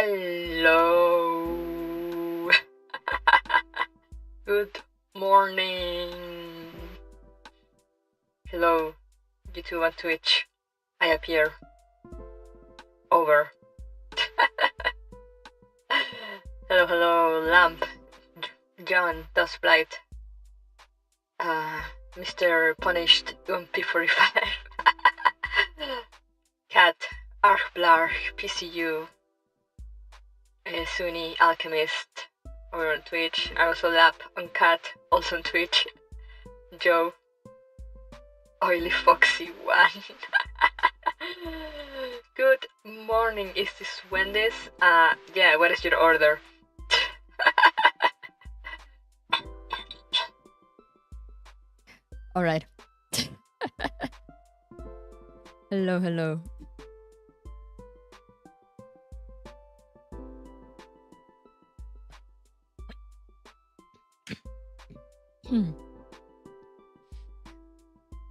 Hello. Good morning. Hello, YouTube and Twitch. I appear. Over. Hello, Lamp. John, Dustblight. Mr. Punished, UMP45. Cat, Archblarch, PCU. Sunni, Alchemist, over on Twitch. I also Lap on Cat, also on Twitch. Joe, Oily Foxy 1. Good morning, is this Wendy's? Yeah, what is your order? Alright. Hello.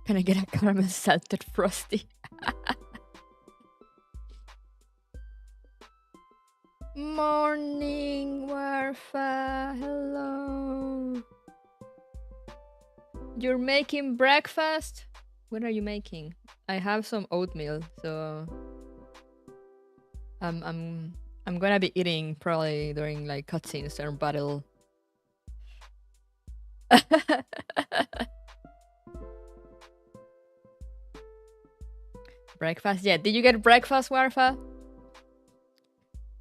Can I get a caramel salted frosty? Morning, Warfa. Hello. You're making breakfast? What are you making? I have some oatmeal, so I'm gonna be eating probably during like cutscenes or battle. Breakfast? Yeah, did you get breakfast, Warfa?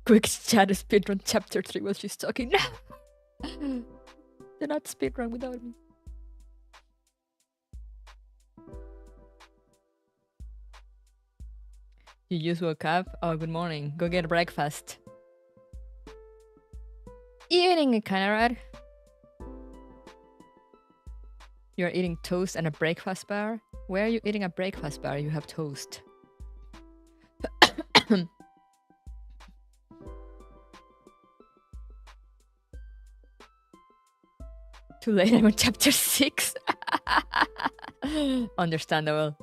Quick chat speedrun chapter 3 while she's talking. Do not speedrun without me. You just woke up? Oh, good morning. Go get breakfast. Evening, Kanarad. You're eating toast and a breakfast bar? Where are you eating a breakfast bar? You have toast. Too late, I'm on chapter 6. Understandable.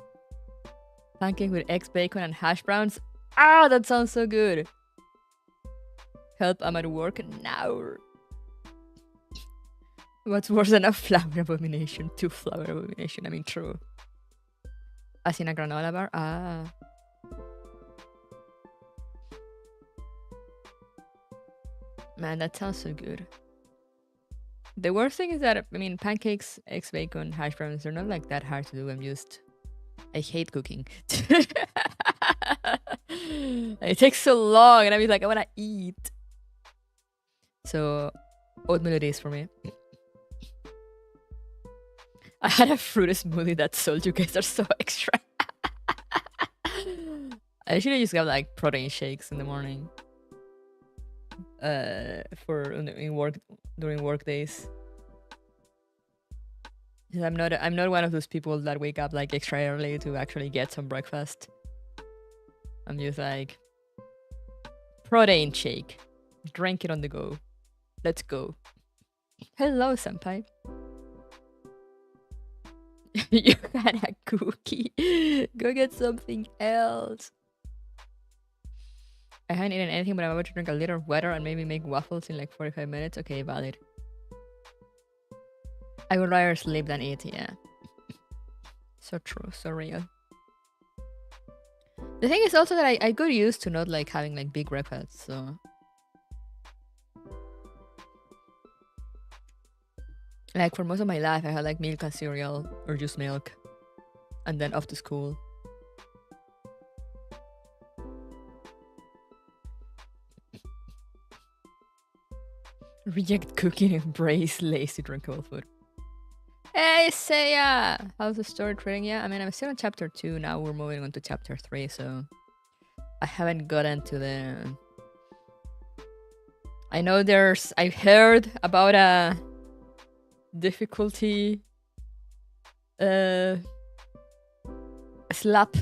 Pancake with eggs, bacon, and hash browns. Ah, that sounds so good. Help, I'm at work now. What's worse than a flower abomination? 2 flower abomination, I mean, true. As in a granola bar? Ah. Man, that sounds so good. The worst thing is that, I mean, pancakes, eggs, bacon, hash browns, they're not like that hard to do. I hate cooking. It takes so long and I'm like, I want to eat. So, oatmeal it is for me. I had a fruit smoothie that sold. You guys are so extra. I usually just have like protein shakes in the morning. During work days. I'm not one of those people that wake up like extra early to actually get some breakfast. I'm just like protein shake. Drink it on the go. Let's go. Hello, senpai. You had a cookie. Go get something else. I haven't eaten anything, but I'm about to drink a liter of water and maybe make waffles in like 45 minutes. Okay, valid. I would rather sleep than eat, yeah. So true, so real. The thing is also that I got used to not like having like big breakfasts, so... Like for most of my life, I had like milk and cereal or just milk. And then off to school. Reject cooking, embrace lazy drinkable food. Hey, Seiya! How's the story treating you? I mean, I'm still on chapter 2, now we're moving on to chapter 3, so... I haven't gotten to the... I know I've heard about a... difficulty... slap...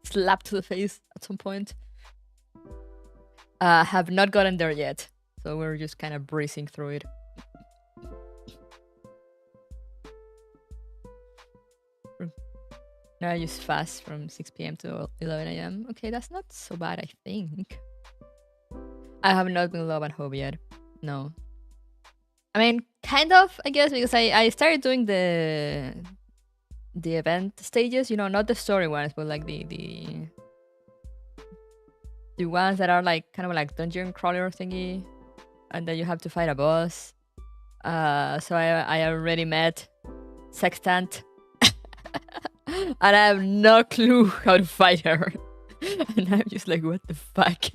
slap to the face at some point. Have not gotten there yet. So we're just kind of breezing through it. Now I just fast from 6 p.m. to 11 a.m. Okay, that's not so bad, I think. I have not been Love and Hope yet. No. I mean, kind of, I guess, because I started doing the event stages, you know, not the story ones, but like the ones that are like kind of like dungeon crawler thingy, and then you have to fight a boss. So I already met Sextant, and I have no clue how to fight her, and I'm just like, what the fuck?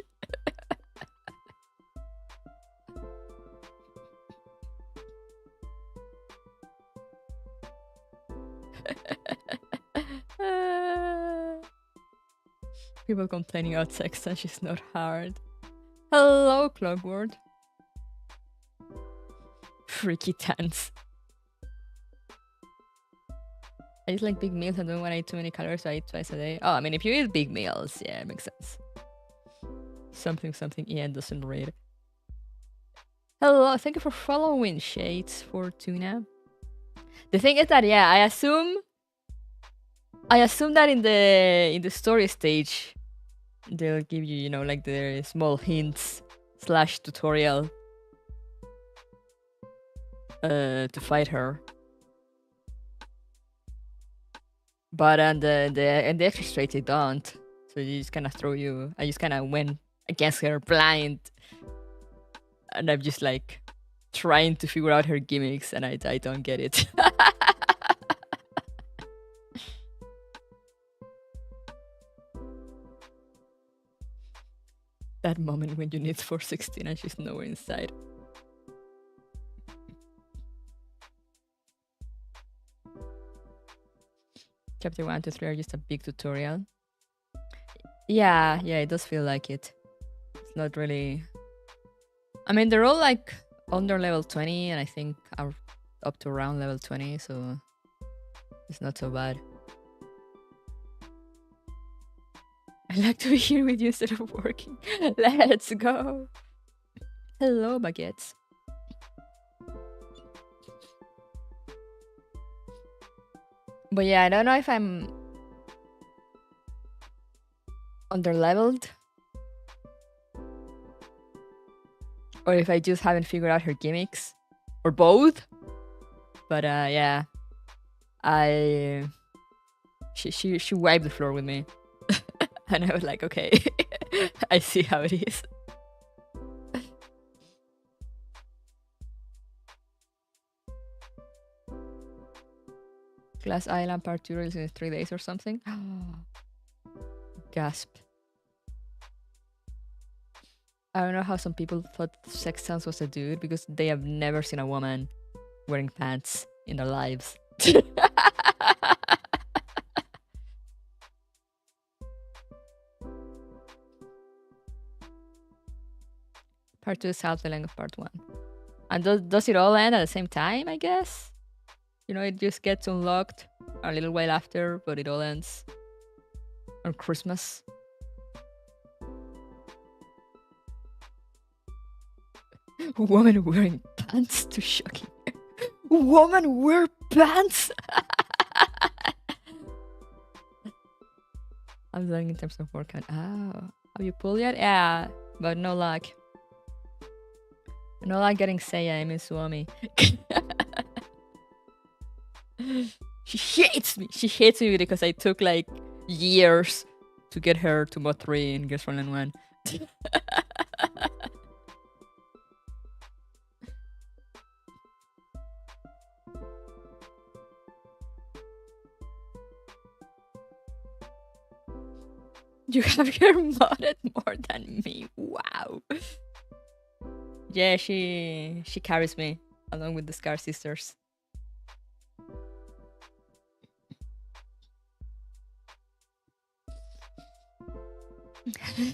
People complaining about sex and she's not hard. Hello, Clockwork. Freaky dance. I just like big meals and don't want to eat too many calories, so I eat twice a day. Oh, I mean, if you eat big meals, yeah, it makes sense. Something Ian doesn't read. Hello, thank you for following Shades Fortuna. The thing is that, yeah, I assume that in the story stage they'll give you, you know, like the small hints / tutorial to fight her. But on the extra straight they don't. So you just kind of I just kind of went against her blind, and I'm just like trying to figure out her gimmicks, and I don't get it. That moment when you need 416 and she's nowhere inside. Chapter 1 to 3 are just a big tutorial. Yeah, it does feel like it. It's not really... I mean, they're all like under level 20, and I think are up to around level 20, so it's not so bad. I like to be here with you instead of working. Let's go. Hello, baguettes. But yeah, I don't know if I'm underleveled or if I just haven't figured out her gimmicks, or both. But yeah, she wiped the floor with me. And I was like, okay, I see how it is. Glass Island Part 2 releases in 3 days or something. Gasp. I don't know how some people thought Sex Sounds was a dude, because they have never seen a woman wearing pants in their lives. Part 2 is half the length of Part 1. And does it all end at the same time, I guess? You know, it just gets unlocked a little while after, but it all ends on Christmas. Woman wearing pants, too shocking. Woman wear pants? I'm learning in terms of workout. Oh, have you pulled yet? Yeah, but no luck. No luck getting Seiya, I mean Suomi. She hates me. She hates me because I took like years to get her to mod 3 in Guess Frontline 1. You have her modded more than me. Wow. Yeah, she carries me along with the Scar sisters.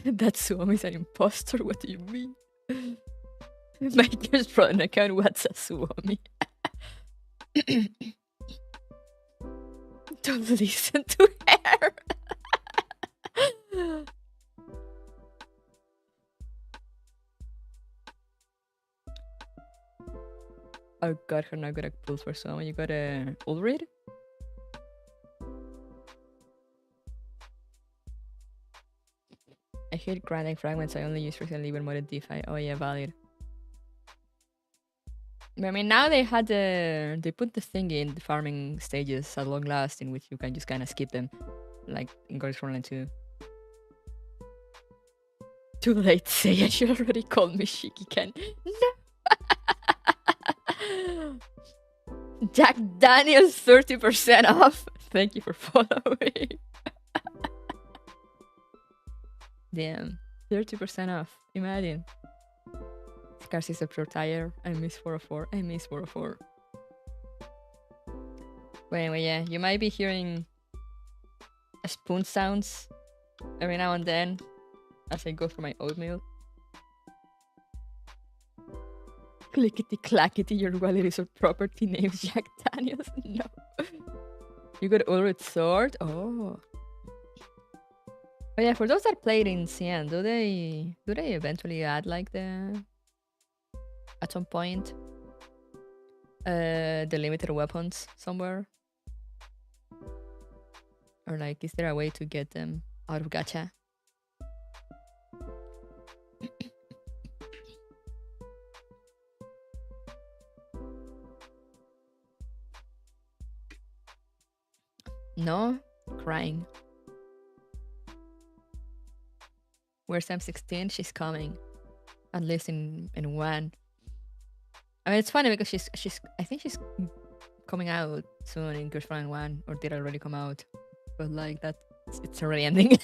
That Suomi's an imposter? What do you mean? My girl's brought an account. What's a Suomi? Don't listen to her. Oh god, her not gonna pull for Suomi. You got a Ulrid? I hate grinding fragments. I only use recently when modded DeFi. Oh yeah, valid. But I mean, now they put the thing in the farming stages at long last, in which you can just kind of skip them, like in Frontline 2. Too late, say it. You already called me Shiki Ken. No. Jack Daniels 30% off. Thank you for following. Damn, 30% off. Imagine. Scars is a pure tire. I miss 404. I miss 404. But anyway, yeah, you might be hearing spoon sounds every now and then as I go through my oatmeal. Clickety clackety, your wallet is a property named Jack Daniels. No. You got Ulrich Sword? Oh. But yeah, for those that played in CN, do they eventually add like at some point the limited weapons somewhere? Or like, is there a way to get them out of gacha? No? Crying. Where's M16? She's coming. At least in one. I mean, it's funny because she's I think she's coming out soon in Frontline 1, or did already come out. But like that, it's already ending.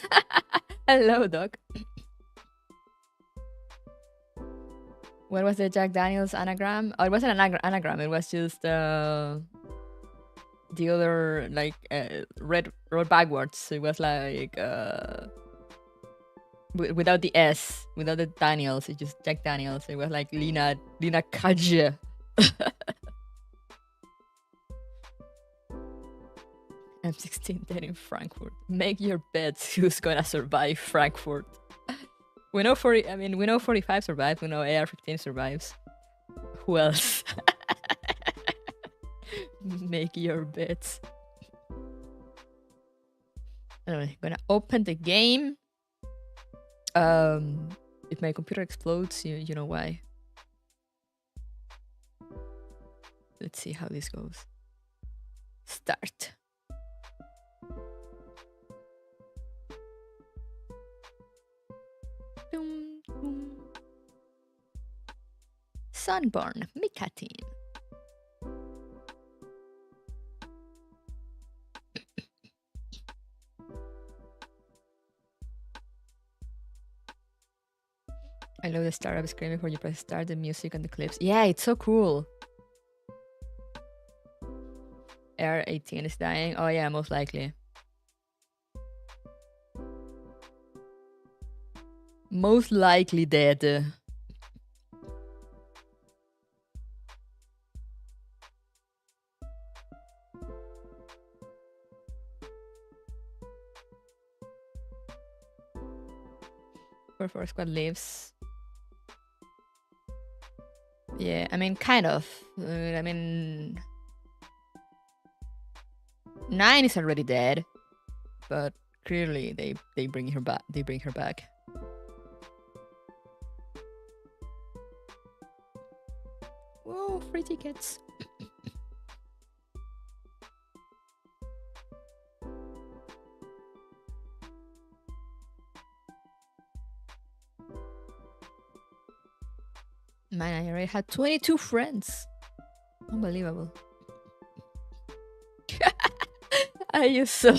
Hello, Doc. What was the Jack Daniels anagram? Oh, it wasn't an anagram. It was just the other, like, read backwards. It was like without the S, without the Daniels. It's just Jack Daniels. It was like Lina Kaja. M16 dead in Frankfurt. Make your bets who's gonna survive Frankfurt. We know 45 survives. We know AR-15 survives. Who else? Make your bets. Anyway, I'm gonna open the game. If my computer explodes, you know why. Let's see how this goes. Start. Dum, dum. Sunburn, Mika team. I love the startup screen before you press start, the music and the clips. Yeah, it's so cool. R18 is dying. Oh yeah, most likely. Most likely dead. For squad lives. Yeah, I mean, kind of. I mean, 9 is already dead, but clearly they bring her back. They bring her back. Whoa, free tickets. Man, I already had 22 friends. Unbelievable. I used so.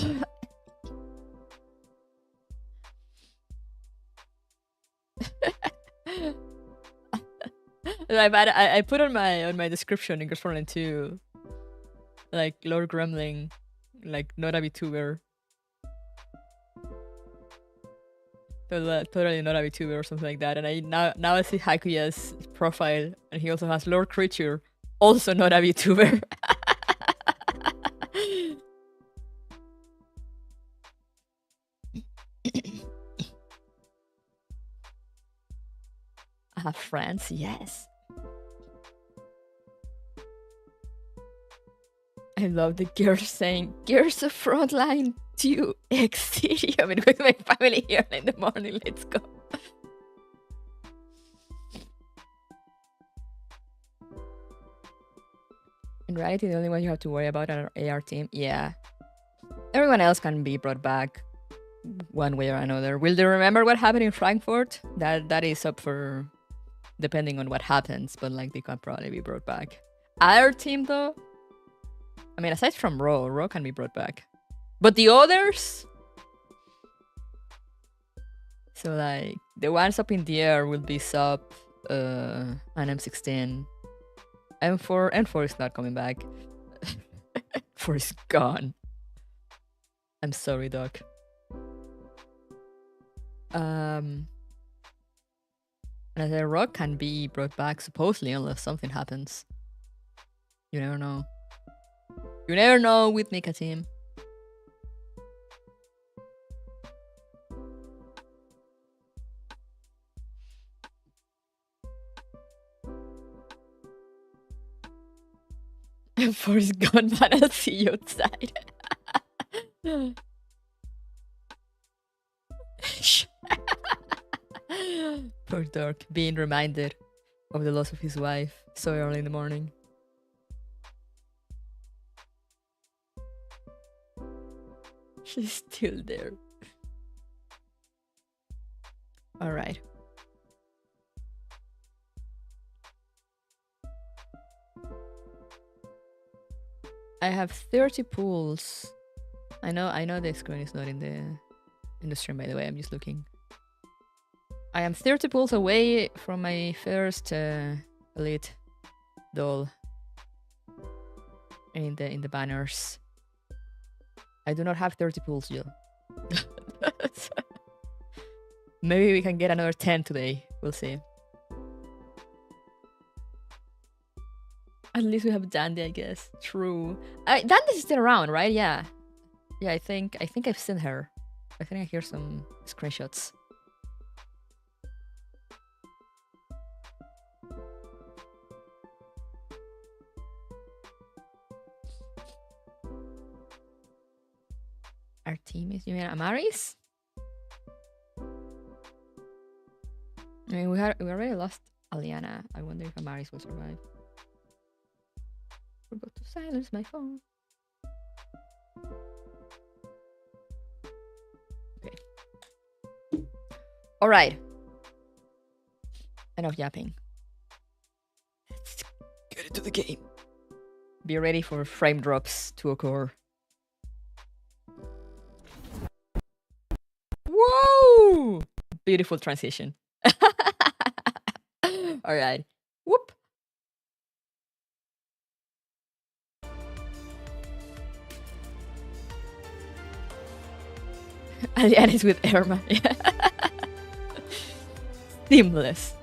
I put on my description in Frontline 2, like Lord Gremling, like not a VTuber. Totally not a VTuber or something like that. And I now I see Hakuya's profile, and he also has Lord Creature, also not a VTuber. I have friends, yes. I love the girls saying, "Gears of Frontline 2 Exilium," with my family here in the morning. Let's go. In reality, the only one you have to worry about are AR team. Yeah. Everyone else can be brought back one way or another. Will they remember what happened in Frankfurt? That is up for depending on what happens, but like they can probably be brought back. Our team though, I mean, aside from Raw can be brought back, but the others. So like the ones up in the air will be sub and M16. M4 is not coming back. 4 is gone. I'm sorry, Doc. And the rock can be brought back supposedly unless something happens. You never know. You never know with Nika team. M4 is gone, but I'll see you outside. Poor Dork, being reminded of the loss of his wife so early in the morning. She's still there. Alright. I have 30 pools. I know the screen is not in the stream, by the way. I'm just looking. I am 30 pools away from my first elite doll in the banners. I do not have 30 pools yet. Maybe we can get another 10 today. We'll see. At least we have Dandy, I guess. True. Dandy's still around, right? Yeah. Yeah, I think I've seen her. I think I hear some screenshots. Our team is, you mean Amaris? I mean, we already lost Aliana. I wonder if Amaris will survive. Forgot to silence my phone. Okay. All right. Enough yapping. Let's get into the game. Be ready for frame drops to occur. Whoa! Beautiful transition. All right. Whoop. Aliana is with Irma. Seamless.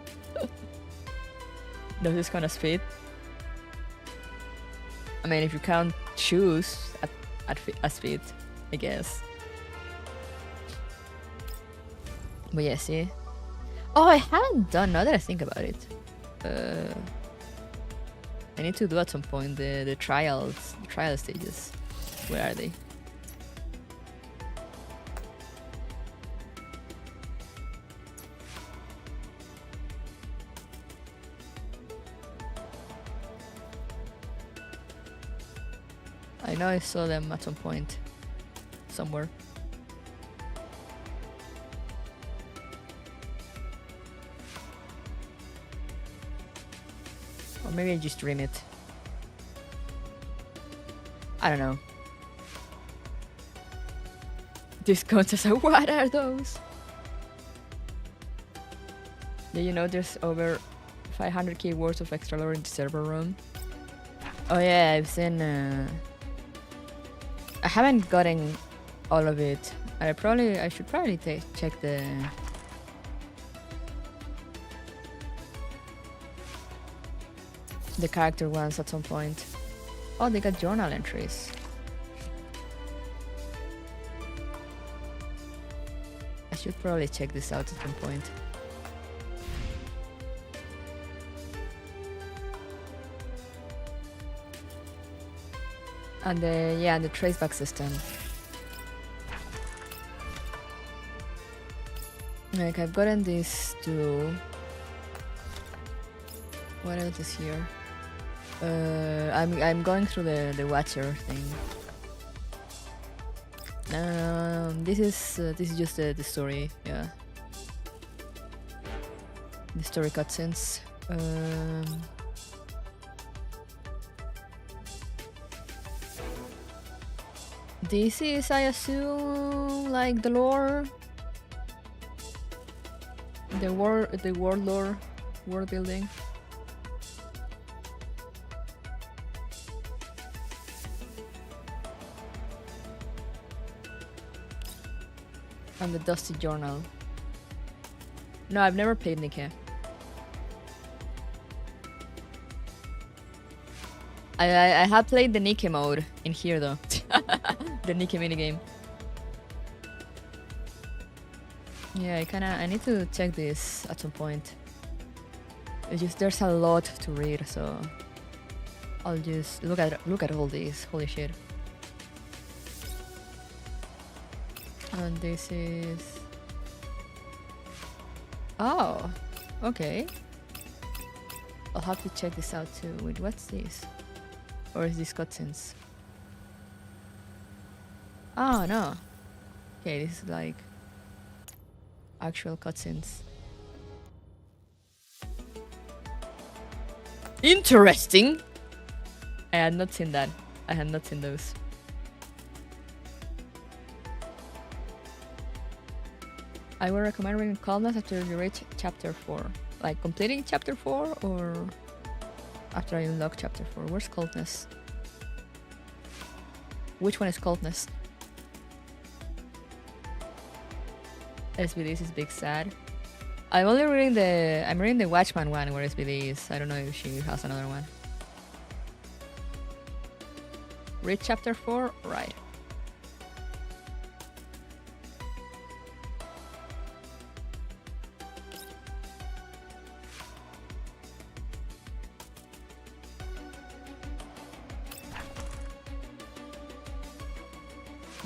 Does this kind of speed? I mean, if you count shoes at speed, I guess. But yeah, see. Oh, I haven't done. Now that I think about it, I need to do at some point the trial stages. Where are they? I know I saw them at some point somewhere. Or maybe I just dream it. I don't know. Discounts as what are those? Did you know there's over 500k worth of extra lore in the server room? Oh yeah, I've seen I haven't gotten all of it. I should probably check the character ones at some point. Oh, they got journal entries. I should probably check this out at some point. And the traceback system. Like I've gotten these two. What else is here? I'm going through the Watcher thing. This is just the story, yeah. The story cutscenes. This is, I assume, like the lore, the world lore, world building. And the Dusty Journal. No, I've never played Nikke. I have played the Nikke mode in here though. The Nikke minigame. Yeah, I need to check this at some point. It's just there's a lot to read, so I'll just look at all these. Holy shit. And this is... Oh, okay. I'll have to check this out too. Wait, what's this? Or is this cutscenes? Oh, no. Okay, this is like actual cutscenes. Interesting! I had not seen that. I had not seen those. I would recommend reading Calmness after you reach chapter 4. Like completing chapter 4 or after I unlock chapter 4. Where's Coldness? Which one is Coldness? SBD's is Big Sad. I'm reading the Watchman one where SBD is. I don't know if she has another one. Read chapter 4? Right.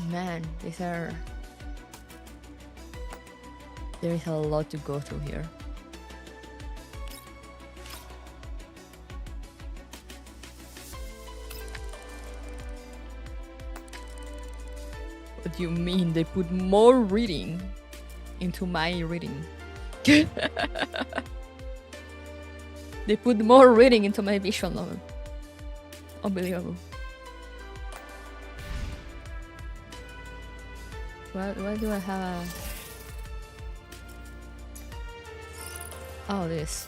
Man, these are... There is a lot to go through here. What do you mean they put more reading into my reading? They put more reading into my visual novel. Unbelievable. Why do I have a... Oh, this.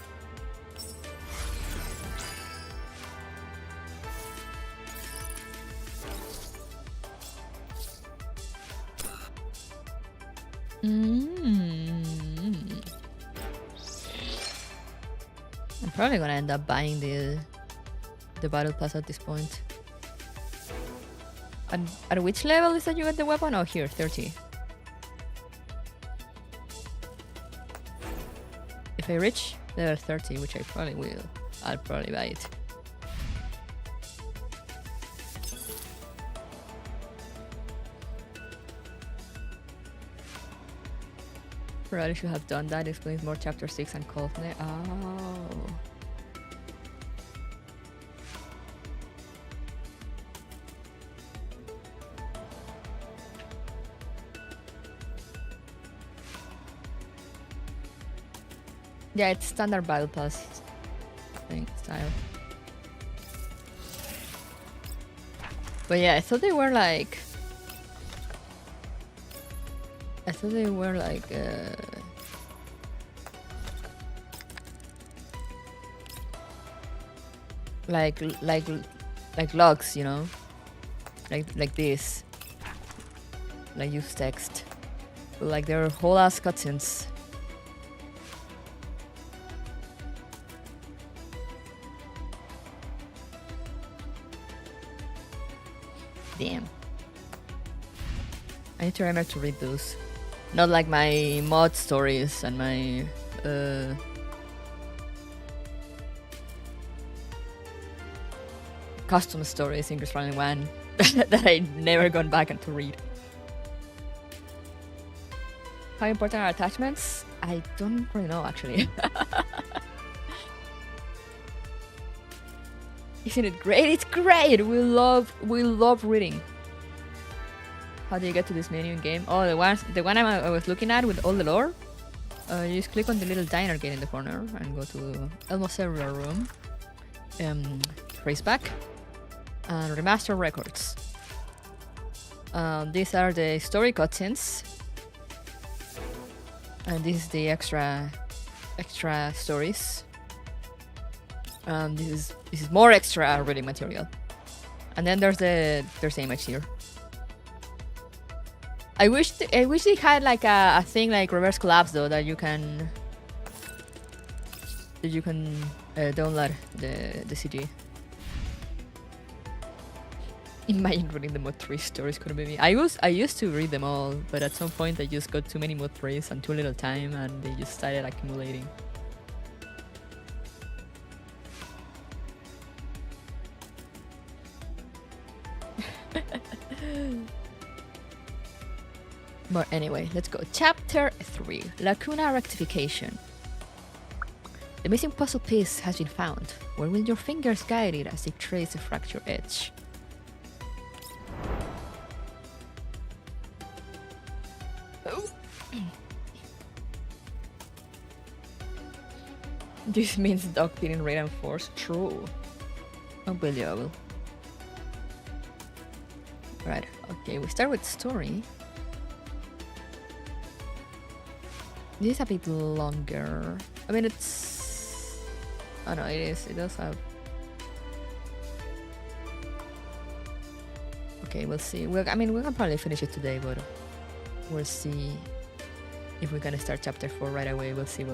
I'm probably gonna end up buying the battle pass at this point. At which level is that you get the weapon? Oh, here, 30. If I reach level 30, which I probably will, I'll probably buy it. Probably should have done that. Explains more chapter 6 and Coldness. Oh. Yeah, it's standard battle pass thing style. But yeah, I thought they were like like logs, you know, like this, like use text, but like there are whole ass cutscenes. Damn. I need to remember to read those. Not like my mod stories and my custom stories in Frontline 1 that I never gone back and to read. How important are attachments? I don't really know actually. Isn't it great? It's great! We love reading. How do you get to this menu in game? Oh, the one I was looking at with all the lore. You just click on the little diner gate in the corner and go to almost every room. Traceback and remaster records. These are the story cutscenes, and this is the extra stories. This is more extra reading material, and then there's the image here. I wish they had like a thing like reverse collapse though, that you can download the CD. Imagine reading the mod 3 stories could be me. I used to read them all, but at some point I just got too many mod 3s and too little time, and they just started accumulating. But anyway, let's go. Chapter 3, Lacuna Rectification. The missing puzzle piece has been found. Where will your fingers guide it as they trace the fractured edge? This means dog beating rate and force. True. Unbelievable. Right, okay, we start with story. This is a bit longer. I mean, it's... Oh no, it does have... Okay, we'll see. I mean, we can probably finish it today, but we'll see if we're gonna start chapter 4 right away. We'll see.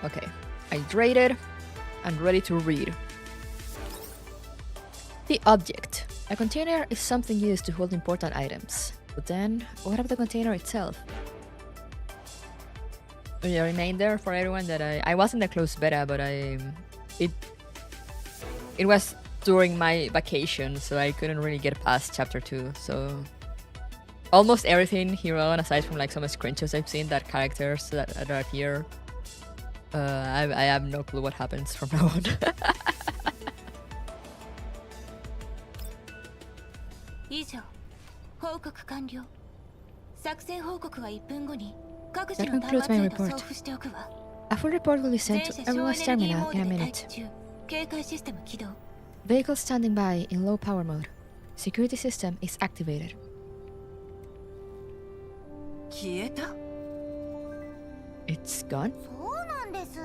Okay, hydrated and ready to read. The object. A container is something used to hold important items. But then, what of the container itself? A reminder for everyone that I was in the closed beta, but it was during my vacation, so I couldn't really get past chapter 2. So almost everything here on, aside from like some screenshots I've seen that characters that are here, I have no clue what happens from now on. 以上報告完了作戦報告は1分後に各自 That の concludes 端 my 末へと report. 送付しておくわ A full report will be sent 全 to 車省 everyone's エネルギー terminal モー in ド a で待 minute. 機中警戒システム起動 Vehicle standing by in low power mode. Security system is activated. 消えた It's gone? そうなんです。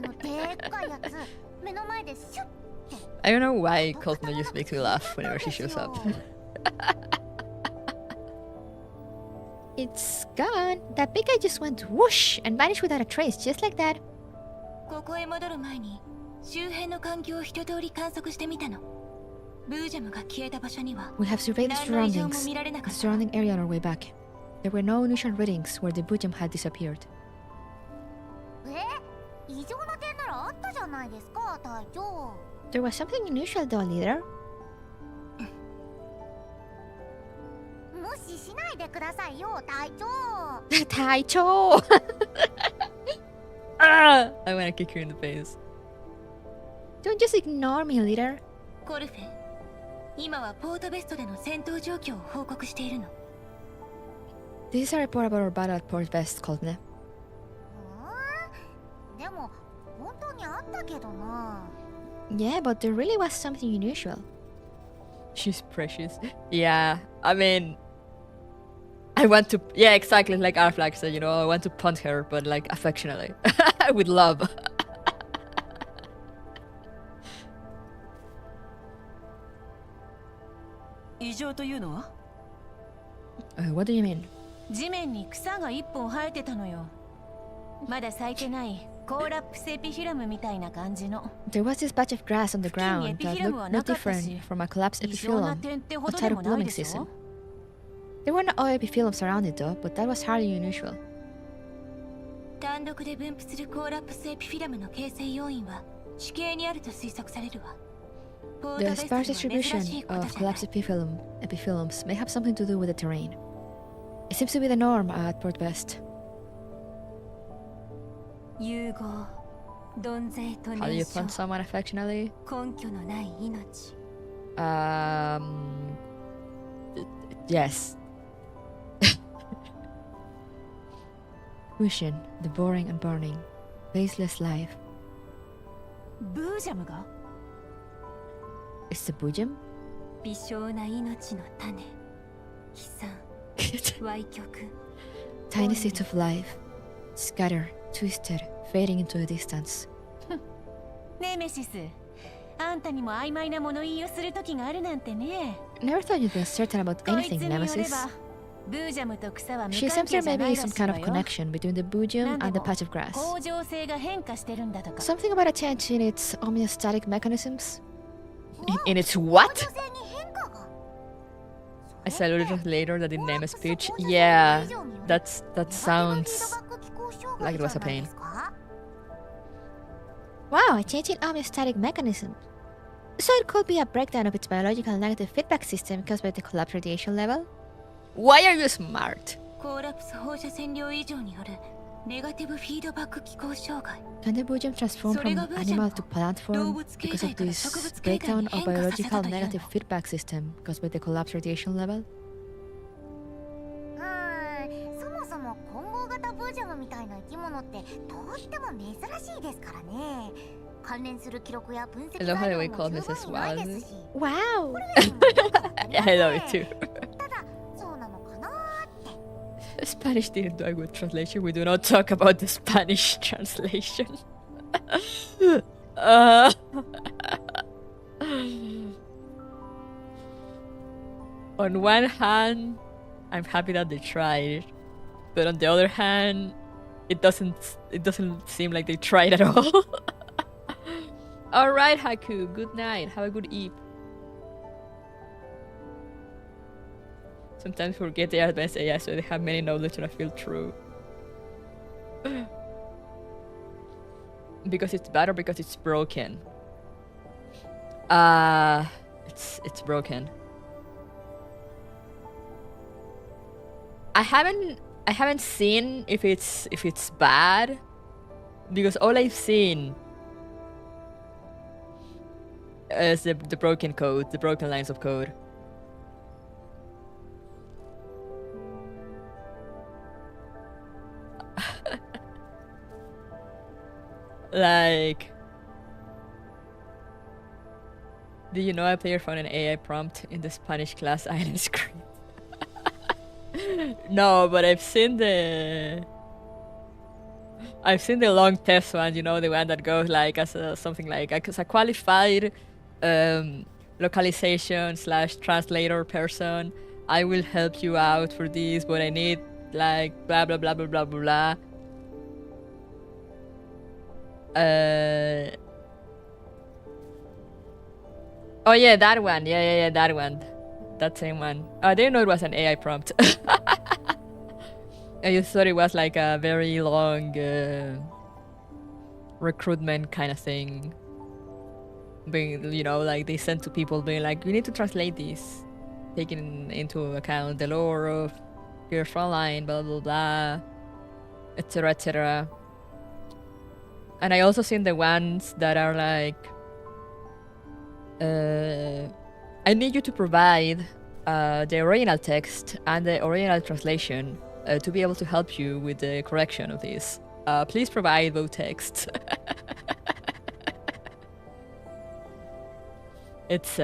でっかいやつ、目の前でシュッ。 I don't know why Colton just makes me laugh whenever she shows up. It's gone. That big guy just went whoosh and vanished without a trace, just like that. ここへ戻る前に周辺の環境を一通り観測してみたのブージャムが消えた場所には We have surveyed the 何の異常も surroundings, 見られなか the ったわ surrounding area on our way back. There were no unusual readings where the Bujam had disappeared. 異常な点ならあったじゃないですか、隊長。 There was something unusual though, leader. 無視しないでくださいよ、隊長。Taicho! Ah! I wanna kick you in the face. Don't just ignore me, leader. コルフェ今はポートベストでの戦闘状況を報告しているの This is a report about our battle at Port Best, Colton. でも本当にあったけどな。 Yeah, but there really was something unusual. She's precious. Yeah, I mean... I want to... Yeah, exactly like Arflag said, you know, I want to punt her, but like affectionately. With love. What do you mean? 地面に草が一本生えてたのよまだ咲いてないコーラップスエピフィラムみたいな感じの There was this patch of grass on the ground that looked no different from a collapsed 異常な epiphyllum 点ってほど outside で of もない blooming でし season. ょ There were no oil epiphyllums around it though, but that was hardly unusual. 単独で分布するコーラップスエピフィラムの形成要因は地形にあると推測されるわ The sparse distribution of collapsed epiphyllums may have something to do with the terrain. It seems to be the norm at Port West. 融合、同税と How do you 燃焼、 punch someone affectionately? 根拠のない命。 Yes. Fusion, the boring and burning, faceless life. ブージャムが It's the Bujam? 微小な命の種、悲惨、歪曲。 Tiny seeds of life, scattered, twisted, fading into the distance. ネメシス、あんたにも曖昧な物言いをする時があるなんてね。 Never thought you'd be certain about こいつ anything, によれ Nemesis. ば、ブージャムと草は無 She 関 seems 係 there じゃ may ない be ら some しい kind わ of よ。 connection between the Bujam なんで and the も patch of grass. 恒常性が変化してるんだとか。 Something about a change in its homeostatic mechanisms? In its what? 女性に変化が I said a little later that in Neme's speech. Yeah, that sounds like it was a pain. Wow, a change in homeostatic mechanism. So it could be a breakdown of its biological negative feedback system caused by the collapse radiation level? Why are you smart? コーラプス放射線量異常によるネガティブフィードバック機構障害。 Can the Bujam transform from animal to plant form because of this breakdown of biological negative feedback system caused by the collapse radiation level? そもそも混合型ブージャムみたいな生き物ってとっても珍しいですからね。関連する記録や分析 I love how 材料 we も call 十 Mrs. 分にないですし。 Wow! これにもなんかあります I love it too. ただそうなのかなーって。 Spanish didn't do a good translation. We do not talk about the Spanish translation. On one hand, I'm happy that they tried, but on the other hand, it doesn't seem like they tried at all. All right, Haku. Good night. Have a good eep. Sometimes forget they are advanced AI, so they have many knowledge and I feel true. Because it's bad or because it's broken? It's broken. I haven't seen if it's bad, because all I've seen is the broken code, the broken lines of code. Like, do you know a player found an AI prompt in the Spanish class item script? No, but I've seen the long test one, you know, the one that goes like as something like as a qualified localization / translator person. I will help you out for this, but I need like blah blah blah blah blah blah. Oh yeah, that one. Yeah, that one. That same one. I didn't know it was an AI prompt. I just thought it was like a very long recruitment kind of thing. Being, you know, like they sent to people being like, you need to translate this, taking into account the lore of your Frontline, blah blah blah, etc. etc. And I also seen the ones that are like, I need you to provide the original text and the original translation to be able to help you with the correction of this. Please provide both texts. It's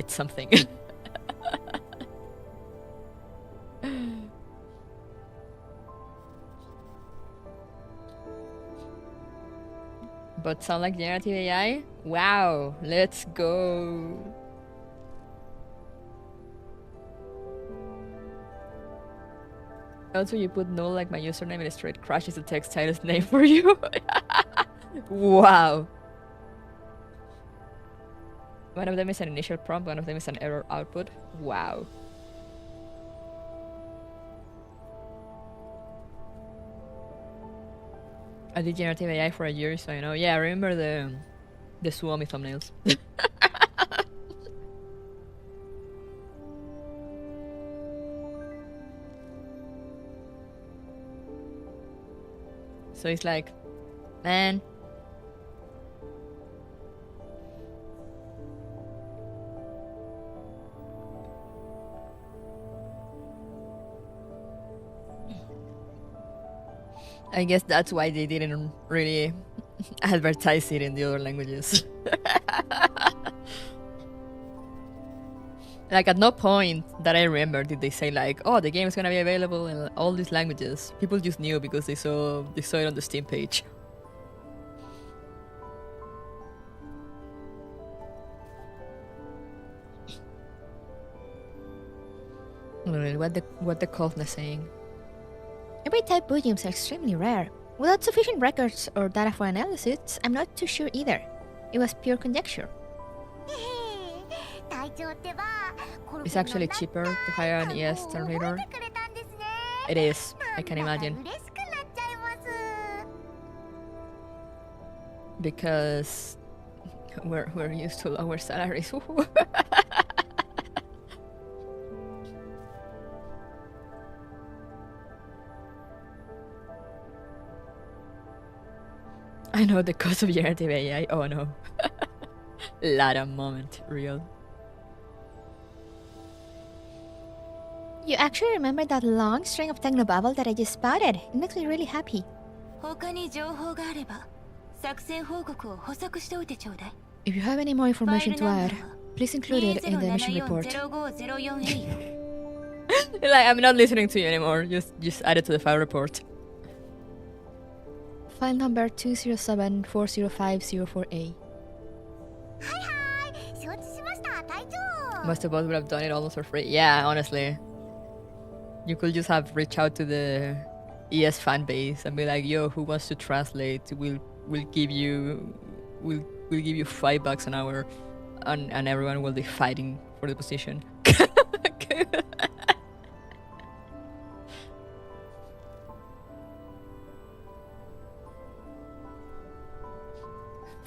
something. But sound like generative AI? Wow, let's go. Also, you put no like my username and it straight crashes the text title's name for you. Wow. One of them is an initial prompt, one of them is an error output. Wow. I did generative AI for a year, so I know. Yeah, I remember The Suomi thumbnails. So it's like, man. I guess that's why they didn't really advertise it in the other languages. Like at no point that I remember did they say like, oh, the game is gonna be available in all these languages. People just knew because they saw it on the Steam page. What the Kovna saying? Every type volumes are extremely rare. Without sufficient records or data for analysis, I'm not too sure either. It was pure conjecture. It's actually cheaper to hire an ES translator. It is, I can imagine. Because we're used to lower salaries. I know the cost of generative AI. Oh no. Lara moment, real. You actually remember that long string of technobabble that I just spouted? It makes me really happy. If you have any more information to add, please include it in the mission report. Like, I'm not listening to you anymore. Just add it to the file report. File number 207405048. Most of us would have done it almost for free. Yeah, honestly. You could just have reached out to the ES fan base and be like, yo, who wants to translate? We'll give you $5 an hour, and everyone will be fighting for the position.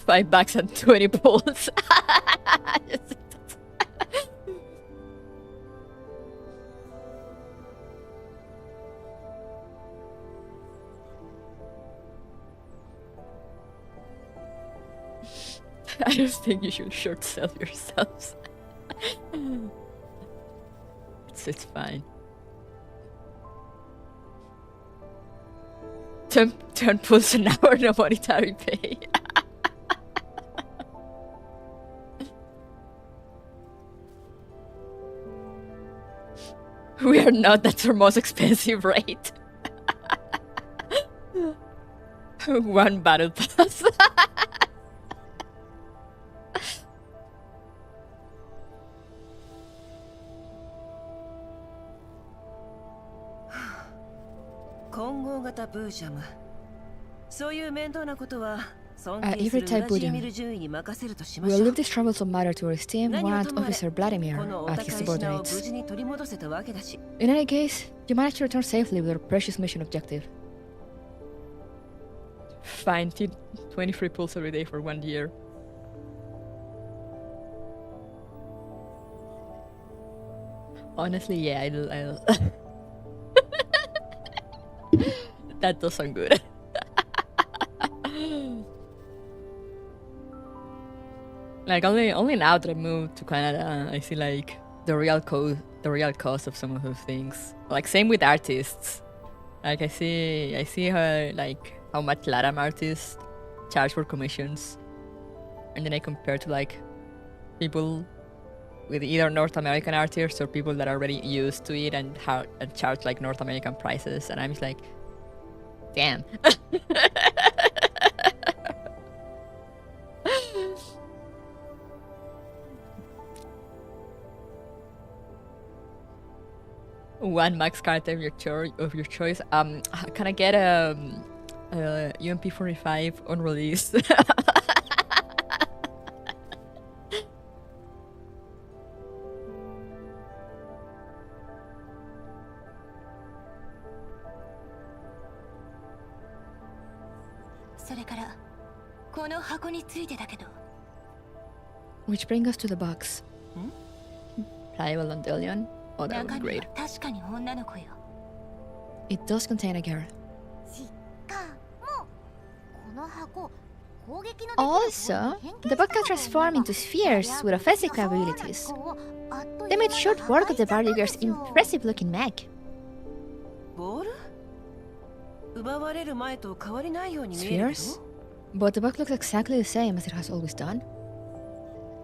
$5 and 20 pulls. I just think you should short sell yourselves. It's fine. 10 pulls an hour, no monetary pay. We are not, that's our most expensive rate. One battle pass. Every type Buddham. We'll leave this troublesome matter to our esteemed warrant officer Vladimir and his subordinates. In any case, you managed to return safely with our precious mission objective. Fine, 23 pulls every day for 1 year. Honestly, yeah, I'll that does sound good. Like only now that I moved to Canada, I see like the real cost of some of those things. Like same with artists. Like I see how much Latam artists charge for commissions, and then I compare to like people with either North American artists or people that are already used to it and charge like North American prices, and I'm just like, damn. One max card of your choice. Can I get a UMP 45 unreleased? Which brings us to the box. Pliable Dandelion? Oh, that would be 中身 great. は確かに女の子よ。 It does contain a girl. しかもこの箱攻撃のできる Also, the box can transform into spheres with offensive abilities. They made short work of the Bardigger's impressive-looking mech. ボール奪われる前と変わりないように見えるけ Spheres? ど But the box looks exactly the same as it has always done.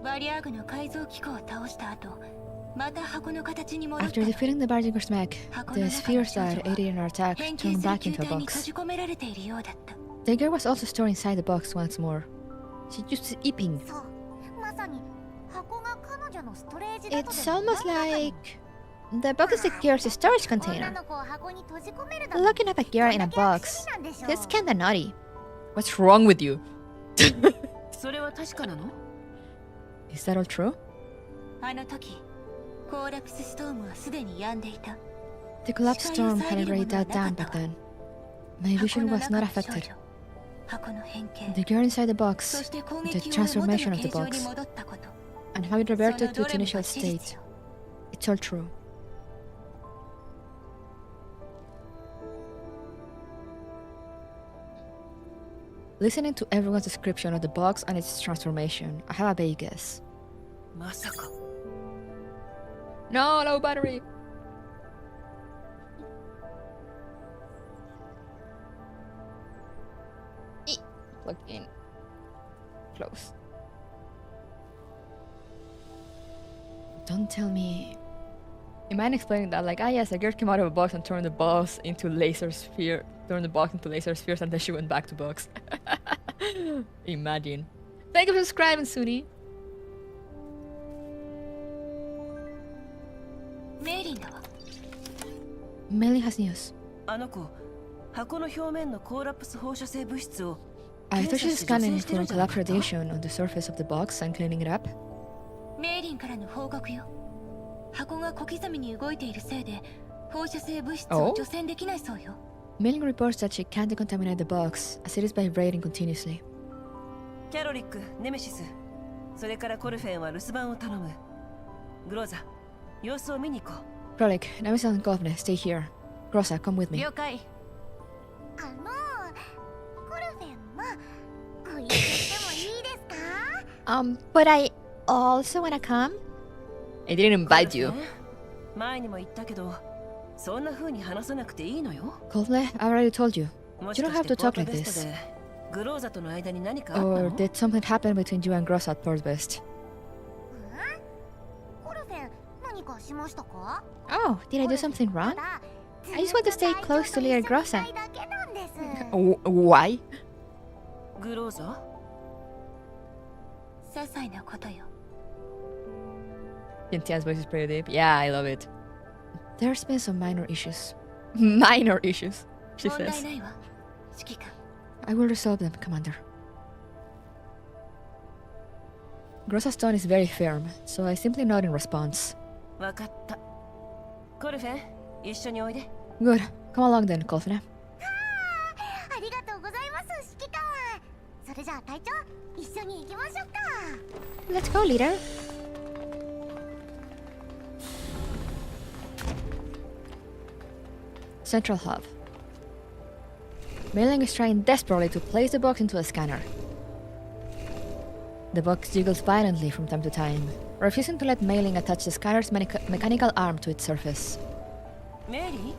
バリアーグの改造機構を倒した後、また箱の形に戻った After の。 defeating the Bardigger's mech, 箱 the の中の spheres 少女 that aided in our attack 変形 turned する back 球 into a 体に閉 box. じ込められているようだった。 The girl was also stored inside the box once more. She used Deepening. そうまさに箱が彼女のストレージだと It's でも almost like the box is the girl's storage 女 container. の子を箱に閉じ込めるだと Looking up a girl in a box. なんでしょう That's kinda naughty. What's wrong with you? それは確かなの Is that all true? あの時、コーラプスストームはすでに止んでいた。 The collapse storm had already died down back then. My 箱 vision の was 中 not の少 affected. 女、箱の変形、 The girl inside the そ box して攻 the 撃を元の transformation of 形 the 状に box 戻ったこと。 and how it その reverted ど to its れも initial が事実 state. よ。 It's all true. Listening to everyone's description of the box and its transformation, I have a vague guess. まさか No, low battery. Plug in. Close. Don't tell me. You mind explaining that? Like, yes, a girl came out of a box and turned the box into laser sphere. Turned the box into laser spheres, and then she went back to box. Imagine. Thank you for subscribing, Suni. メイリンだわ。 Melly has news. あの子箱の表面のコーラプス放射性物質を After she's scanning してる for んじゃな collapse かった radiation on the surface of the box and cleaning it up, メイリンからの報告よ。箱が小刻みに動いているせいで放射性物質を除染できないそうよ。 Melly reports that she can't decontaminate the box as it is vibrating continuously. キャロリック、ネメシス、それからコルフェンは留守番を頼む。グローザ、様子を見に行こう。 Krolik, Nemesis and Kovne, stay here. Grossa, come with me. 了解。コルフェンもご一緒してもいいですか But I also wanna come? I didn't invite you. コルフェン前にも言ったけど、そんな風に話さなくていいのよ。 Kovne, I already told you. も You don't しか have して to ポー talk ト like ベス this. トでグローザとの間に何かあった Or の did something happen between you and Grossa at Port Best? コルフェン何かしましたか Oh, did I do something wrong? I just want to stay close to Leader Grossa. だけなんです Why? グローザ 些細なことよ。 Cynthia's voice is pretty deep. Yeah, I love it. There's been some minor issues. Minor issues, she 問題 says. ないわ。指揮官。 I will resolve them, Commander. Grossa's tone is very firm, so I simply nod in response. わかった。コルフェン、一緒においで。 Good. Come along then, Kovne. ありがとうございます指揮官。それじゃあ隊長一緒に行きましょうか Let's go, leader. Central Hub. Mailing is trying desperately to place the box into a scanner. The box jiggles violently from time to time, refusing to let Mailing attach the scanner's mechanical arm to its surface. メリー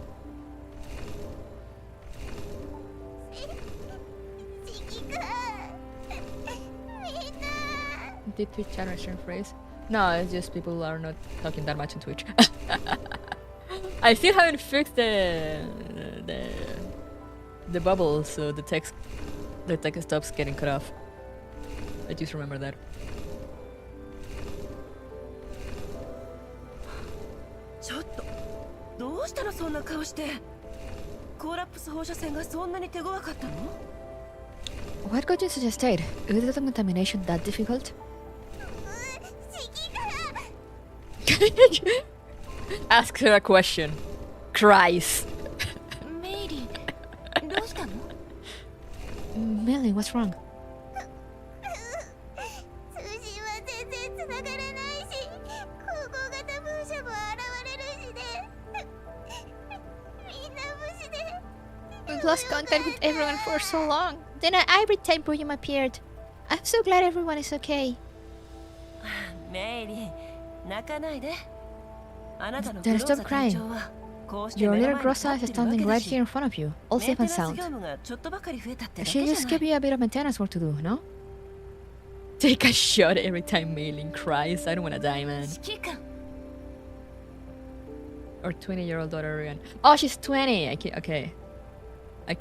指揮官みんな Did Twitch generation phrase? No, it's just people are not talking that much on Twitch. I still haven't fixed the bubble, so the text stops getting cut off. I just remember that. ちょっとどうしたのそんな顔してコーラプス放射線がそんなに手強かったの What got you in such a state? Is the contamination that difficult? 指揮官 Ask her a question. Cries. メイリン、どうしたの？ Mailing, what's wrong? 通信は全然繋 lost contact with everyone for so long. Then an ivory type William appeared. I'm so glad everyone is okay. Then stop crying. Your little Grossa is standing right here in front of you, all safe and sound. She just gave you a bit of maintenance work to do, no? Take a shot every time Mailing cries. I don't wanna die, man. Or 20-year-old daughter again. Oh, she's 20. Okay.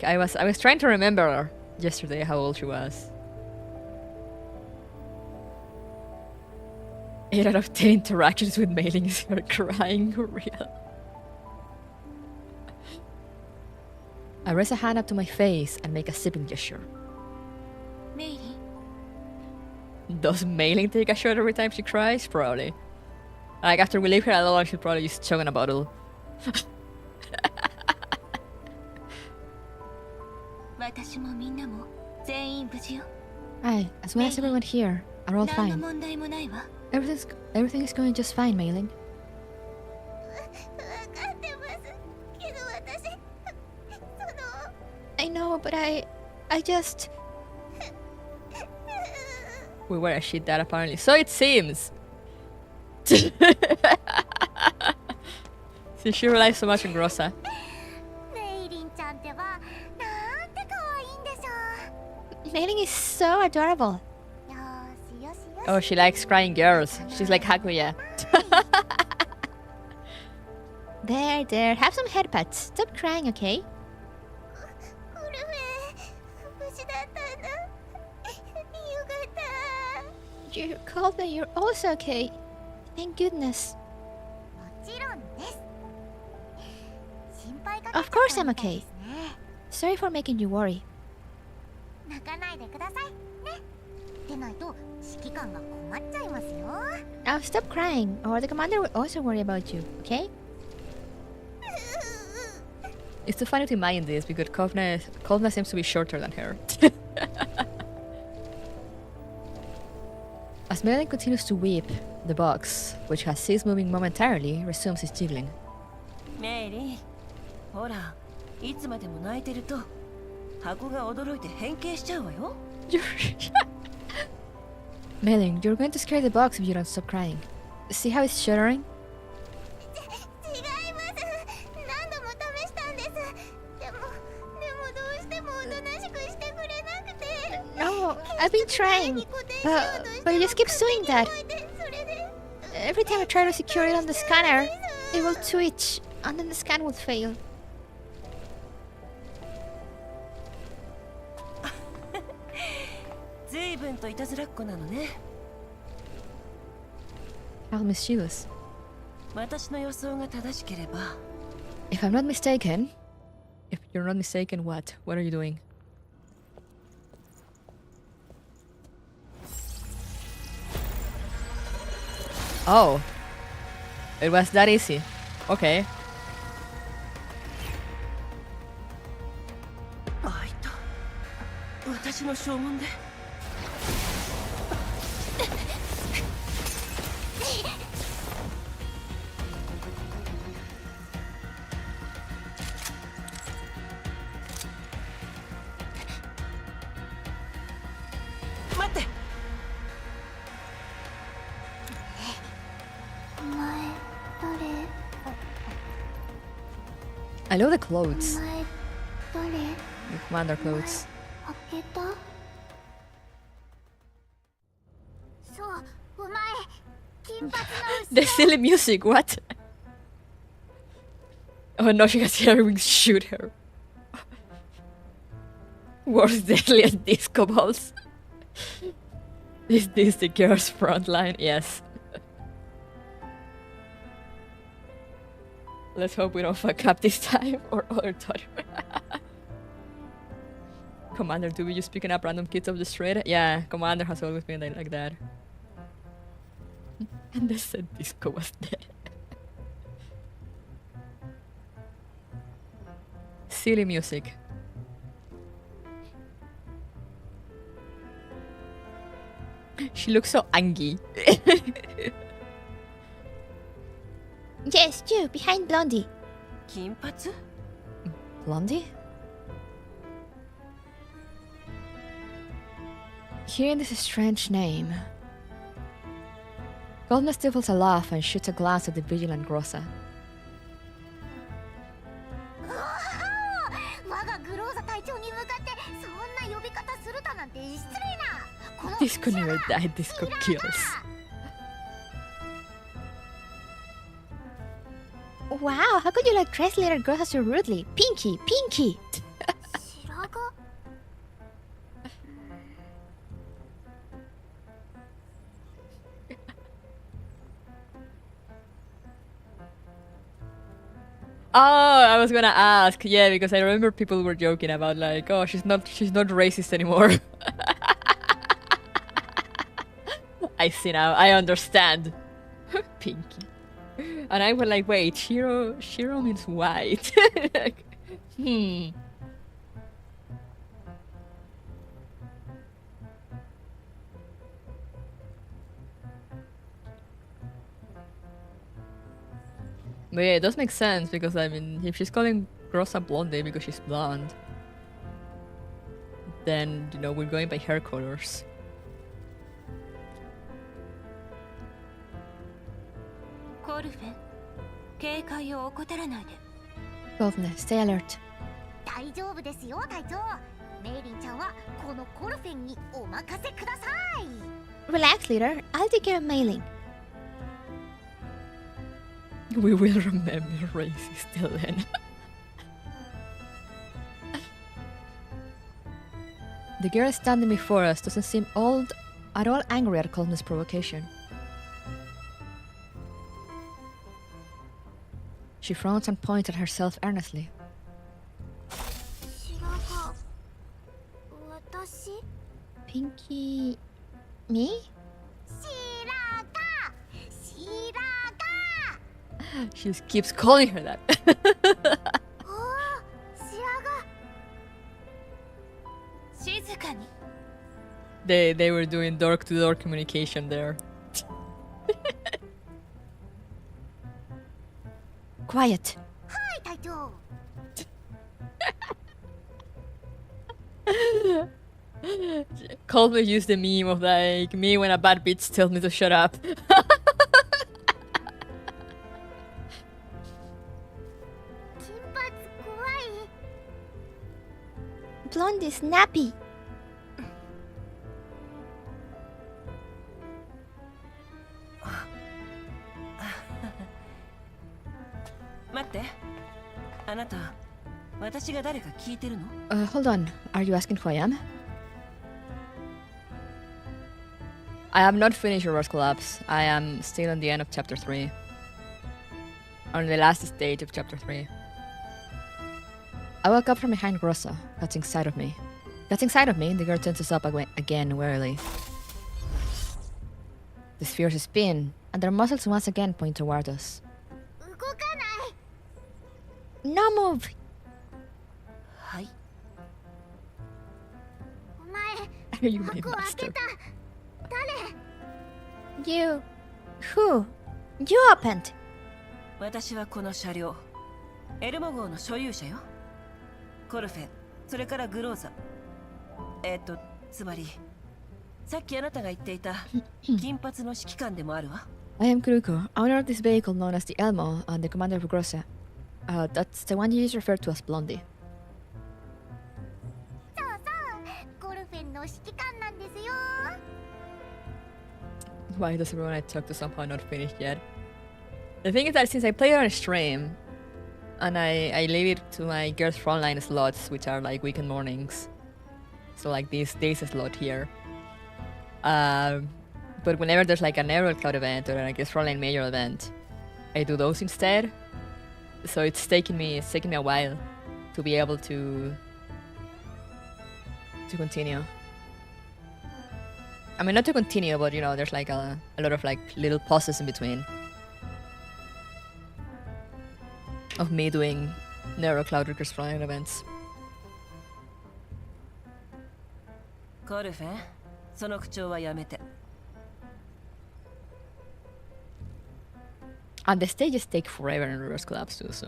I was trying to remember yesterday how old she was. 8 out of 10 interactions with Mailing is her crying real. I raise a hand up to my face and make a sipping gesture. Mailing. Does Mailing take a shot every time she cries? Probably. Like after we leave her alone, she'll probably just chug on a bottle. Aye, as well as everyone here are all fine. Everything is going just fine, Mailing. I know, but I just... We were a shit dad apparently. So it seems. Since she relies so much on Grossa. Mailing is so adorable. Oh, she likes crying girls. She's like Hakuya. There, have some head pats. Stop crying, okay? You're cold, but you're also okay. Thank goodness. Of course I'm okay. Sorry for making you worry. Now stop crying, or the commander will also worry about you, okay? It's too funny to imagine this because Kovna seems to be shorter than her. As Mailing continues to weep, the box, which has ceased moving momentarily, resumes its jiggling. Mailing, ほら、いつまでも泣いてると箱が驚いて変形しちゃうわよ。Mailing, you're going to scare the box if you don't stop crying. See how it's shuddering? No, I've been trying, but it just keeps doing that. Every time I try to secure it on the scanner, it will twitch, and then the scan will fail. How mischievous. If I'm not mistaken... If you're not mistaken, what? What are you doing? Oh. It was that easy. Okay. I love the clothes. The commander clothes. The silly music, what? Oh no, she has hair, shoot her. Worst deadliest disco balls. Is this the girl's frontline? Yes. Let's hope we don't fuck up this time or other time. Commander, do we just picking up random kids off the street? Yeah, Commander has always been like that. And they said Disco was dead. Silly music. She looks so angry. Yes, you, behind Blondie. Blondie? Hearing this strange name, Goldman stifles a laugh and shoots a glance at the vigilant Grossa. 我がグローザ隊長に向かってそんな呼び方するだなんて失礼な。 This could never die, this could kill us. Wow, how could you like dress little Grossa so rudely? Pinky, Pinky! 白髪 Oh, I was gonna ask, yeah, because I remember people were joking about like, oh, she's not racist anymore. I see now, I understand. Pinky. And I was like, wait, Shiro means white. Like, But yeah, it does make sense because I mean, if she's calling Grossa blonde because she's blonde, then you know we're going by hair colors. Goldman, stay alert. 大丈夫ですよ隊長。メイリンちゃんはこのコルフェンにお任せください。 Relax, leader. I'll take care of mailing. We will remember racist Ellen. The girl standing before us doesn't seem at all angry at Goldman's provocation. She frowns and points at herself earnestly. 白髪私 Pinky... me? 白髪白髪 She just keeps calling her that. おー白髪静かに They were doing door-to-door communication there. Quiet. はい隊長。 Coldplay used the meme of like me when a bad bitch tells me to shut up. 金髪怖い。 Blondie snappy. 待って。あなた、私が誰か聞いてるの？ Hold on. Are you asking who I am? I have not finished Reverse Collapse. I am still on the end of chapter 3. On the last stage of chapter 3. I woke up from behind Grossa, catching sight of me. Catching sight of me, the girl tenses up again warily. The spheres spin, and their muscles once again point toward us. 動かない。 No move! はい。お前 Are you my 箱を開け master? た。誰？ You... who? You opened! 私はこの車両、エルモ号の所有者よ。コルフェン、それからグローザ。つまり、さっきあなたが言っていた金髪の指揮官でもあるわ。I am Kuruko, owner of this vehicle known as the Elmo and the commander of Grossa. That's the one you just referred to as Blondie. そうそう。コルフェンの指揮官なんですよ。 Why does everyone I talk to somehow not finished yet? The thing is that since I play it on stream, and I leave it to my girls' frontline slots, which are like weekend mornings, so like this day's slot here. But whenever there's like an Aerial Cloud event or like a frontline major event, I do those instead. So it's taking me a while to be able to continue. I mean, not to continue, but you know, there's like a lot of like little pauses in between of me doing Narrow Cloud Riggers flying events. コルフェン、その口調はやめて。And the stages take forever in Reverse Collapse too, so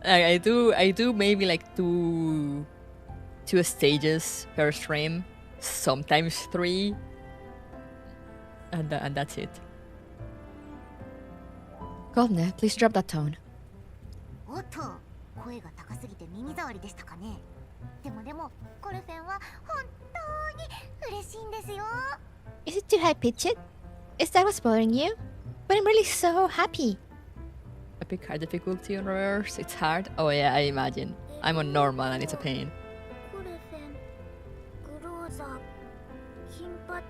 I do maybe like two 2 stages per stream, sometimes 3, and that's it. Govne, please drop that tone. おっと、声が高すぎて耳障りでしたかね。でもコルフェンは本当に嬉しいんですよ。Is it too high-pitched? Is that what's bothering you? But I'm really so happy. Epic hard difficulty on reverse, it's hard. Oh yeah, I imagine. I'm on normal and it's a pain. コルフェン、グローザ、金髪、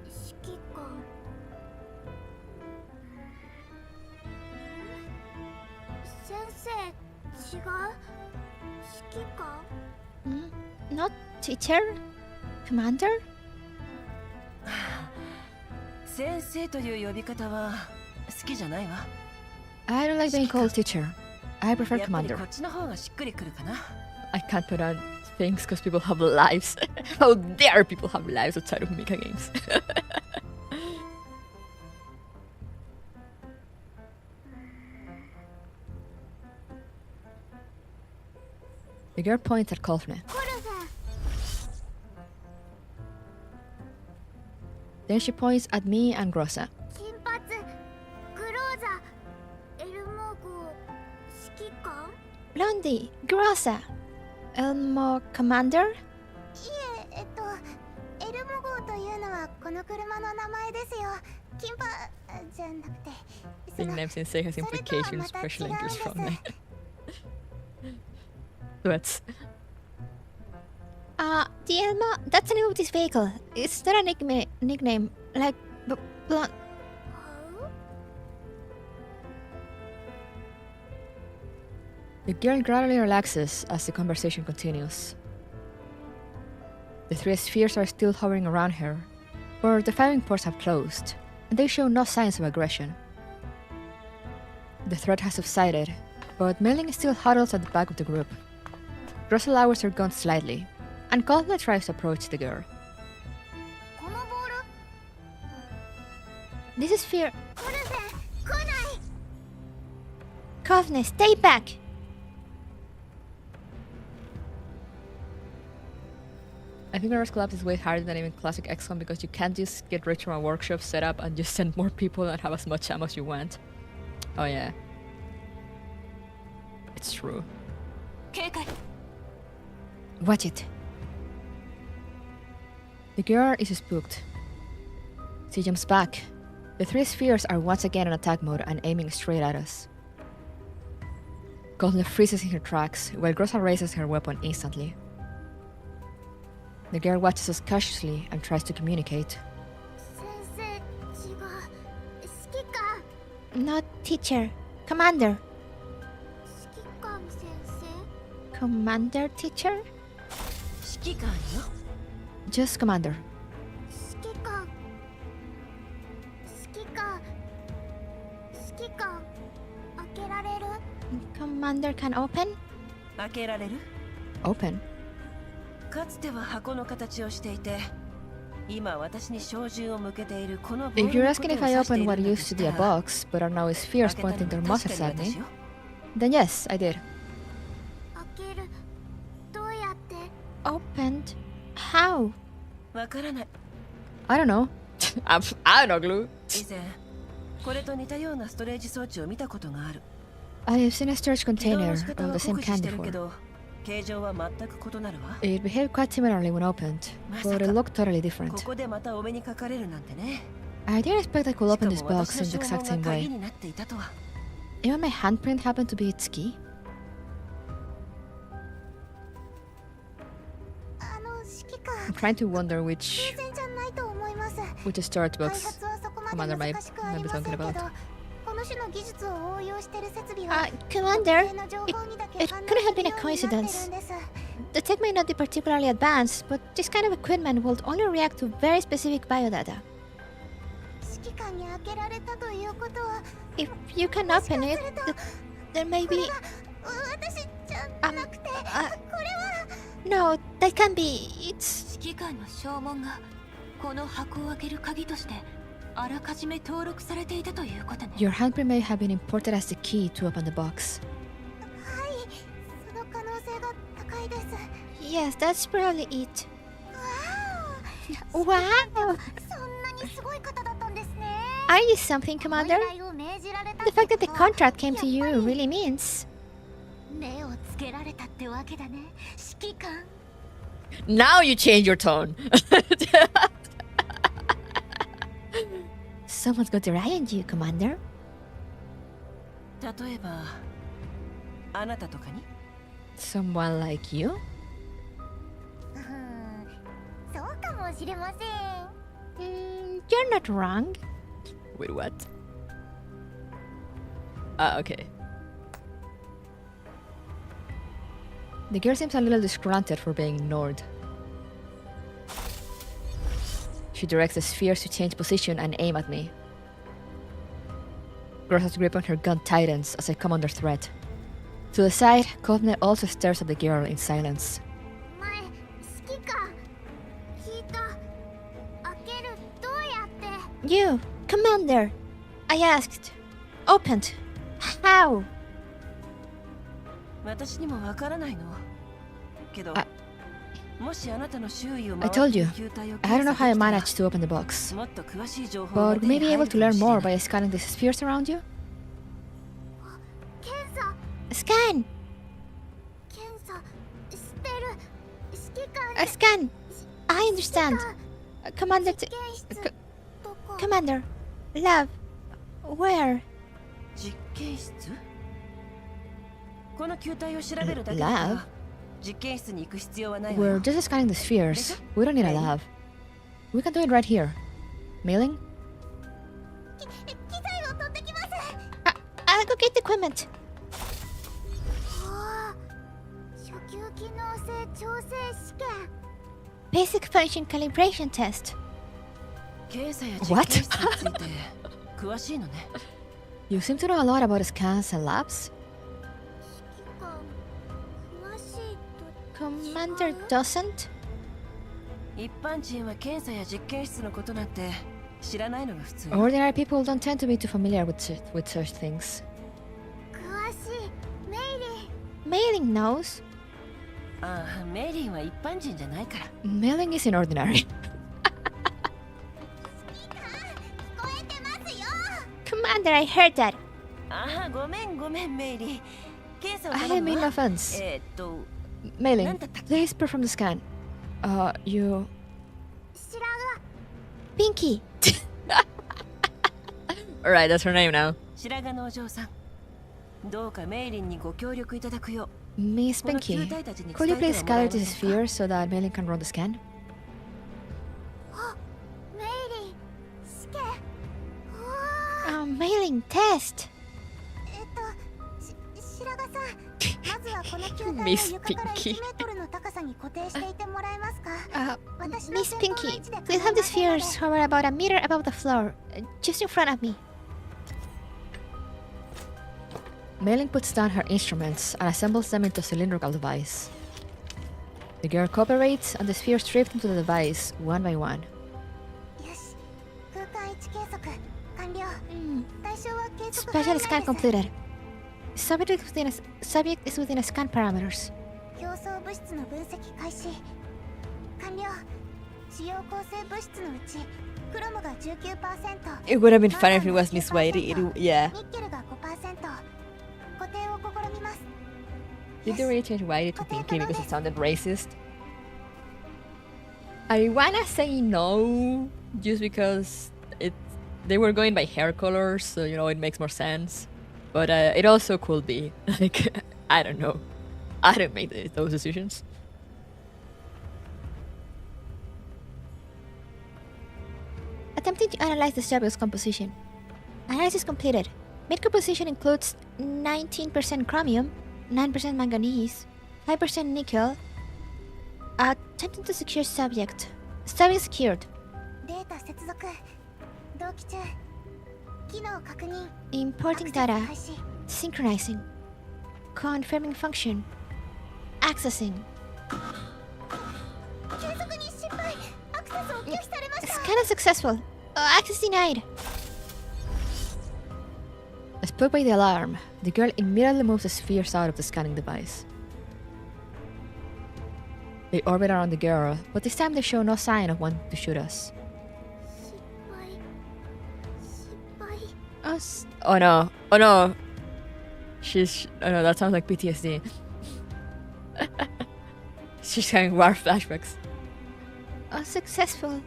指揮官。先生、違う？指揮官？ Not teacher? Commander? 先生という呼び方は好きじゃないわ。I don't like being called teacher. I prefer やっぱり commander. こっちの方がしっくりくるかな。I can't put on things because people have lives. How dare people have lives outside of Mika games? The girl points at Kolfne. コルフェン。 Then she points at me and Grossa. 金髪、グローザ、エルモゴ、指揮官？ Blondie, Grossa, Elmo Commander? いえ、エルモゴというのはこの車の名前ですよ。金髪じゃなくて。Big name sensei has implications, especially English Frontline. That's The Elmo, that's the name of this vehicle. It's not a nickname, like blonde. The girl gradually relaxes as the conversation continues. The 3 spheres are still hovering around her, but the firing ports have closed, and they show no signs of aggression. The threat has subsided, but Melling still huddles at the back of the group. Grossa lowers her gun slightly, and Kolfne tries to approach the girl. このボール？ This is sphere. コルフェン、来ない。 Kolfne, stay back! I think Reverse Collapse is way harder than even classic XCOM because you can't just get rich from a workshop set up and just send more people and have as much ammo as you want. Oh yeah. It's true. 警戒。 Watch it. The girl is spooked. She jumps back. The 3 spheres are once again in attack mode and aiming straight at us. Kolfne freezes in her tracks, while Grossa raises her weapon instantly. The girl watches us cautiously and tries to communicate. 先生、違う。指揮官。 Not teacher, commander. 指揮官先生。 Commander, teacher? 指揮官よ。 Just commander. 指揮官。指揮官。指揮官。開けられる？ Commander can open? 開けられる？ Open? かつては箱の形をしていて、今私に照準を向けているこのボー If ル you're の asking こと if を I 指して opened い what るの used で to し be a たら、 box, but are now spheres 開けた pointing の their は muzzles 確か at に私 me, よ。 then yes, I did. 開ける。どうやって？ Opened? How? わからない。 I don't know. I don't know, Glue. 以前これと似たようなストレージ装置を見たことがある。 I have seen a storage 起動 container の仕方 of は the same 酷使 kind してるけ before. ど、形状は全く異なるわ。 It behaved quite similarly when opened, but it looked totally こ different. こでまたお目にかかれるなんてね。 I didn't expect I could しか open も this box 私 in の the 証 exact 文 same が鍵 way. になっていたとは。 Even my handprint happened to be its key. 指揮官。 I'm trying to wonder which 偶然じゃないと思います。 storage 開 box 発はそこまで Commander 難しくありませんけど、 might be talking about. この種の技術を応用している設備は Commander, 特定の情報にだけ it 反応 couldn't have す been る a ようになっているん coincidence. です。 The tech may not be particularly advanced, but this kind of equipment will only react to very specific biodata. 指揮官に開けられたということは、 If you can open it, then maybe... 私じゃなくて、これは No, that can't be. It's... 指揮官の証文がこの箱を開ける鍵としてあらかじめ登録されていたということね。 Your handprint may have been imported as the key to open the box. はい、その可能性が高いです。Yes, that's probably it. Wow! そんなにすごい方だったんですね。 Are you something, Commander? お依頼を命じられた The って fact that the ことは contract came to you really means. 目をつけられたってわけだね。指揮官。 Now you change your tone. Someone's got their eye on you, Commander. 例えばあなたとかに Someone like you? そうかもしれません。 You're not wrong. Wait, what? Ah, okay. The girl seems a little disgruntled for being ignored. She directs the spheres to change position and aim at me. Grossa's grip on her gun tightens as I come under threat. To the side, Kovne also stares at the girl in silence. 前、指揮官。聞いた。開ける。どうやって。 You, Commander! I asked. Opened. How? 私にもわからないのけど もしあなたの周囲を I 回 told you. る球体を I don't know how I 検索 managed to open the box. もっと詳しい情報が But 手 we に may be 入 able る to かも learn しれ more ない by scanning the spheres around you? 検査。 Scan! 検査。してる。指揮官。 A scan! I understand. Commander... 実験室。どこ。 Commander. Love. Where? 実験室この球体を調べるだけ Lab? だから実験室に行く必要はないわ We're よ just scanning the spheres. We don't need a lab. We can do it right here. Mailing? 機材を取ってきます。 I'll go get the equipment. 初級機能性調整試験。 Basic function calibration test. 検査や実験室について詳しいのね You seem to know a lot about scans and labs. 指揮官。詳しいと。 Commander doesn't? 一般人は検査や実験室のことなんて知らないのが普通 Ordinary people don't tend to be too familiar with such things. 詳しい。メイリー。 Mailing knows. ああメイリンは一般人じゃないから Mailing isn't ordinary. 聞こえてますよ。 Commander, I heard that. ああごめんメイリー検査を I 頼 didn't む mean わ no offense. Mailing. Mailing, please perform the scan. You... 白髪。 Pinky. Alright, that's her name now. 白髪のお嬢さんどうかメイリンにご協力いただくよ Miss この Pinky, 球体たちに could 伝 you えて please はもらえ gather ま the せんか spheres so that Mailing can run the scan? メイリー。試験。うわ Mailing test. 白髪さん。まずはこの球体を Miss 床から Pinky 1メートルの高さに固定していてもらえますか。 私の Miss 先方の Pinky, 位置で please have the 構いま spheres せんの hover about a meter above the floor, just in front of me. Mailing puts down her instruments and assembles them into a cylindrical device. The girl cooperates and the spheres drift into the device one by one. でよし。空間位置計測完了。対象は計測 Special 範囲 scan 内です。 completed. Subject is within a scan parameters. 競争物質の分析開始完了。主要構成物質のうちクロムが 19%、 It would have been fun if it was Miss White. Yeah. ニッケルが 5%。 固定を試みます。 Did they really change Whitey to Pinky because it sounded racist? I wanna say no, just because they were going by hair colors, so you know it makes more sense. But it also could be like I don't know. I don't make those decisions. Attempting to analyze the subject's composition. Analysis completed. Mid composition includes 19% chromium, 9% manganese, 5% nickel. Attempting to secure subject. Subject secured. データ接続同期中機能確認 Importing アクセス data. 開始 Synchronizing. Confirming function. Accessing. 継続に失敗アクセスを拒否されました Scan unsuccessful. Access denied. Spooked by the alarm, the girl immediately moves the spheres out of the scanning device. They orbit around the girl, but this time they show no sign of wanting to shoot us. Us? Oh no. Oh no. Oh no, that sounds like PTSD. She's having war flashbacks. Unsuccessful.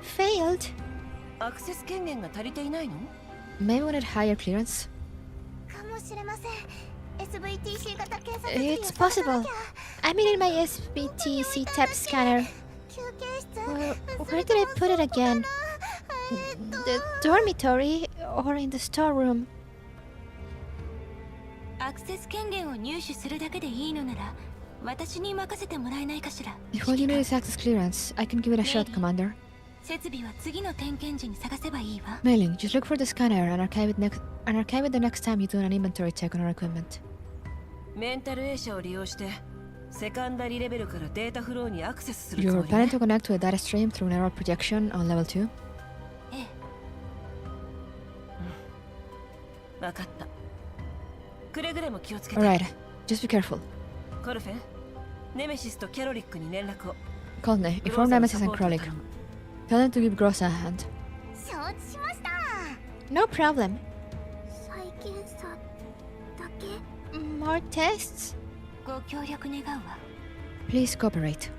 Failed. Access 権限が足りていないの? Maybe we need higher clearance. It's possible. I'm in my SBTC tap scanner. Where did I put it again? The dormitory or in the storeroom? アクセス権限を入手するだけでいいのなら、私に任せてもらえないかしら。If all you need is access clearance, I can give it a shot, Commander. 設備は次の点検時に探せばいいわ。Mailing, just look for the scanner and archive it the next time you do an inventory check on our equipment. メンタル映写を利用して、セカンダリレベルからデータフローにアクセスするつも You're りね。 planning to connect to a data stream through neural projection on level 2? ええ。わかった。くれぐれも気をつけて。Alright, just be careful. コルフェン、ネメシスとキャロリックに連絡を。Coldney, inform Nemesis and Krolik. Tell them to give Gross a hand. 承知しました。 No problem. 再検査だけ。 More tests? ご協力願うわ。 Please cooperate.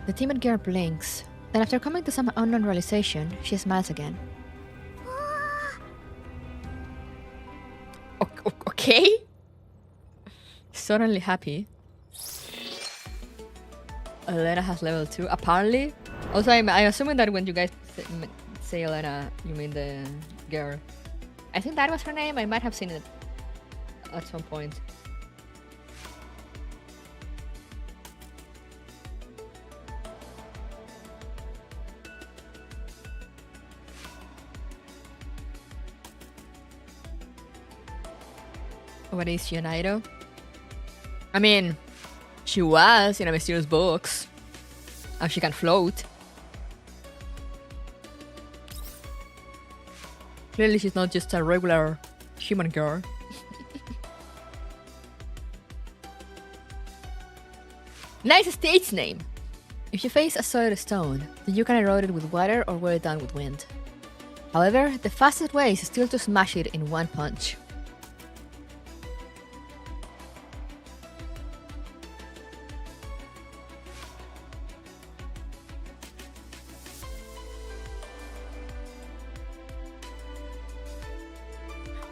The timid girl blinks. Then after coming to some unknown realization, she smiles again. Okay? Suddenly happy. Elena has level 2, apparently. Also, I'm assuming that when you guys say Elena, you mean the girl. I think that was her name. I might have seen it at some point. What is she, an idol? I mean, she was in a mysterious box. And she can float. Clearly she's not just a regular human girl. Nice stage name! If you face a solid stone, then you can erode it with water or wear it down with wind. However, the fastest way is still to smash it in one punch.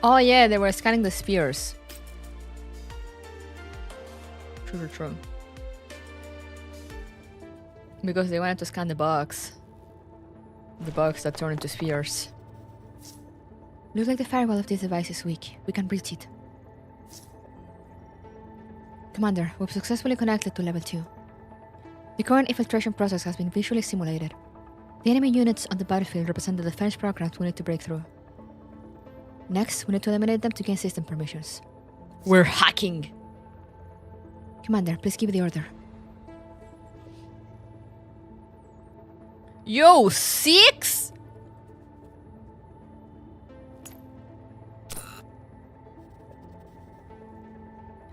Oh yeah, they were scanning the spears. True. Because they wanted to scan the box. The box that turned into spears. Looks like the firewall of this device is weak. We can breach it. Commander, we've successfully connected to level 2. The current infiltration process has been visually simulated. The enemy units on the battlefield represent the defense programs we need to break through. Next, we need to eliminate them to gain system permissions. We're hacking! Commander, please give the order. Yo, 6?!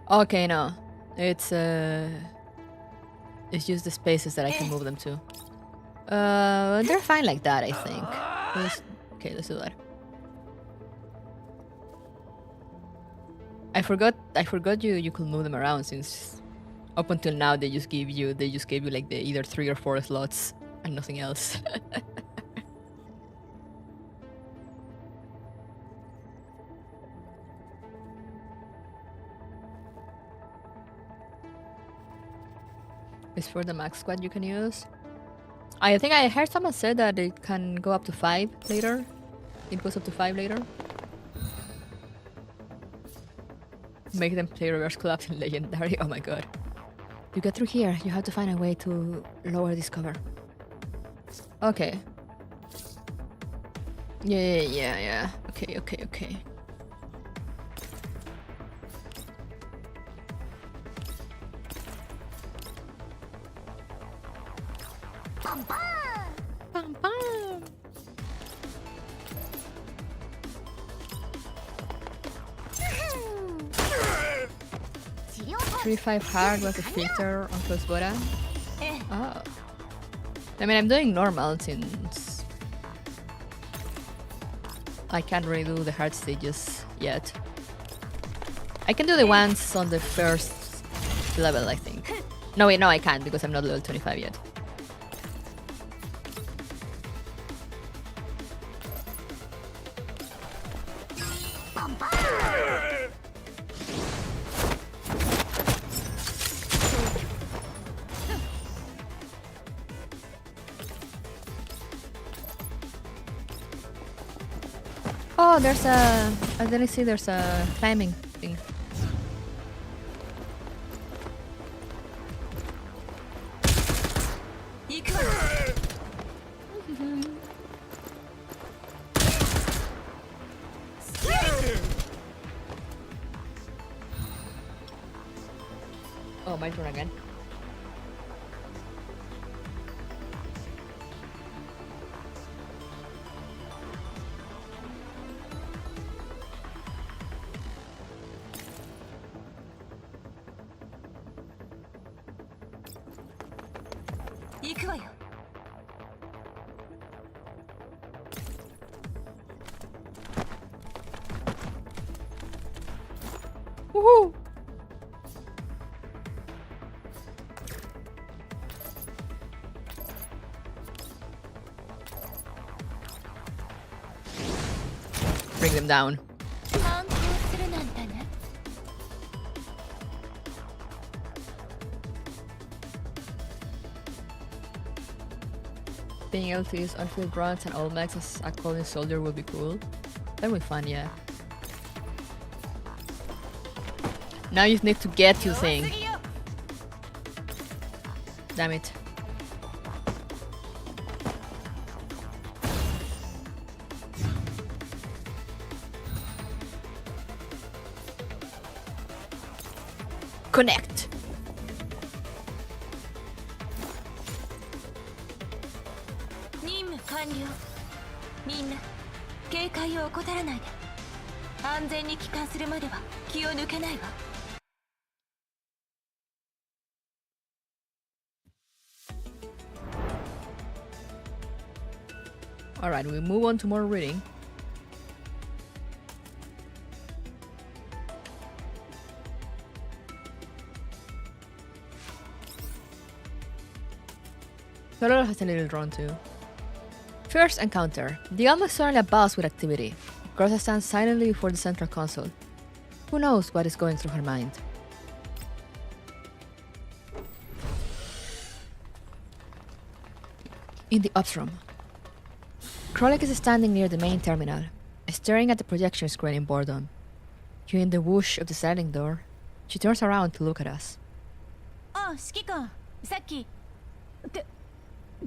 Okay, no. It's just the spaces that I can move them to. They're fine like that, I think. Okay, let's do that. I forgot you could move them around, since up until now they just gave you like the either 3 or 4 slots and nothing else. Is for the max squad you can use? I think I heard someone said that it can go up to 5 later. It goes up to 5 later. Make them play reverse collapse in legendary. Oh my god. To get through here, you have to find a way to lower this cover. Okay. Yeah. Okay. Bam bam! 35 hard was a filter on close bottom. Oh. I mean, I'm doing normal since I can't really do the hard stages yet. I can do the ones on the first level, I think. No, wait, no, I can't because I'm not level 25 yet. Oh, there's a... I didn't see there's a timing thing. Oh, my turn again. Woohoo! Bring them down. Being able to use unfilled grunts and all max as a calling soldier would be cool. That would be fun, yeah. Now you need to get your thing. Damn it. Connect. Alright, we move on to more reading. Tororo has a little drone too. First encounter. The almost suddenly buzz with activity. Groza stands silently before the central console. Who knows what is going through her mind? In the ops room. Krolek is standing near the main terminal, staring at the projection screen in boredom. Hearing the whoosh of the sliding door, she turns around to look at us. Ah, Shiki-kan, さっき。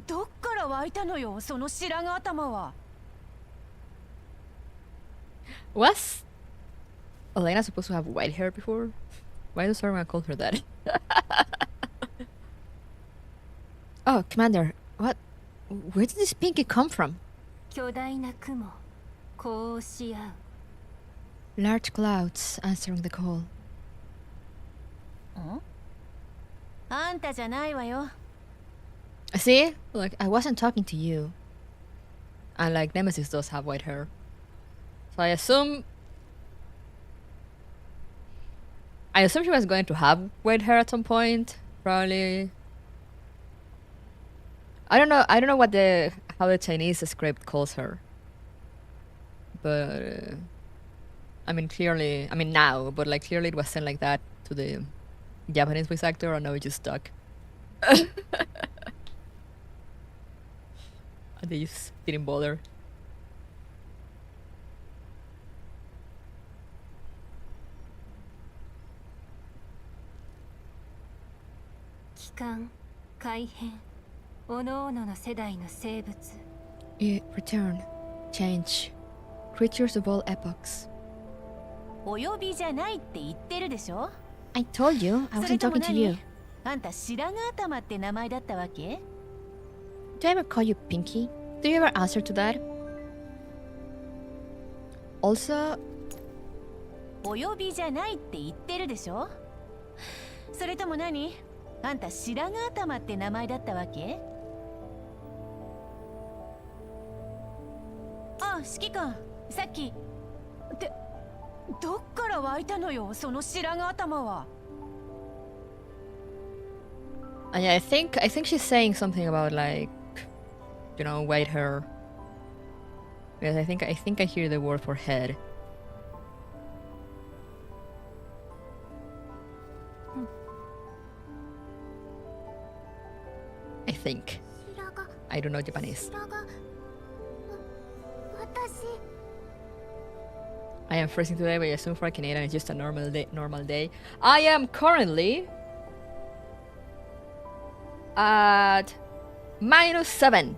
どっから湧いたのよ、その白髪頭は。Was Elena supposed to have white hair before? Why does everyone call her that? Oh, Commander, what? Where did this pinky come from? 巨大な雲、こうし合う。 Large clouds answering the call. あんたじゃないわよ。 See? Like, I wasn't talking to you. And like, Nemesis does have white hair. So I assume she was going to have white hair at some point. Probably. I don't know what how the Chinese script calls her. But I mean now, but like clearly it was sent like that to the Japanese voice actor, and now it just stuck. And they just didn't bother. You return, change, creatures of all epochs. お呼びじゃないって言ってるでしょ? I told you, I wasn't talking to you. あんた白髪頭って名前だったわけ? Do I ever call you Pinky? Do you ever answer to that? Also... お呼びじゃないって言ってるでしょ?それとも何？あんた白髪頭って名前だったわけ？あ、指揮官、さっきどっから湧いたのよ、その白髪頭は。And yeah, I think she's saying something about like, you know, white hair. Yes, I think I hear the word for head. I think. I don't know Japanese. I am freezing today, but I assume for a Canadian it's just a normal day. I am currently at -7.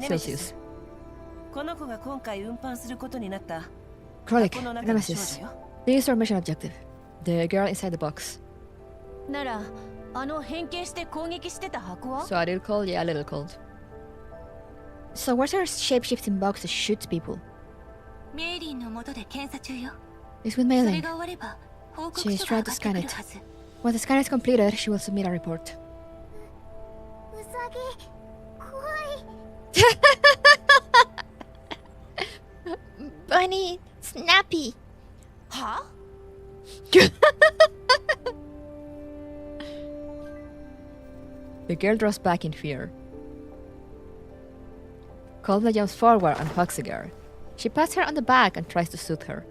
Celsius. Krolik, Nemesis. This is our mission objective. The girl inside the box. なら、あの変形して攻撃してた箱は？ So a little cold, yeah, a little cold. So where's our shape-shifting box that shoots people? メイリンの元で検査中よ。 It's with それ Mailing. が終われば報告 She's 書が tried to 上 scan がって it. くるはず。 Once the scan is completed, she will submit a report. うさぎ怖い。 Bunny, snappy. は？ The girl draws back in fear. Kolda jumps forward and hugs the girl. She pats her on the back and tries to soothe her.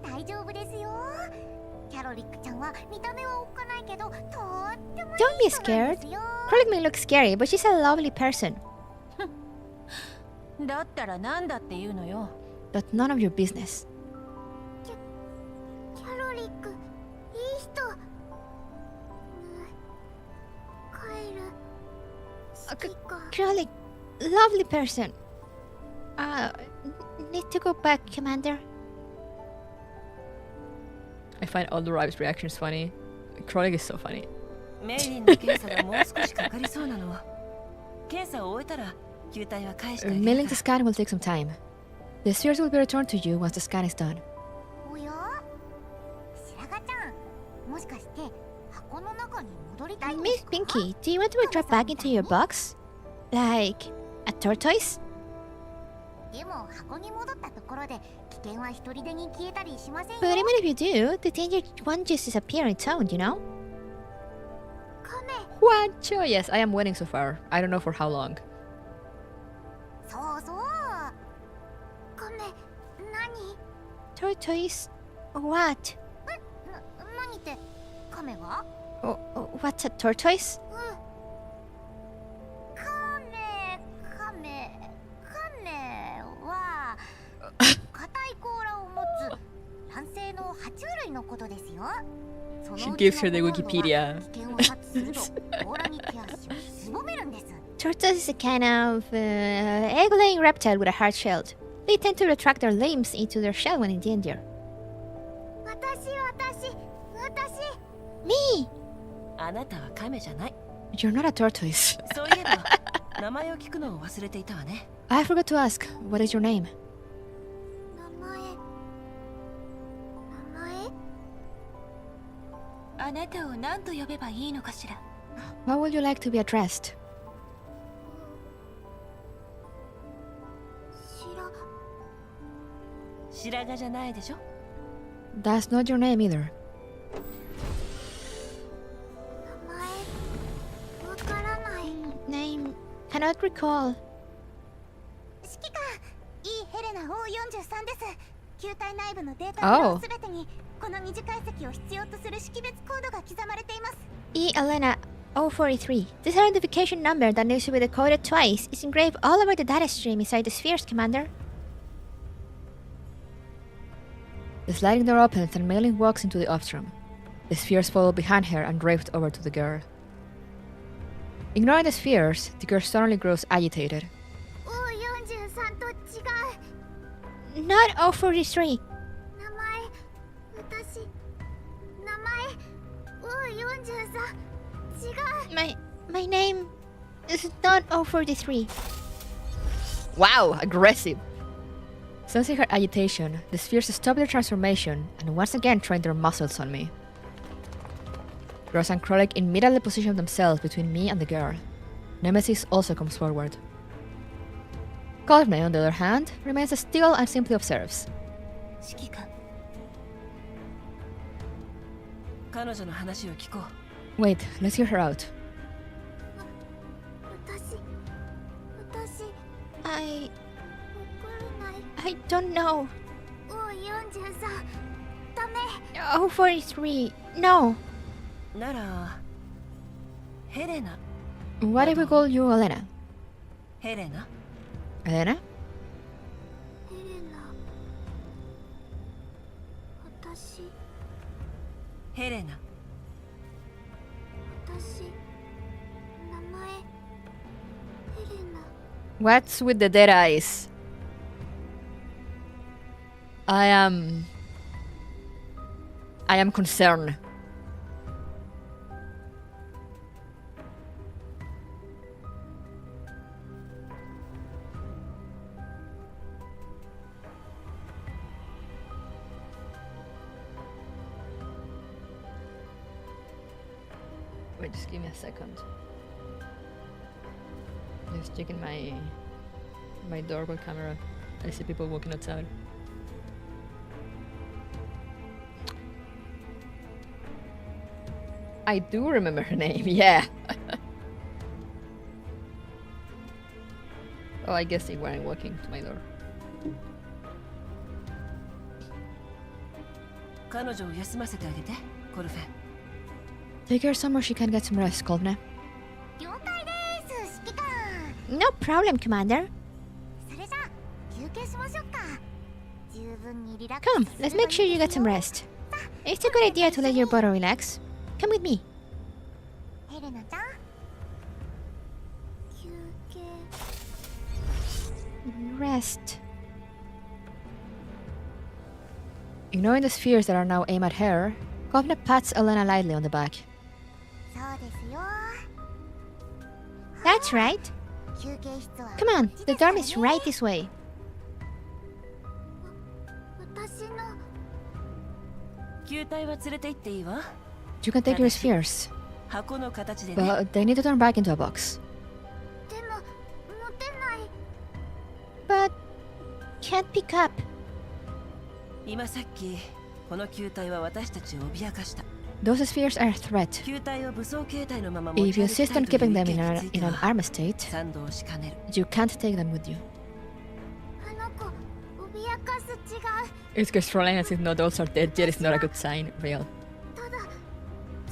大丈夫ですよ。キャロリックちゃんは見た目はおっかないけど、とってもいい Don't be 人なんですよ。 Krolik may look scary, but she's a lovely person. だったらなんだって言うのよ。 That's none of your business. キャロリック、いい人。帰る。指揮官。 Krolik, lovely person. Need to go back, Commander. I find all the Ribe's reactions funny. Krolik is so funny. メイリンの検査がもう少しかかりそうなの。検査を終えたら球体は返してあげる Mailing か the scan will take some time. The spheres will be returned to you once the scan is done. おや？白髪ちゃん、もしかして箱の中に戻りたいんで Miss すか？ Pinky, do you want to be dropped back into your box? Like a tortoise? でも箱に戻ったところで危険は一人でに消えたりしませんよ。 But even if you do, the danger won't just disappear on its own, you know? カメ。 Juancho! Yes, I am winning so far. I don't know for how long. そうそう。カメ、何？ Tortoise? What? 何ってカメが？ What's a tortoise? カメは硬い甲羅を持つ男性の爬虫類のことですよ。そのうち She の gives her the ほとんどは Wikipedia. 危険を察知すると甲羅に手足をすぼめるんです。 Tortoise is a kind of egg-laying reptile with a hard shell. They tend to retract their limbs into their shell when in danger. 私。Me! あなたはカメじゃない。 You're not a tortoise. そういえば名前を聞くのを忘れていたわね。 I forgot to ask, what is your name? 名前。あなたを何と呼べばいいのかしら。 How would you like to be addressed? 白髪じゃないでしょ。 That's not your name either. わからない。 Name? Cannot recall. 指揮官、いいヘレナ O43 です。球体内部のデータのすべてにこの二次解析を必要とする識別コードが刻まれています。 E. Elena 043. This identification number that needs to be decoded twice is engraved all over the data stream inside the spheres, Commander. The sliding door opens and Mailing walks into the off-room. The spheres follow behind her and drift over to the girl. Ignoring the spheres, the girl suddenly grows agitated. O43 と違う。 Not 043. 名前、名前、O43 違う。My name is not 043. Wow, aggressive. Sensing her agitation, the spheres stop their transformation and once again train their muscles on me. Gross and Krolek immediately position themselves between me and the girl. Nemesis also comes forward. Coldplay, on the other hand, remains still and simply observes. 指揮官 彼女の話を聞こう。 Wait, let's hear her out. 私 I わからない I don't know. O43 ダメ 043, no. ならヘレナ。 What if we call you Elena? ヘレナ Elena? ヘレナ私ヘレナ。名前ヘレナ What's with the dead eyes? I am concerned. Wait, just give me a second. Just checking my doorbell camera. I see people walking outside. I do remember her name, yeah. Oh, I guess they weren't walking to my door. 彼女を休ませてあげて、コルフェン。 Take her somewhere she can get some rest, Kolbne. 了解です指揮官 No problem, Commander. それじゃあ休憩しましょうか十分にリラック Come, ス let's make sure you get some rest. It's a good idea to let your body relax. Come with me. ヘレナちゃん休憩 Rest. Ignoring the spheres that are now aimed at her, Kolbne pats Elena lightly on the back. そうですよ That's right. 休憩室は Come on, the dorm is right this way. 私の球体は連れて行っていいわ。 You can take your spheres, 箱の形でね。 but they need to turn back into a box. でも持てない But can't pick up. 今さっきこの球体は私たちを脅かした。 Those spheres are a threat. 球体を武装形態のまま If you 持ち歩 insist きた on いという keeping 意 them 見 in に an, ついて in an は armor state, 賛同しかねる。 you can't take them with you. あの子脅かす違う It's because Frontline as if no dolls are dead yet is not a good sign, real. ただ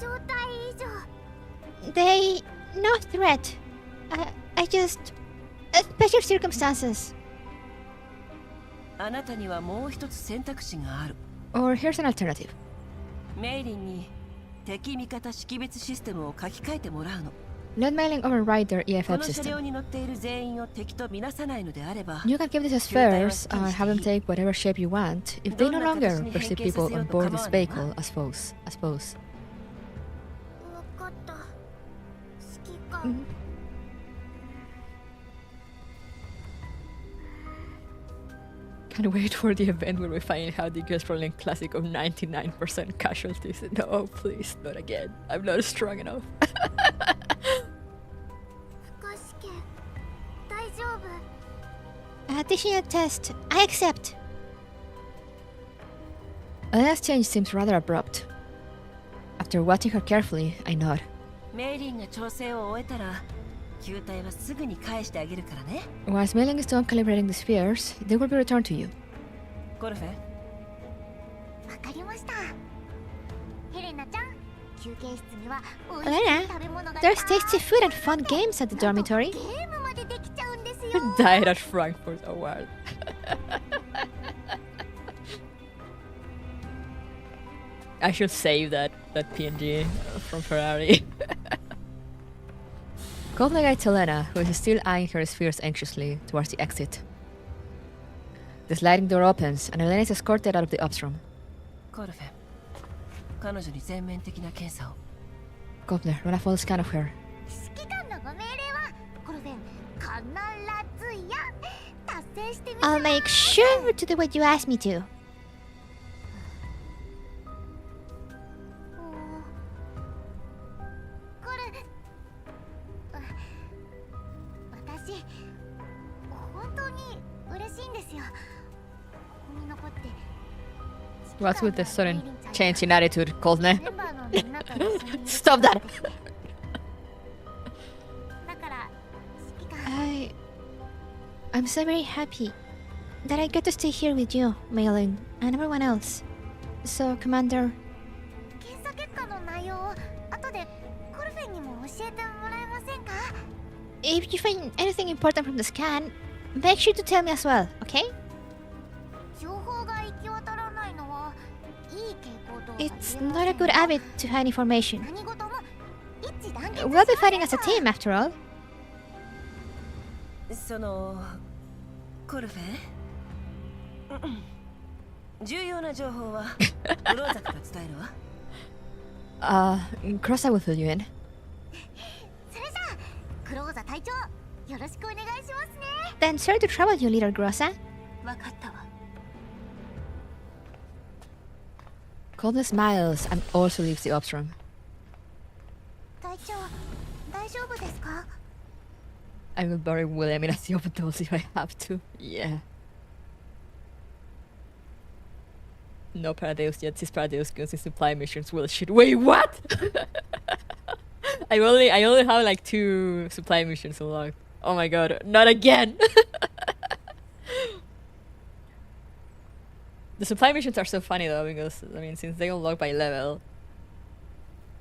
状態以上 They... no threat. I just... special circumstances. あなたにはもう一つ選択肢がある。 Or here's an alternative. メイリンに敵味方識別システムを書き換えてもらうの。 Let Mailing override their こ EFF の車両 system. に乗っている全員を敵とみなさないのであれば、 You can keep these spheres and have them take whatever shape you want if they no longer perceive people on board this vehicle as foes. 分かった指揮官 Can't wait for the event where we find out the girls Frontline classic of 99% casualties. No, please, not again. I'm not strong enough. 不可試験大丈夫 Additional test. I accept. Elena's change seems rather abrupt. After watching her carefully, I nod. メイリンが調整を終えたら、球体はすぐに返してあげるからね。 Once Mailing is done calibrating the spheres, they will be returned to you. コルフェン、わかりましたヘレナちゃん休憩室にはおいしい Elena, 食べ物が there's tasty food and fun games at the dormitory. ゲームまでできちゃうんですよ Died at Frankfurt Award. I should save that PNG from Ferrari. Coldplay guides Elena, who is still eyeing her spheres anxiously, towards the exit. The sliding door opens, and Elena is escorted out of the ops room. コルフェン、彼女に全面的な検査を。 Coldplay, run a full scan of her. 指揮官のご命令はコルフェン必ずや達 I'll make sure to do what you ask me to. 私本当に嬉しいんですよ。ここに残って What's with this sudden change in attitude, Coldne? メンバーのみんなと一緒に Stop that! だから指揮官 I'm so very happy that I get to stay here with you, Maylin, and everyone else. So, Commander, 検査結果の内容を後でコルフェンにも教えてもらえませんか？ if you find anything important from the scan, make sure to tell me as well, okay? 情報が行き渡らないのはいい傾向とは言えま It's せん。 not a good habit to hide information. 何事も一致団結 We'll be fighting as a team, after all. そのコルフェ重要な情報はグローザから伝えるわ。Crossa will fill you in. それじゃあクローザ隊長よろしくお願いしますね。 Then sorry to trouble you, Leader Grossa. わかったわ。 Coldne smiles and also leaves the ops room. 隊長大丈夫ですか？ I will bury William in the open doors if I have to. Yeah. No Paradeus yet. His Paradeus goes in supply missions will shit. Wait, what? I only have like 2 supply missions unlocked. Oh my god, not again! The supply missions are so funny though, because I mean, since they unlock by level,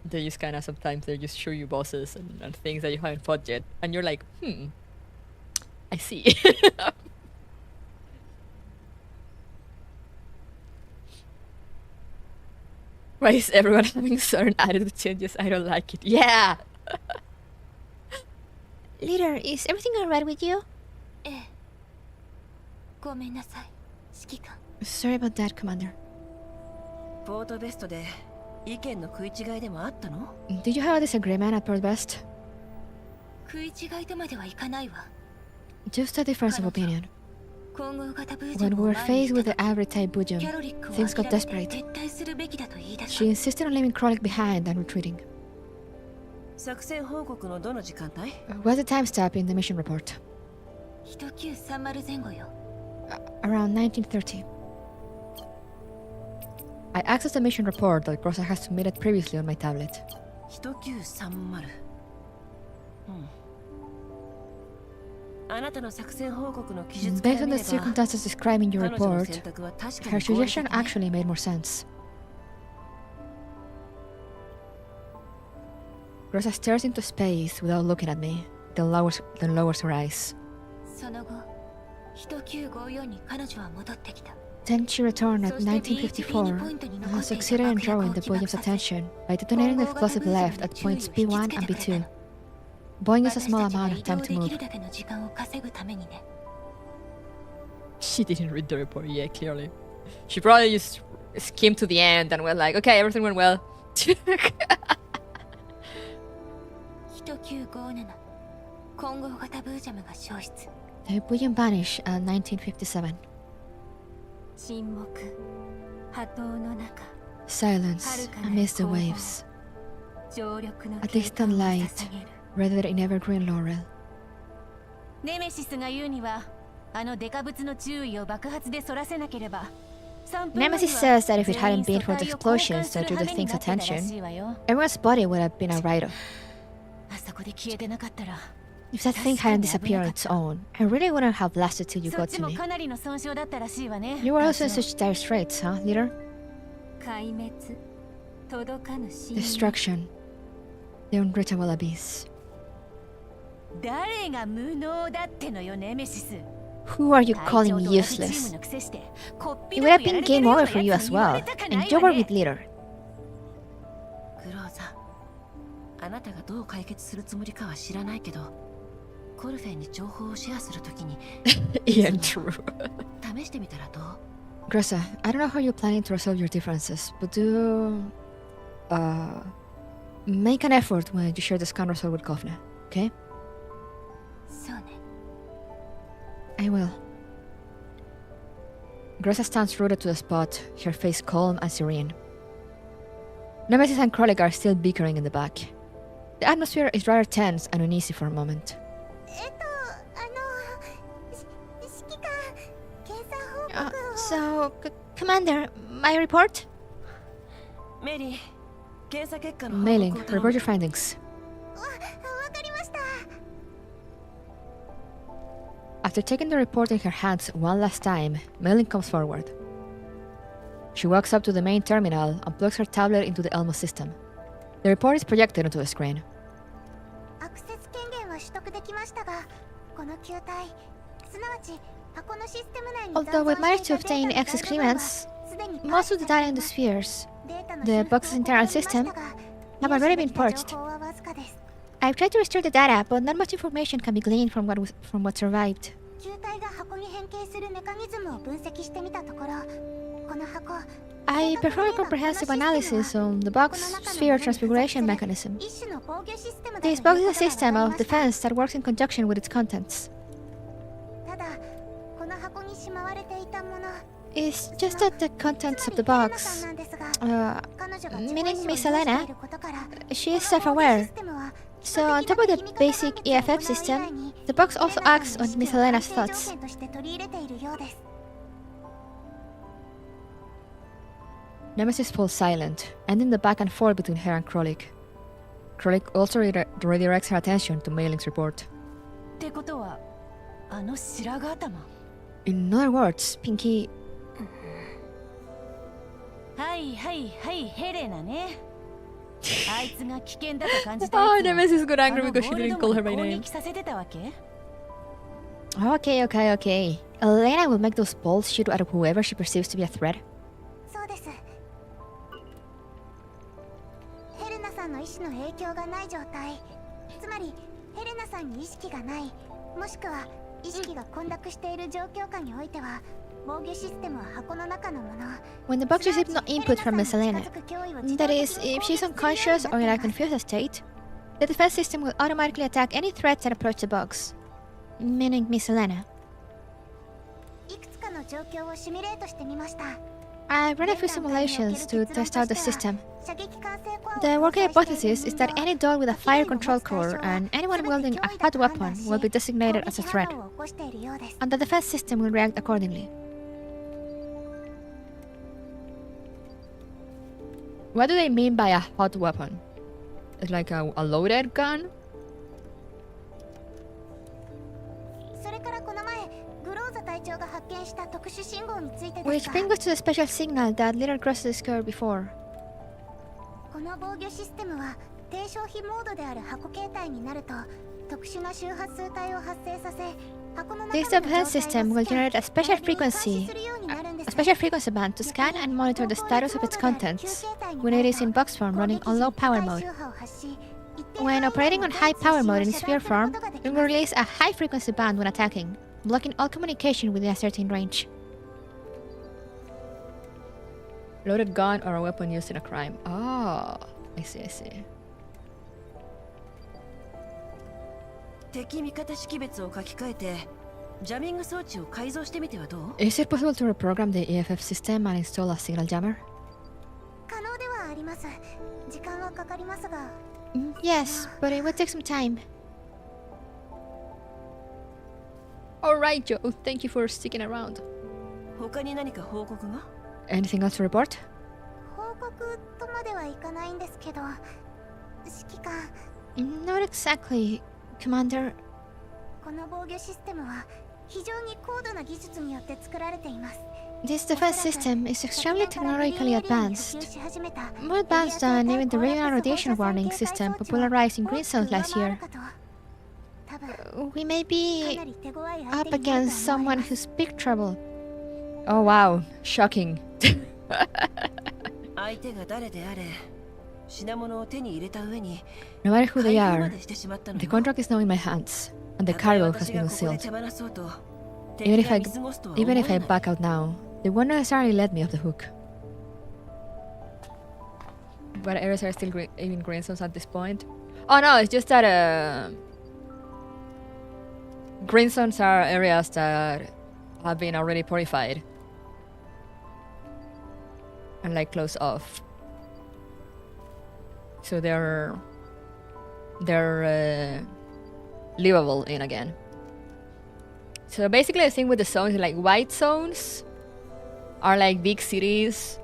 they just kind of sometimes they just show you bosses and things that you haven't fought yet, and you're like, I see. Why is everyone having certain attitude changes? I don't like it. Yeah! Leader, is everything alright with you? ええ。ごめんなさい、指揮官。 Sorry about that, Commander. ポートベストで意見の食い違いでもあったの？ Did you have a disagreement at Port Best? 食い違いとまではいかないわ。 Just a difference of opinion. 混合型ブージ When ョ we ンを were 前に faced し with た the average type キ Bujum, ャロリックを things got 諦め desperate. て撤退するべきだと言い出 She した。 insisted on leaving Krolik behind and retreating. 作戦報告のどの時間帯？ What's the time stop in the mission report? 1930前後よ。 Around 1930. I accessed the mission report that Grossa has submitted previously on my tablet. 1930。あなたの作戦報告の記述か Based ら on 見 the れば、 circumstances described in your 彼女の report, 選択は確か her に合理 suggestion 的ね。 actually made more sense. Grossa stares into space without looking at me, then lowers her eyes. その後、1954に彼女は戻ってきた。 Then she returned at 1954 and succeeded in drawing the Bujum's attention by detonating the explosive left at points B1 and B2, buying us a small amount of time to move. She didn't read the report, yeah, clearly. She probably just skimmed to the end and went like, okay, everything went well. 1957混合型ブージャムが消失。 The Bujum vanished at 1957. 沈黙、波動の中、 Silence amidst the waves. 常緑の A 景 distant 観を light 捧げる。 redwood in evergreen laurel. ネメシスが言うには、あのデカブツの注意を爆発でそらせなければ。Nemesis says that if it hadn't been for the explosions that drew the thing's attention, everyone's body would have been a write-off. あそこで消えてなかったら、 If that thing hadn't disappeared on its own, I really wouldn't have lasted till you そっ got ち to も me. かなりの損傷だったらしいわね。 You were also in such dire straits, huh, leader? 壊滅、届かぬ死。 Destruction. The unreachable abyss. 誰が無能だってのよ、ネメシス。 Who are you calling useless? It would have been game over for you as well, and you were with leader. グローザ、あなたがどう解決するつもりかは知らないけど、コルフェンに情報をシェアするときに Yeah, true. 試してみたらどう？ Grossa, I don't know how you're planning to resolve your differences, but do... make an effort when you share the scan result with Kofne, okay? そうね。 I will. Gressa stands rooted to the spot, her face calm and serene. Nemesis and Krolik are still bickering in the back. The atmosphere is rather tense and uneasy for a moment. Commander, my report? Mailing, report your findings. After taking the report in her hands one last time, Mailing comes forward. She walks up to the main terminal and plugs her tablet into the Elmo system. The report is projected onto the screen. Although we've managed to obtain access clearance, most of the data in the spheres, the box's internal system, have already been purged. I've tried to restore the data, but not much information can be gleaned from what survived. I performed a comprehensive analysis on the box sphere transfiguration mechanism. This box is a system of defense that works in conjunction with its contents. It's just that the contents of the box, meaning Miss Elena, she is self-aware. So on top of the basic EFF system, the box also acts on Miss Elena's thoughts. Nemesis falls silent, ending the back and forth between her and Krolik. Krolik also redirects her attention to Mailing's report. In other words, Pinky... Oh, Nemesis got angry because she didn't call her by name. Okay. Elena will make those balls shoot at whoever she perceives to be a threat. When the box receives no input from Miss Elena, that is, if she's unconscious or in a confused state, the defense system will automatically attack any threats that approach the box, meaning Miss Elena. I ran a few simulations to test out the system. The working hypothesis is that any doll with a fire control core and anyone wielding a hot weapon will be designated as a threat, and the defense system will react accordingly. What do they mean by a hot weapon? It's like a loaded gun? Which brings us to the special signal that Little Cross discovered before. This defense system will generate a special frequency band to scan and monitor the status of its contents when it is in box form running on low power mode. When operating on high power mode in sphere form, it will release a high frequency band when attacking, blocking all communication within a certain range. Loaded gun or a weapon used in a crime. Oh, I see. Is it possible to reprogram the EFF system and install a signal jammer? Yes, but it will take some time. Alright, Joe, thank you for sticking around. Anything else to report? Not exactly, Commander. This defense system is extremely technologically advanced. More advanced than even the regional radiation warning system popularized in Green Zones last year. We may be up against someone who's big trouble. Oh wow, shocking. No matter who they are, the contract is now in my hands, and the cargo has been sealed. Even if I back out now, they won't necessarily let me off the hook. But areas are still in green zones at this point. Oh no, it's just that green zones are areas that have been already purified. and like close off. So they're livable in again. So basically the thing with the zones is like white zones are like big cities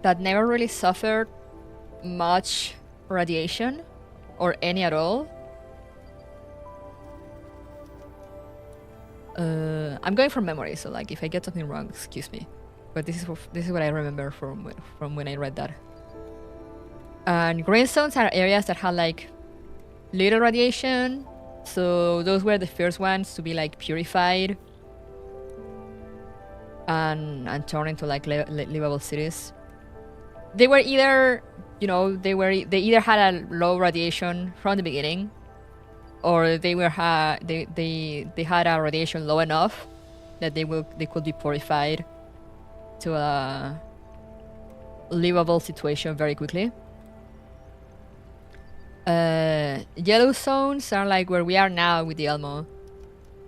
that never really suffered much radiation or any at all. I'm going from memory, so like if I get something wrong, excuse me. But this is what I remember from when I read that. And green zones are areas that had like little radiation, so those were the first ones to be like purified and turned into like livable cities. They were either, you know, they either had a low radiation from the beginning, or they had a radiation low enough that they could be purified to a livable situation very quickly. Yellow zones are like where we are now with the Elmo,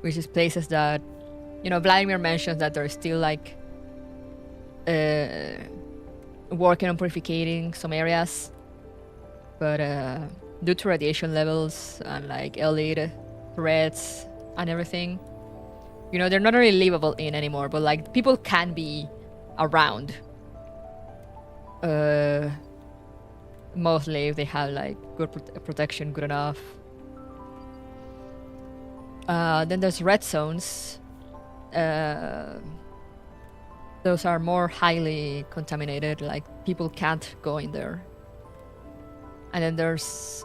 which is places that, you know, Vladimir mentions that they're still like working on purificating some areas, but due to radiation levels and like elite threats and everything, you know, they're not really livable in anymore, but like people can be around. Mostly if they have like good protection, good enough. Then there's red zones. Those are more highly contaminated, like people can't go in there. And then there's,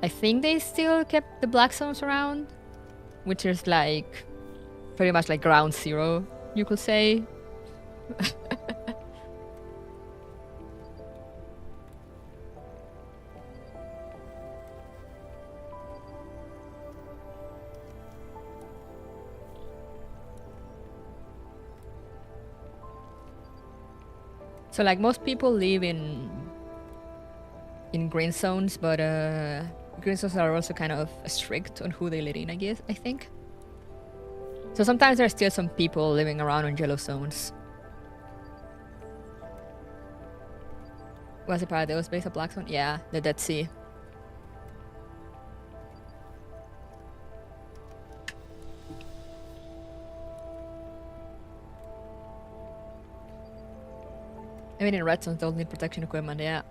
I think they still kept the black zones around, which is like pretty much like ground zero, you could say. So like most people live in green zones, but green zones are also kind of strict on who they let in, I think. So sometimes there's still some people living around in yellow zones. Was it Paradise based on black zone? Yeah, the Dead Sea. I mean, in red zones, they'll need protection equipment, yeah.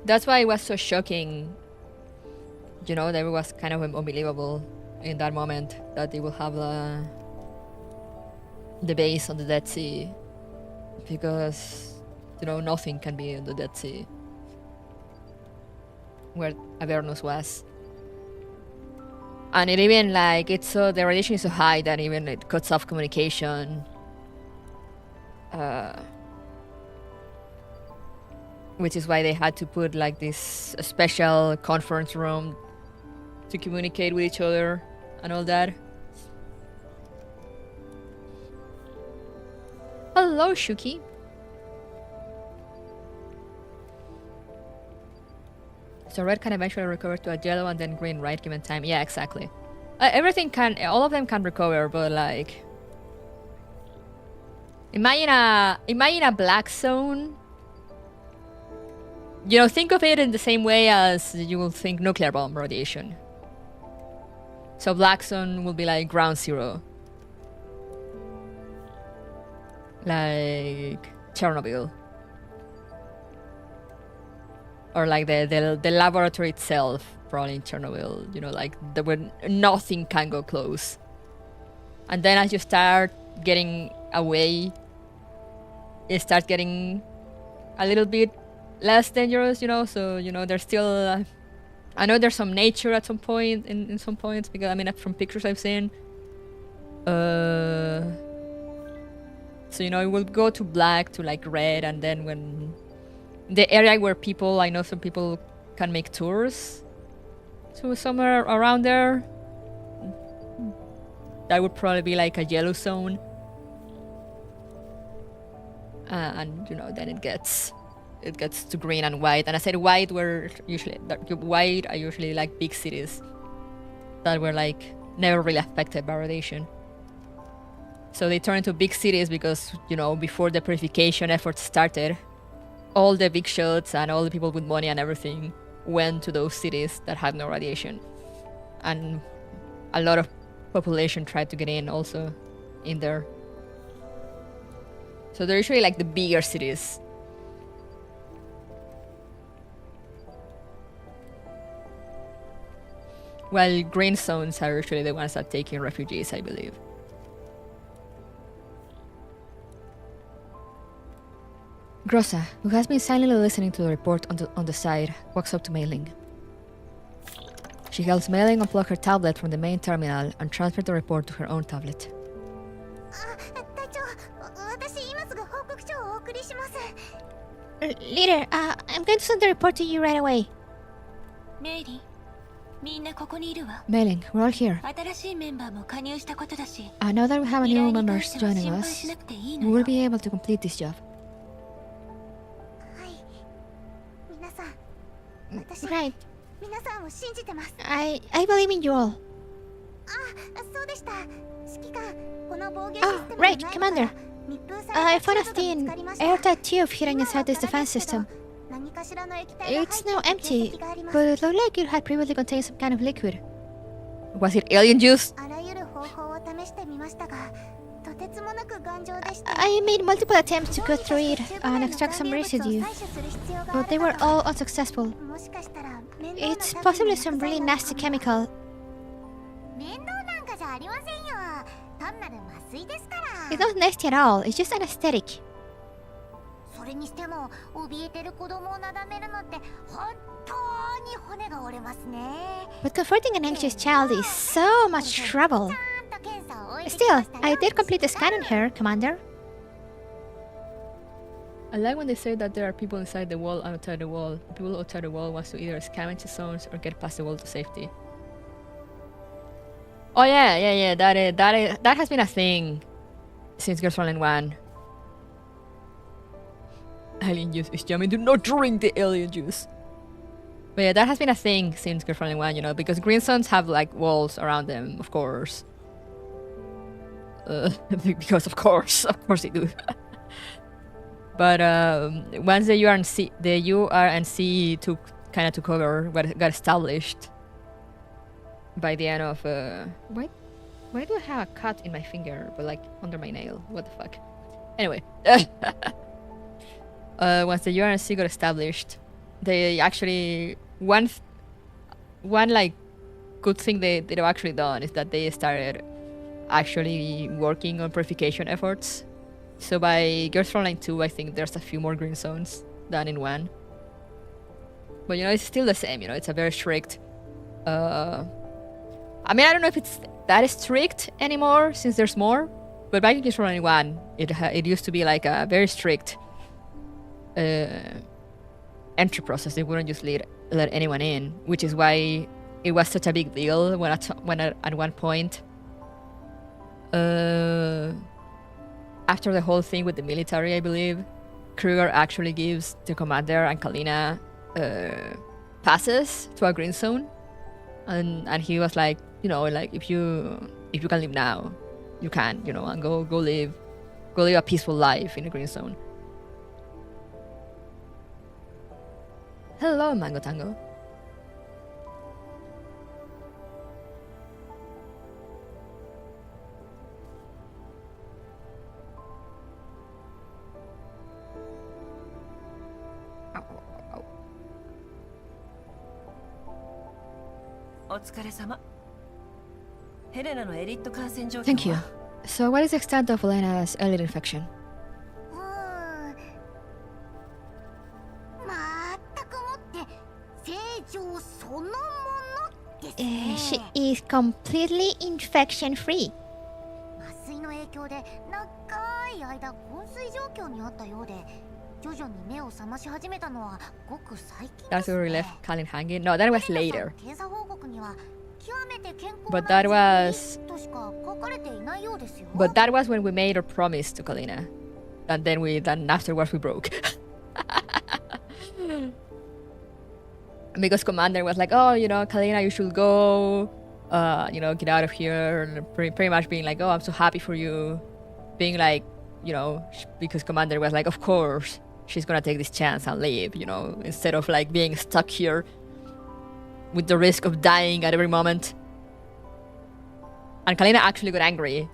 That's why it was so shocking, you know, that it was kind of unbelievable in that moment that they will have the base on the Dead Sea, because, you know, nothing can be in the Dead Sea where Avernus was. And it even like, it's so, the radiation is so high that even it cuts off communication. Which is why they had to put like this special conference room to communicate with each other and all that. Hello, Shuki. So red can eventually recover to a yellow and then green, right? Given time. Yeah, exactly. Everything can, all of them can recover, but like, imagine a black zone. You know, think of it in the same way as you will think nuclear bomb radiation. So black zone will be like ground zero. Like Chernobyl. Or like the laboratory itself, probably in Chernobyl. You know, like nothing can go close. And then as you start getting away, it starts getting a little bit less dangerous, you know, so, you know, there's still, I know there's some nature at some point, in some points, because, I mean, from pictures I've seen, so, you know, it will go to black, to, like, red, and then when, the area where people, I know some people can make tours to somewhere around there, that would probably be, like, a yellow zone, and, you know, then it gets it gets to green and white. And I said white are usually like big cities that were like never really affected by radiation. So they turned into big cities because, you know, before the purification efforts started, all the big shots and all the people with money and everything went to those cities that had no radiation. And a lot of population tried to get in also in there. So they're usually like the bigger cities. While green zones are usually the ones that take in refugees, I believe. Grossa, who has been silently listening to the report on the side, walks up to Mailing. She helps Mailing unplug her tablet from the main terminal and transfer the report to her own tablet. Leader, I'm going to send the report to you right away. Mailing, we're all here. Now that we have new members joining us, we will be able to complete this job. Right. I believe in you all. Oh, right, Commander. I found a thin, airtight tube hidden inside this defense system. It's now empty, but it looked like it had previously contained some kind of liquid. Was it alien juice? I made multiple attempts to cut through it and extract some residue, but they were all unsuccessful. It's possibly some really nasty chemical. It's not nasty at all, it's just anesthetic. But comforting an anxious child is so much trouble. Still, I did complete the scan on her, Commander. I like when they say that there are people inside the wall and outside the wall. The people outside the wall wants to either scavenge the zones or get past the wall to safety. Oh yeah. That has been a thing since Frontline 1. Alien juice is jamming. Do not drink the alien juice. But yeah, that has been a thing since Frontline 1, you know, because green zones have like walls around them, of course. Because of course they do. But once the URNC took over, got established by the end of why do I have a cut in my finger but like under my nail? What the fuck? Anyway, once the URNC got established, they actually one like good thing they've actually done is that they started actually working on purification efforts. So by Frontline 2, I think there's a few more green zones than in 1. But you know, it's still the same, you know, it's a very strict I mean, I don't know if it's that strict anymore since there's more, but back in Frontline 1, it used to be like a very strict entry process. They wouldn't just let anyone in, which is why it was such a big deal when at one point after the whole thing with the military, I believe, Kruger actually gives the commander and Kalina passes to a green zone, and he was like, you know, like if you can leave now, you can, you know, and go live a peaceful life in a green zone. Hello, Mango Tango. Thank you. So what is the extent of Elena's early infection? She is completely infection-free. That's where we left Kalin hanging. No, that was later. But that was when we made a promise to Kalina, and then afterwards we broke. because Commander was like, oh, you know, Kalina, you should go, you know, get out of here. And pretty much being like, oh, I'm so happy for you. Being like, you know, because Commander was like, of course, she's gonna take this chance and leave, you know, instead of like being stuck here with the risk of dying at every moment. And Kalina actually got angry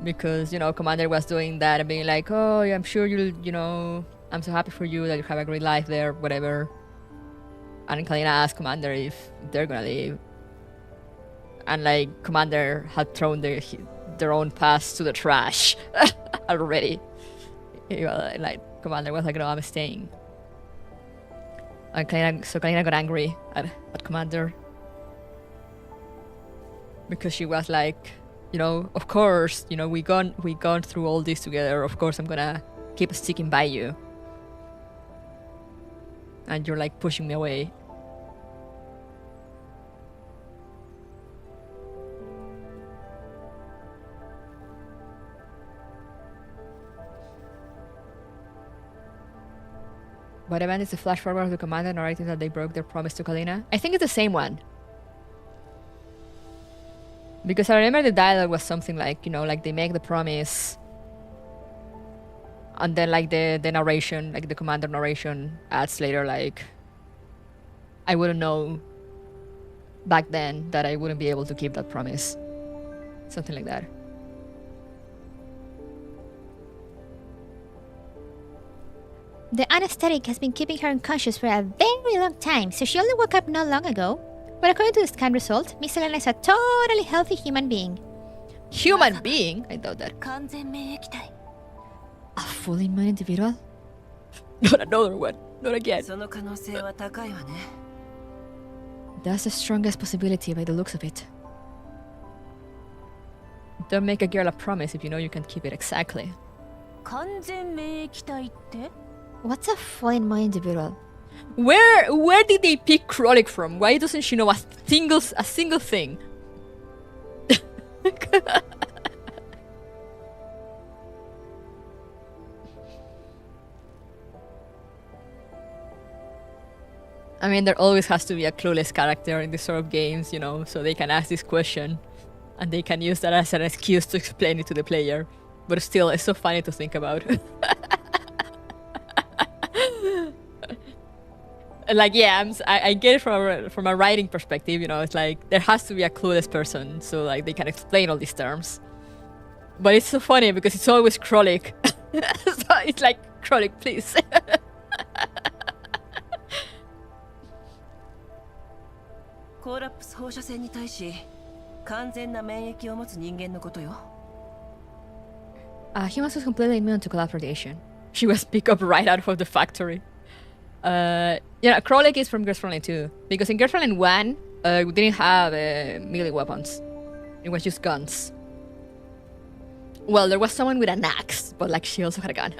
because, you know, Commander was doing that and being like, oh, yeah, I'm sure you'll, you know, I'm so happy for you that you have a great life there, whatever. And Kalina asked Commander if they're gonna leave. And like, Commander had thrown their own past to the trash already. Like, Commander was like, no, I'm staying. And Kalina got angry at Commander. Because she was like, you know, of course, you know, we gone through all this together. Of course, I'm gonna keep sticking by you. And you're like pushing me away. What event is the flash forward of the commander narrating that they broke their promise to Kalina? I think it's the same one. Because I remember the dialogue was something like, you know, like they make the promise and then like the narration, like the commander narration adds later like, I wouldn't know back then that I wouldn't be able to keep that promise. Something like that. The anesthetic has been keeping her unconscious for a very long time, so she only woke up not long ago. But according to the scan result, Miss Elena is a totally healthy human being. Human being? I doubt that. A fully immune individual? Not another one. Not again. That's the strongest possibility by the looks of it. Don't make a girl a promise if you know you can keep it exactly. What's a fully immune individual? Where did they pick Krolik from? Why doesn't she know a single thing? I mean, there always has to be a clueless character in this sort of games, you know, so they can ask this question and they can use that as an excuse to explain it to the player. But still, it's so funny to think about. Like, yeah, I get it from a writing perspective, you know, it's like there has to be a clueless person so like they can explain all these terms. But it's so funny because it's always Krolik. So it's like, Krolik, please. Humans was completely immune to collapse radiation. She was picked up right out of the factory. Yeah, Krolik is from Girls Frontline 2. Because in Girls Frontline 1, we didn't have melee weapons. It was just guns. Well, there was someone with an axe, but like she also had a gun.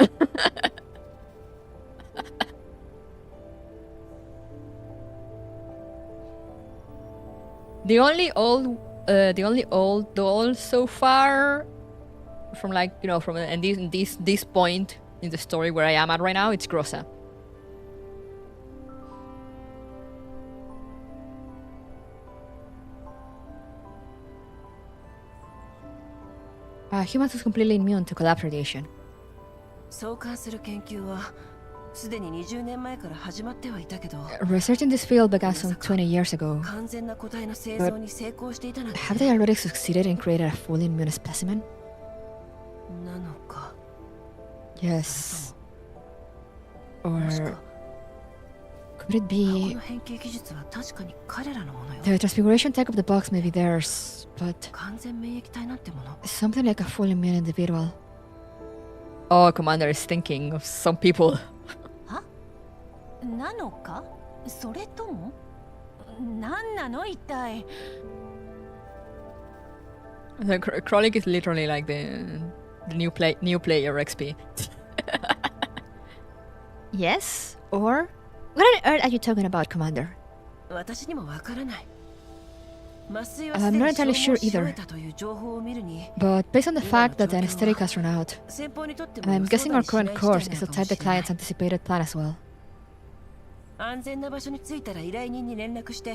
The only old doll so far, from like, you know, from this point in the story where I am at right now, it's Grossa. Humans was completely immune to collapse radiation. Research in this field began some 20 years ago. But have they already succeeded in creating a fully immune specimen? Yes. Or could it be... The transfiguration tech of the box may be theirs, but... something like a fully immune individual. Oh, Commander is thinking of some people. The Krolik is literally like the new player XP. Yes? Or? What on earth are you talking about, Commander? I'm not entirely sure either. But based on the fact that the anesthetic has run out, I'm guessing our current course is to type the client's anticipated plan as well. 安全な場所に着いたら依頼人に連絡して、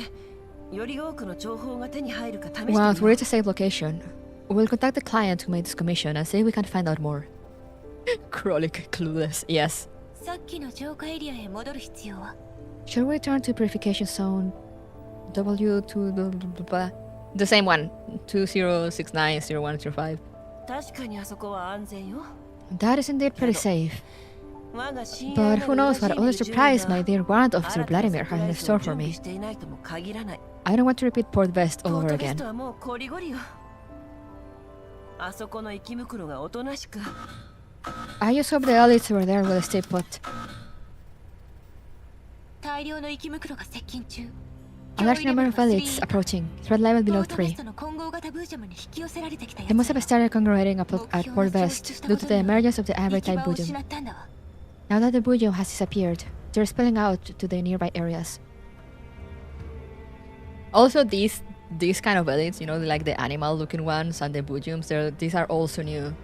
より多くの情報が手に入るか試してみよう。Once we reach a safe location, we'll contact the client who made this commission and see if we can find out more. Krolik clueless, yes. さっきの浄化エリアへ戻る必要は Should we return to purification zone W2 the same one 20690105? 確かにあそこは安全よ。 That is indeed pretty safe. But who knows what other surprise my dear warrant officer Vladimir has in store for me. I don't want to repeat Port West all over again. あそこの生き袋がおとなしく。 I just hope the elites over there will stay put. 大量の生き袋が接近中 A large number of elites approaching. Threat level below 3. They must have started congregating at Port West due to the emergence of the Average-type Bujum. Now that the Bujum has disappeared, they're spilling out to the nearby areas. Also, these kind of elites, you know, like the animal-looking ones and the Bujums, these are also new.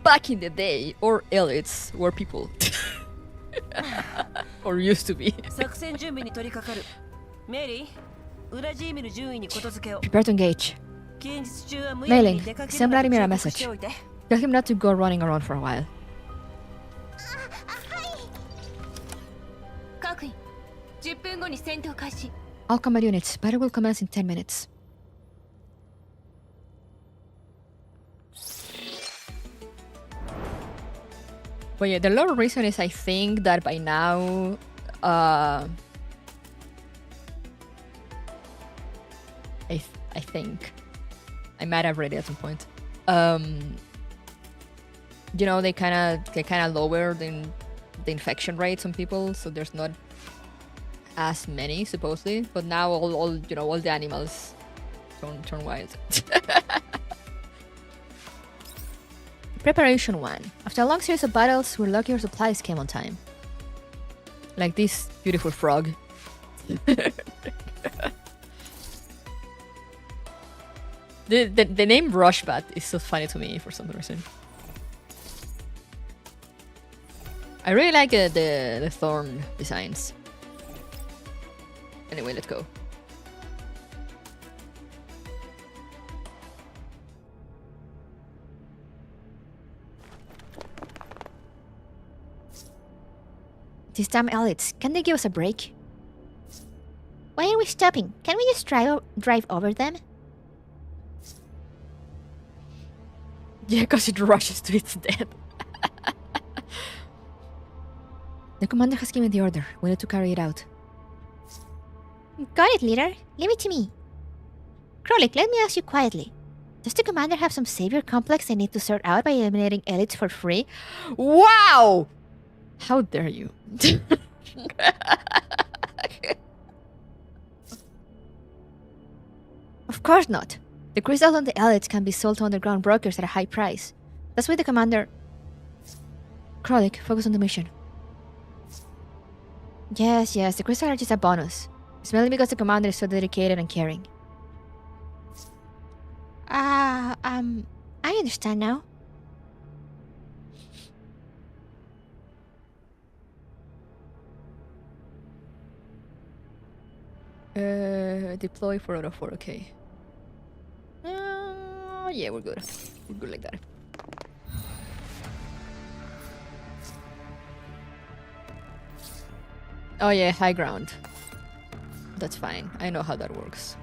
Back in the day, our elites were people. Or used to be. Prepare to engage. Mailing. Send Vladimir a message. Tell him not to go running around for a while. All combat units, battle will commence in 10 minutes. But yeah, the low reason is I think that by now, I think I might have read it at some point. You know, they kind of lower the infection rates on people, so there's not as many supposedly. But now all the animals turn wild. Preparation 1. After a long series of battles, we're lucky our supplies came on time. Like this beautiful frog. The name Rushbat is so funny to me for some reason. I really like the thorn designs. Anyway, let's go. These damn elites, can they give us a break? Why are we stopping? Can we just drive over them? Yeah, because it rushes to its death. The commander has given the order. We need to carry it out. Got it, leader. Leave it to me. Krolik, let me ask you quietly. Does the commander have some savior complex they need to sort out by eliminating elites for free? Wow! How dare you? Of course not. The crystals on the elites can be sold to underground brokers at a high price. That's why the commander... Krolik, focus on the mission. Yes, the crystals are just a bonus. It's mainly because the commander is so dedicated and caring. I understand now. Deploy 4 out of 4, okay. Yeah, we're good. We're good like that. Oh yeah, high ground. That's fine. I know how that works.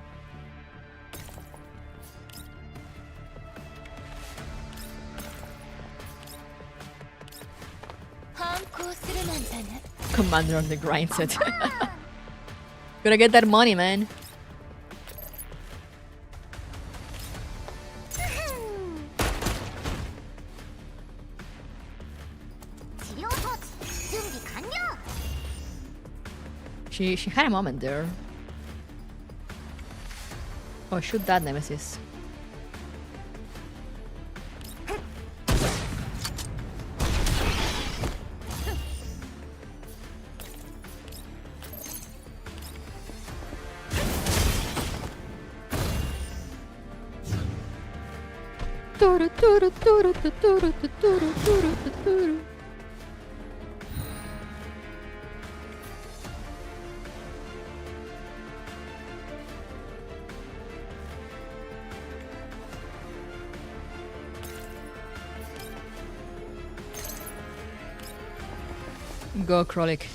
Commander on the grind set. Gotta get that money, man. She had a moment there. Oh, shoot that nemesis. Go, Krolik.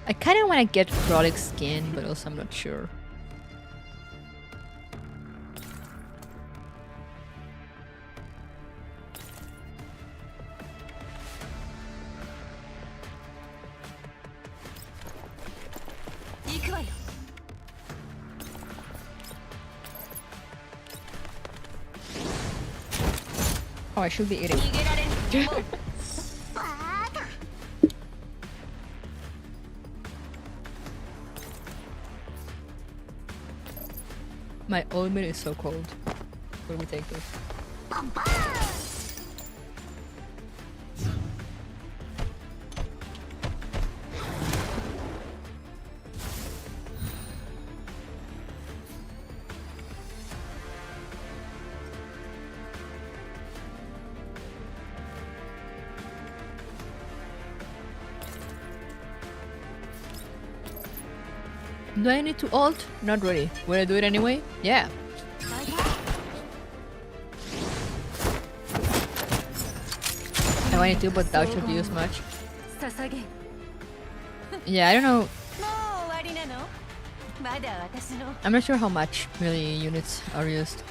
I kind of want to get Krolik's skin, but also I'm not sure. Oh, I should be eating. My oatmeal is so cold. Will we take this? Do I need to ult? Not really. Will I do it anyway? Yeah. I wanted to, but thou should use much. Yeah, I don't know. I'm not sure how much really units are used.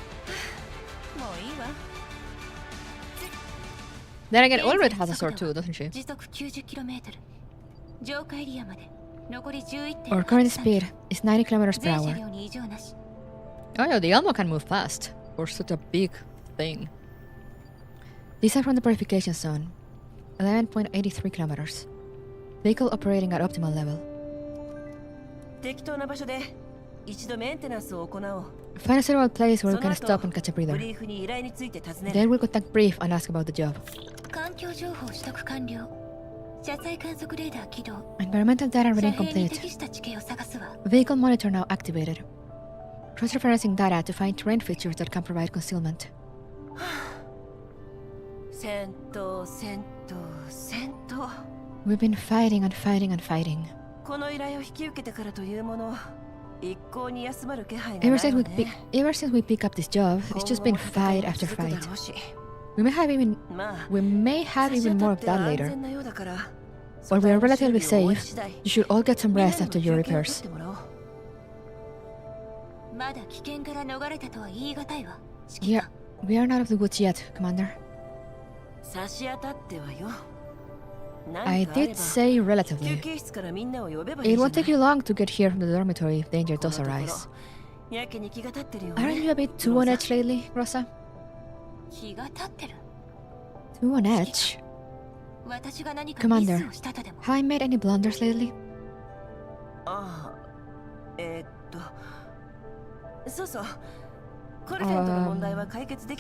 Then again, Ulrid has a sword too, doesn't she? Our current speed is 90 kilometers per hour. Oh yeah, the Elmo can move fast for such a big thing. Descent from the purification zone. 11.83 kilometers. Vehicle operating at optimal level. Find a suitable place where we can stop and catch a breather. Then we'll contact Brief and ask about the job. Environmental data reading complete. Vehicle monitor now activated. Cross-referencing data to find terrain features that can provide concealment. We've been fighting and fighting and fighting. Ever since we pick up this job, it's just been fight after fight. We may have even more of that later. While we are relatively safe, you should all get some rest after your repairs. Yeah, we are not out of the woods yet, Commander. I did say relatively. It won't take you long to get here from the dormitory if danger does arise. Aren't you a bit too on edge lately, Rosa? Too on edge? Commander, have I made any blunders lately?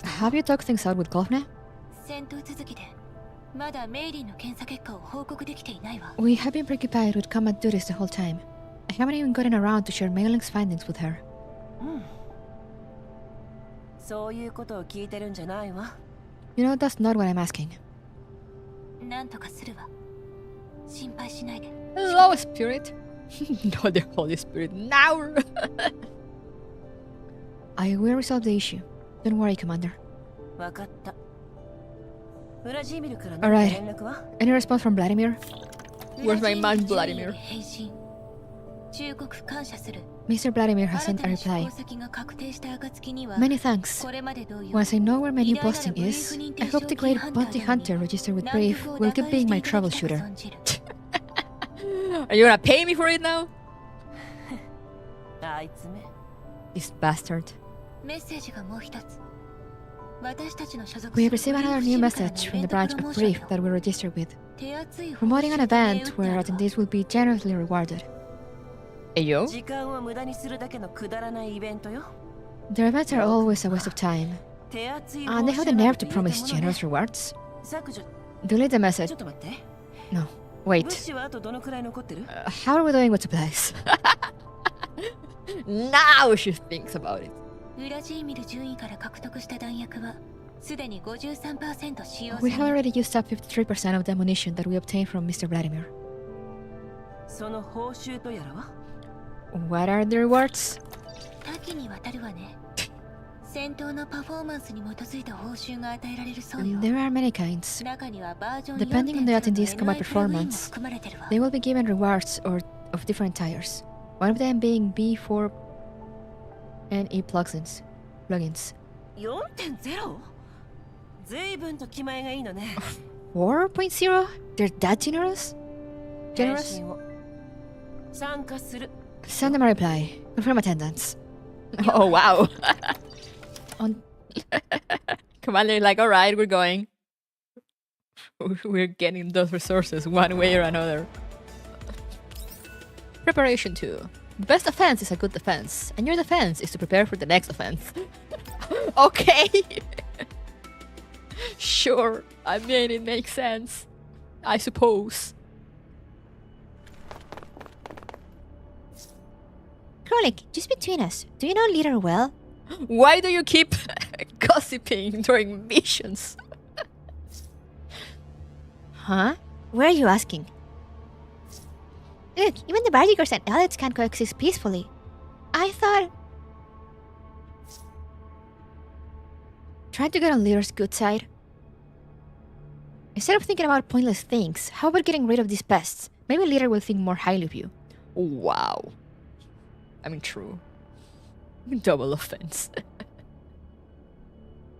Have you talked things out with Kofne? We have been preoccupied with combat duties the whole time. I haven't even gotten around to share Mailing's findings with her. You know, that's not what I'm asking. Hello, Spirit. Not the Holy Spirit now. I will resolve the issue. Don't worry, Commander. Alright. Any response from Vladimir? Where's my man, Vladimir? Mr. Vladimir has sent a reply. Many thanks. Once I know where my new posting is, I hope the great bounty hunter registered with Brave will keep being my troubleshooter. Are you gonna pay me for it now? This bastard. We have received another new message from the branch of Brief that we're registered with, promoting an event where attendees will be generously rewarded. Ayo? Their events are always a waste of time, and they have the nerve to promise generous rewards. Delete the message. No, wait. How are we doing with supplies? Now she thinks about it. We have already used up 53% of the ammunition that we obtained from Mr. Vladimir. What are the rewards? 戦闘のパフォーマンスに基づいた報酬が与えられるそうよ。 There are many kinds. 中にはバージョン Depending on the attendees' 4.0 combat performance, 含まれてるわ。 they will be given rewards of different tiers. One of them being B4 and E plugins. 4.0? 随分と気前がいいのね。4.0? They're that generous? 返信を参加する。 Send them a reply. Confirm attendance. Oh wow. Commander like, alright, we're going. We're getting those resources one way or another. Preparation 2. The best offense is a good defense, and your defense is to prepare for the next offense. Okay. Sure, I mean it makes sense. I suppose. Krolik, just between us, do you know Leader well? Why do you keep gossiping during missions? Huh? Where are you asking? Look, even the Bardigers and Elites can't coexist peacefully. I thought... Trying to get on Leader's good side? Instead of thinking about pointless things, how about getting rid of these pests? Maybe Leader will think more highly of you. Wow. I mean, true. Double offense.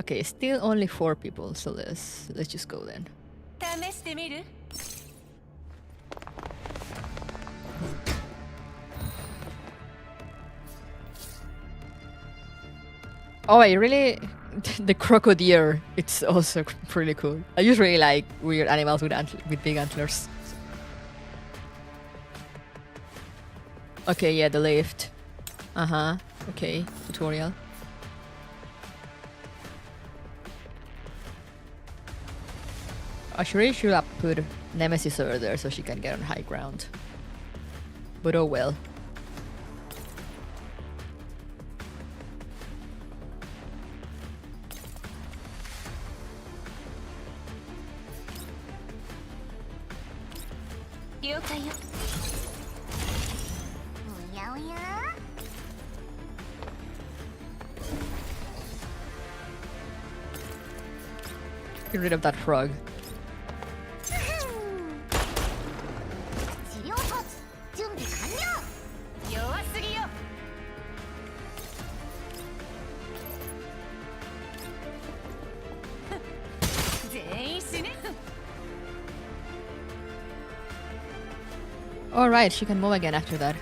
Okay, still only 4 people, so let's just go then. 試してみる? Oh, I really... The crocodile, it's also pretty cool. I usually like weird animals with big antlers. Okay, yeah, the lift. Uh-huh. Okay, tutorial. I really should have put Nemesis over there so she can get on high ground. But oh well. Get rid of that frog. Alright, she can move again after that.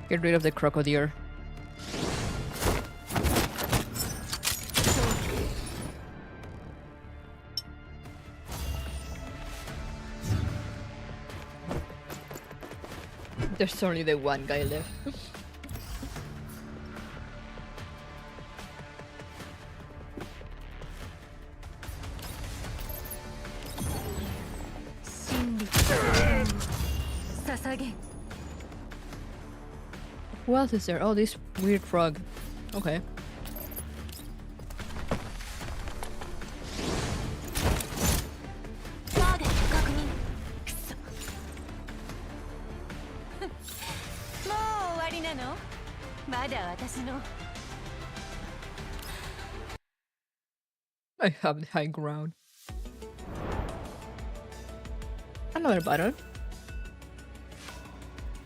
Get rid of the crocodile. There's only the one guy left. Who else is there? Oh, this weird frog. Okay. I have the high ground. Another button.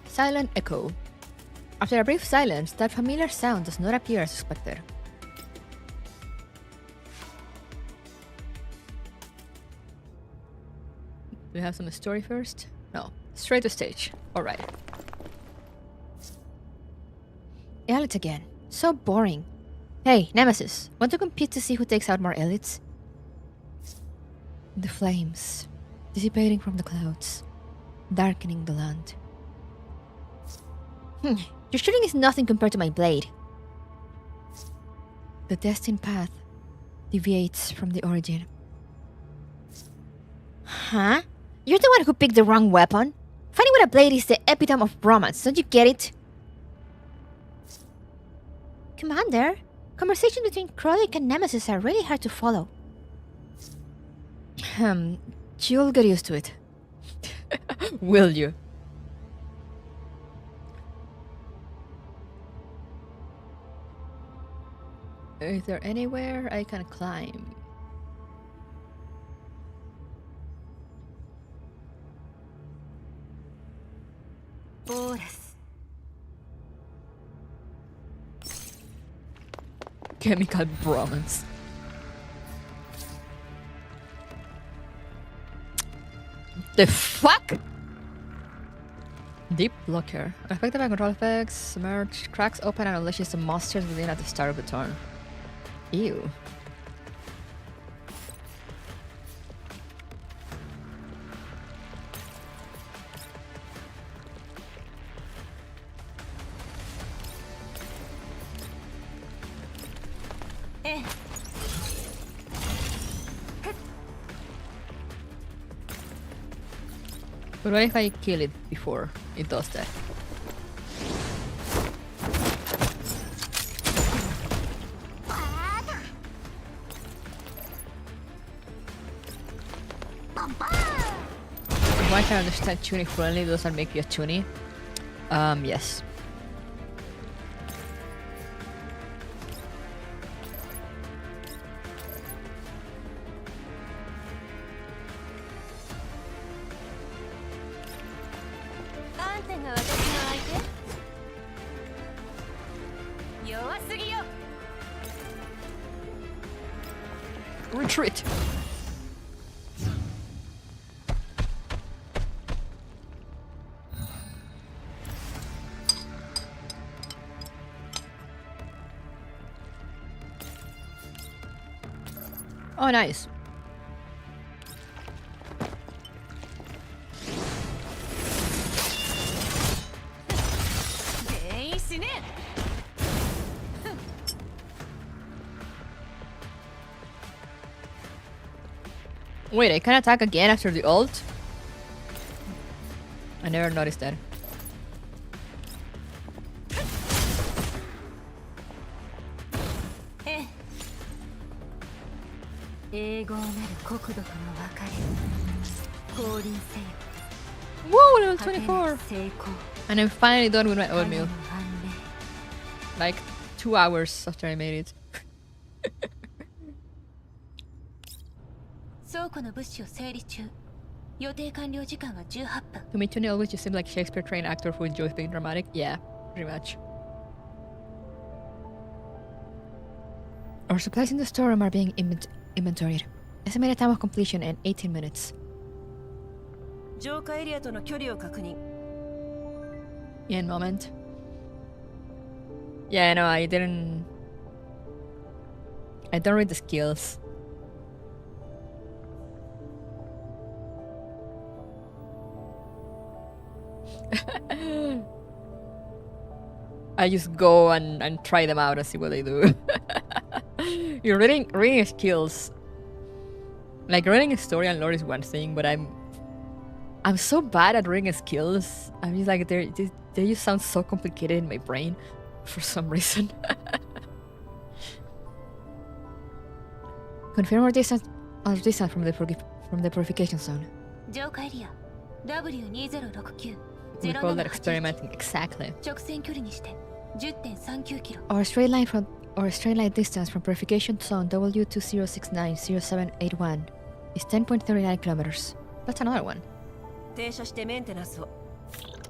Silent echo. After a brief silence, that familiar sound does not appear as expected. Do we have some story first? No. Straight to stage. Alright. Elites again. So boring. Hey, Nemesis, want to compete to see who takes out more elites? The flames, dissipating from the clouds, darkening the land. Your shooting is nothing compared to my blade. The destined path deviates from the origin. Huh? You're the one who picked the wrong weapon? Fighting with a blade is the epitome of romance, don't you get it? Commander, conversations between Krolik and Nemesis are really hard to follow. You'll get used to it. Will you? Is there anywhere I can climb? Chemical bromance. The fuck? Deep blocker. Affected by control effects, submerged, cracks open and unleashes the monsters within at the start of the turn. Ew. But what if I kill it before it does that? If I can understand tuning fluently, does that make you a tunie? Yes. Retreat! Oh, nice. Wait, I can attack again after the ult? I never noticed that. Whoa, level 24! And I'm finally done with my oatmeal. Like 2 hours after I made it. To me, Tony always just seemed like a Shakespeare-trained actor who enjoys being dramatic. Yeah, pretty much. Our supplies in the storeroom are being inventoried. Estimated time of completion in 18 minutes. Yeah, moment. Yeah, no, I don't read the skills. I just go and try them out and see what they do. You're reading skills. Like reading a story and lore is one thing, but I'm so bad at reading skills. I'm just like they just sound so complicated in my brain for some reason. Confirm our distance from the purification zone. We call that experimenting exactly. Our straight line distance from purification zone W20690781 is 10.39 kilometers. That's another one.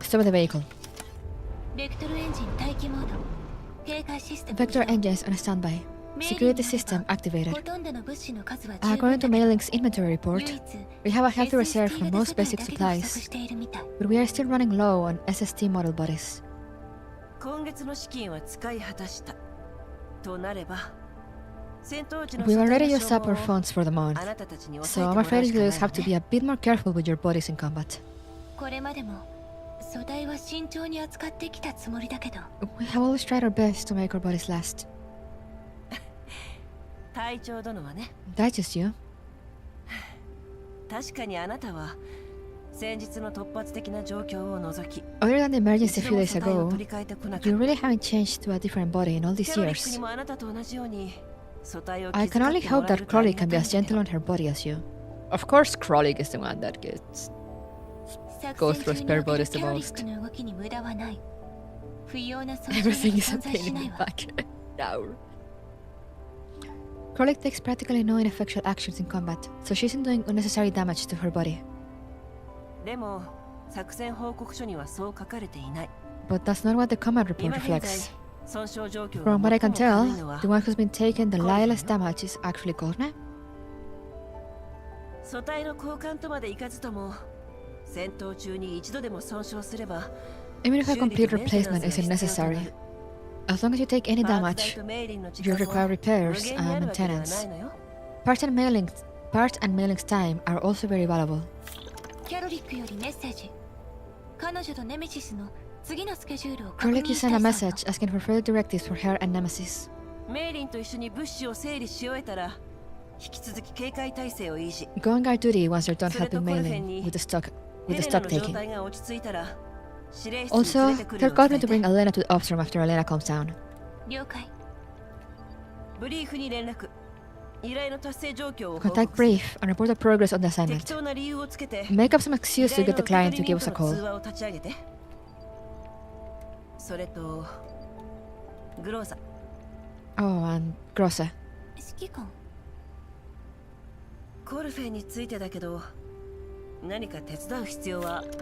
Stop the vehicle. Vector engines on standby. Security system activated. According to Mailing's inventory report, we have a healthy reserve for most basic supplies, but we are still running low on SST model bodies. We've already used up our funds for the month, so I'm afraid you guys have to be a bit more careful with your bodies in combat. We have always tried our best to make our bodies last. That's just you. Other than the emergency a few days ago, you really haven't changed to a different body in all these years. I can only hope that Chloe can be as gentle on her body as you. Of course, Krolik is the one that goes through spare bodies the most. Everything is a pain in the back. No. Krolik takes practically no ineffectual actions in combat, so she isn't doing unnecessary damage to her body. But that's not what the combat report reflects. From what I can tell, the one who's been taking the littlest damage is actually Gorne. Even if a complete replacement isn't necessary, as long as you take any damage, you require repairs and maintenance. Parts and mailings time are also very valuable. Krolik, you sent a message asking for further directives for her and Nemesis. Go on guard duty once you're done helping Mailing with the stock taking. Also, tell Godwin to bring Elena to the ops room after Elena calms down. Contact Brief and report the progress on the assignment. Make up some excuse to get the client to give us a call. Oh, and Grossa.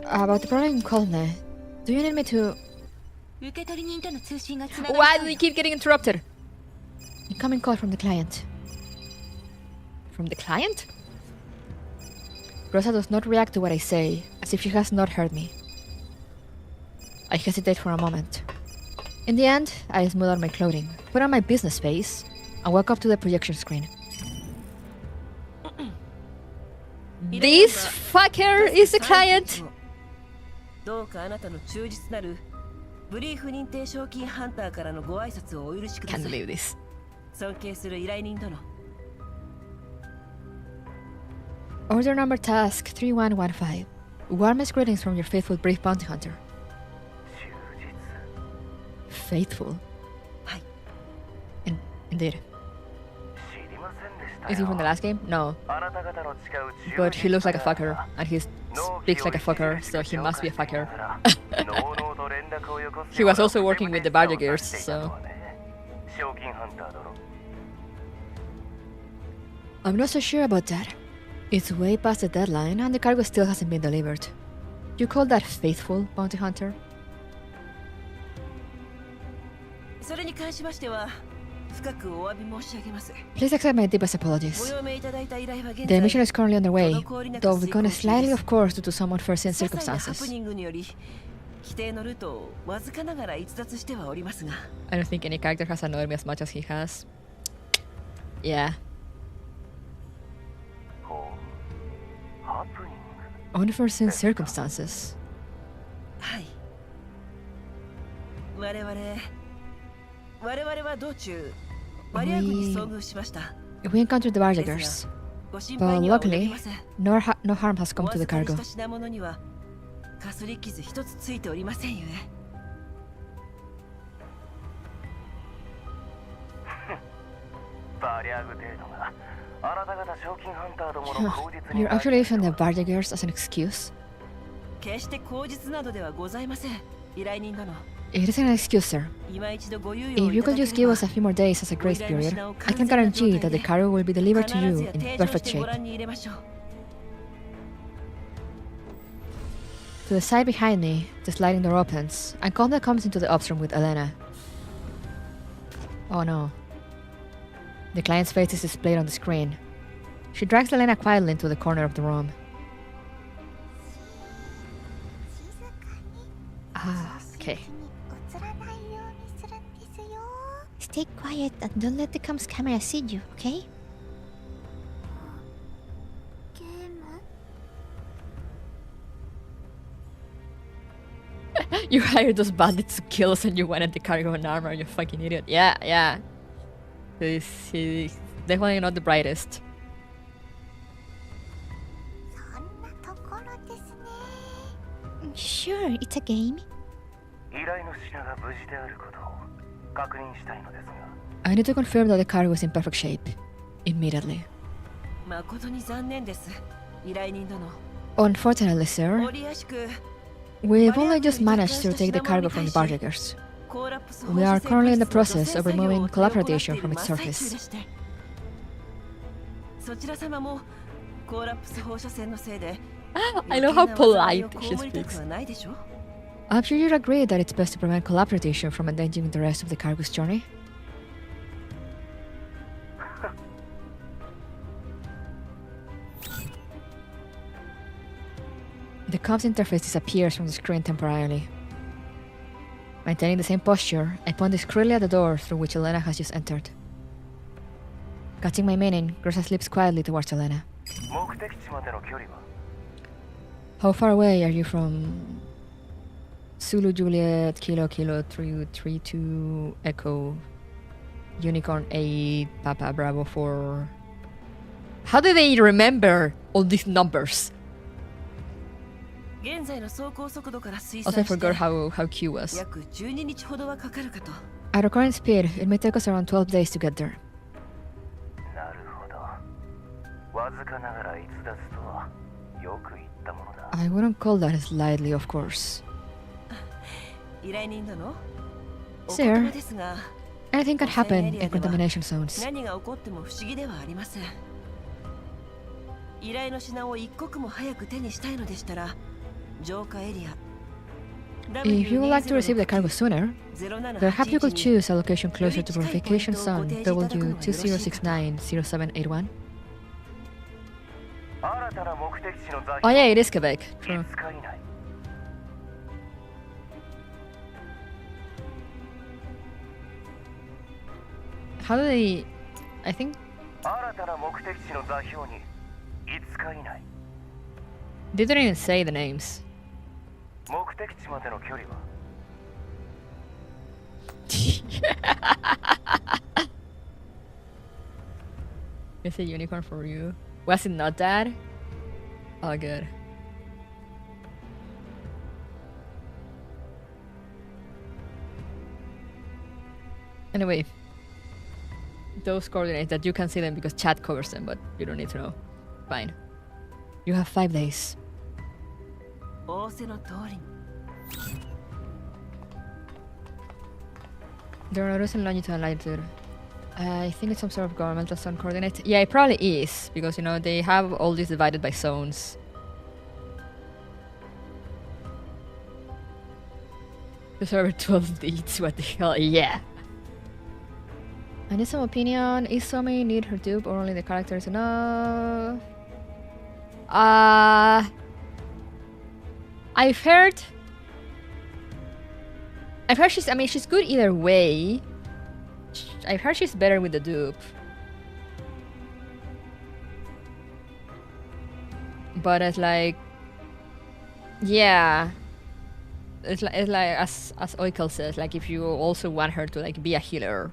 About the problem in Kolne, do you need me to... Why do we keep getting interrupted? Incoming call from the client. From the client? Rosa does not react to what I say, as if she has not heard me. I hesitate for a moment. In the end, I smooth out my clothing, put on my business face, and walk up to the projection screen. This fucker is the client! Can't believe this. Order number task 3115. Warmest greetings from your faithful brief bounty hunter. Faithful? Indeed. Is he from the last game? No. But he looks like a fucker, and he speaks like a fucker, so he must be a fucker. He was also working with the Bargears, so... I'm not so sure about that. It's way past the deadline, and the cargo still hasn't been delivered. You call that faithful, bounty hunter? Please accept my deepest apologies. The mission is currently underway, though we're going slightly off course due to some unforeseen circumstances. I don't think any character has annoyed me as much as he has. Yeah. Unforeseen circumstances. We encountered the Bargears, but luckily, no harm has come to the cargo. You're actually using the Bargears as an excuse? It isn't an excuse, sir. If you could just give us a few more days as a grace period, I can guarantee that the cargo will be delivered to you in perfect shape. To the side behind me, the sliding door opens, and Konda comes into the ops room with Elena. Oh no. The client's face is displayed on the screen. She drags Elena quietly into the corner of the room. Ah, okay. Stay quiet and don't let the comms camera see you, okay? You hired those bandits to kill us and you wanted the cargo and armor, you fucking idiot. Yeah. He's definitely not the brightest. Sure, it's a game. I need to confirm that the cargo is in perfect shape. Immediately. Unfortunately, sir, we've only just managed to take the cargo from the barriers. We are currently in the process of removing collaboration from its surface. I know how polite she speaks. I'm sure you'd agree that it's best to prevent collaboration from endangering the rest of the cargo's journey. The comms interface disappears from the screen temporarily. Maintaining the same posture, I point discreetly at the door through which Elena has just entered. Catching my meaning, Groza slips quietly towards Elena. How far away are you from Zulu Juliet Kilo Kilo 332 Echo Unicorn 8 Papa Bravo 4? How do they remember all these numbers? Also, I forgot how Q was. At our current speed, it may take us around 12 days to get there. I wouldn't call that slightly, of course. Sir, anything can happen in contamination zones. If you would like to receive the cargo sooner, perhaps you could choose a location closer to Purification Zone W20690781. Oh yeah, it is Quebec. True. How do they... I think... They didn't even say the names. It's a unicorn for you. Was it not that? Oh, good. Anyway, those coordinates that you can see them because chat covers them, but you don't need to know. Fine. You have 5 days. There are no rules in longitude and latitude. I think it's some sort of governmental zone coordinate. Yeah, it probably is, because, you know, they have all this divided by zones. The server 12 deeds, what the hell? Yeah. I need some opinion. Is Somi need her dupe or only the characters enough? I've heard she's good either way. I've heard she's better with the dupe. But it's like, yeah. It's like as Oikel says, like if you also want her to like be a healer.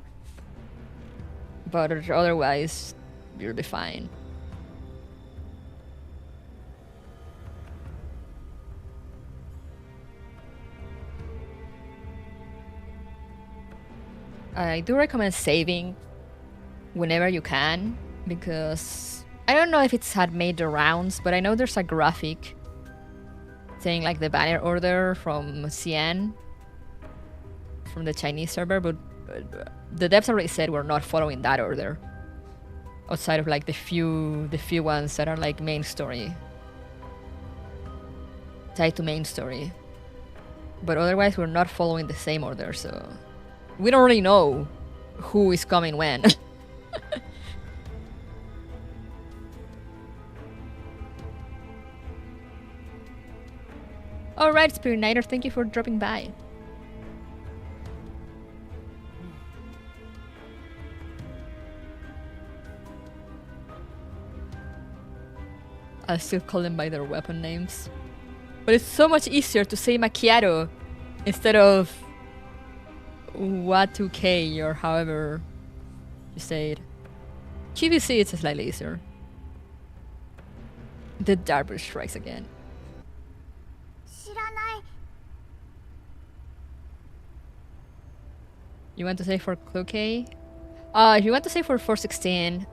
But otherwise, you'll be fine. I do recommend saving whenever you can, because I don't know if it's had made the rounds, but I know there's a graphic saying like the banner order from CN, from the Chinese server, but the devs already said we're not following that order, outside of like the few ones that are like main story, tied to main story. But otherwise we're not following the same order, so we don't really know who is coming when. Alright, Spirit Nighter, thank you for dropping by. I still call them by their weapon names. But it's so much easier to say Macchiato instead of Watuke or however you say it. QVC, it's slightly easier. The Darber strikes again. You want to say for Cloquet? If you want to say for 416,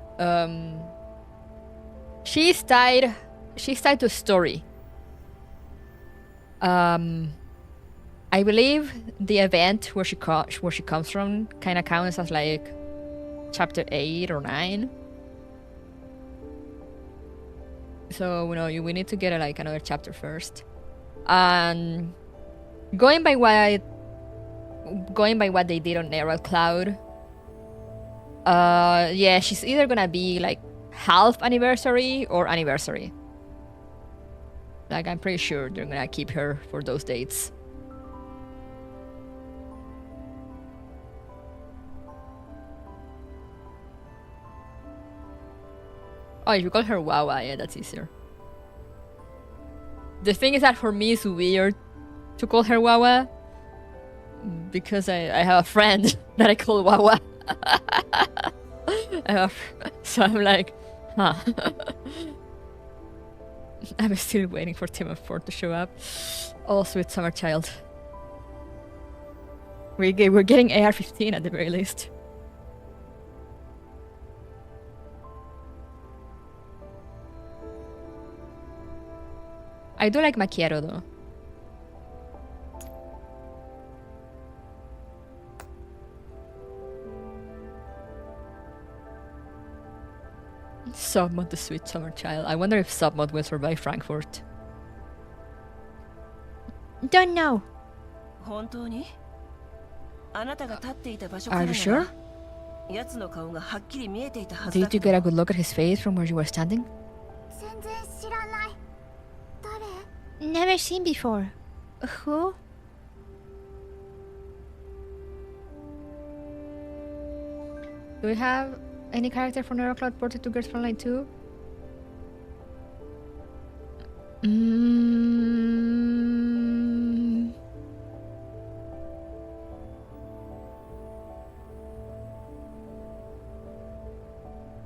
she's tied she's tied to a story. I believe the event where she comes from kind of counts as like chapter 8 or 9. So we need to get like another chapter first. And going by what they did on Emerald Cloud, yeah, she's either gonna be like half anniversary or anniversary. Like, I'm pretty sure they're gonna keep her for those dates. Oh, if you call her Wawa, yeah, that's easier. The thing is that for me it's weird to call her Wawa because I have a friend that I call Wawa. So I'm like, huh. I'm still waiting for Team of 4 to show up. Oh, sweet summer child. We're getting AR-15 at the very least. I do like macchiato though. Submod the sweet summer child. I wonder if Submod will survive Frankfurt. Don't know. Are you sure? Did you get a good look at his face from where you were standing? Never seen before. Who? Do we have any character from Neurocloud ported to Girls Frontline 2?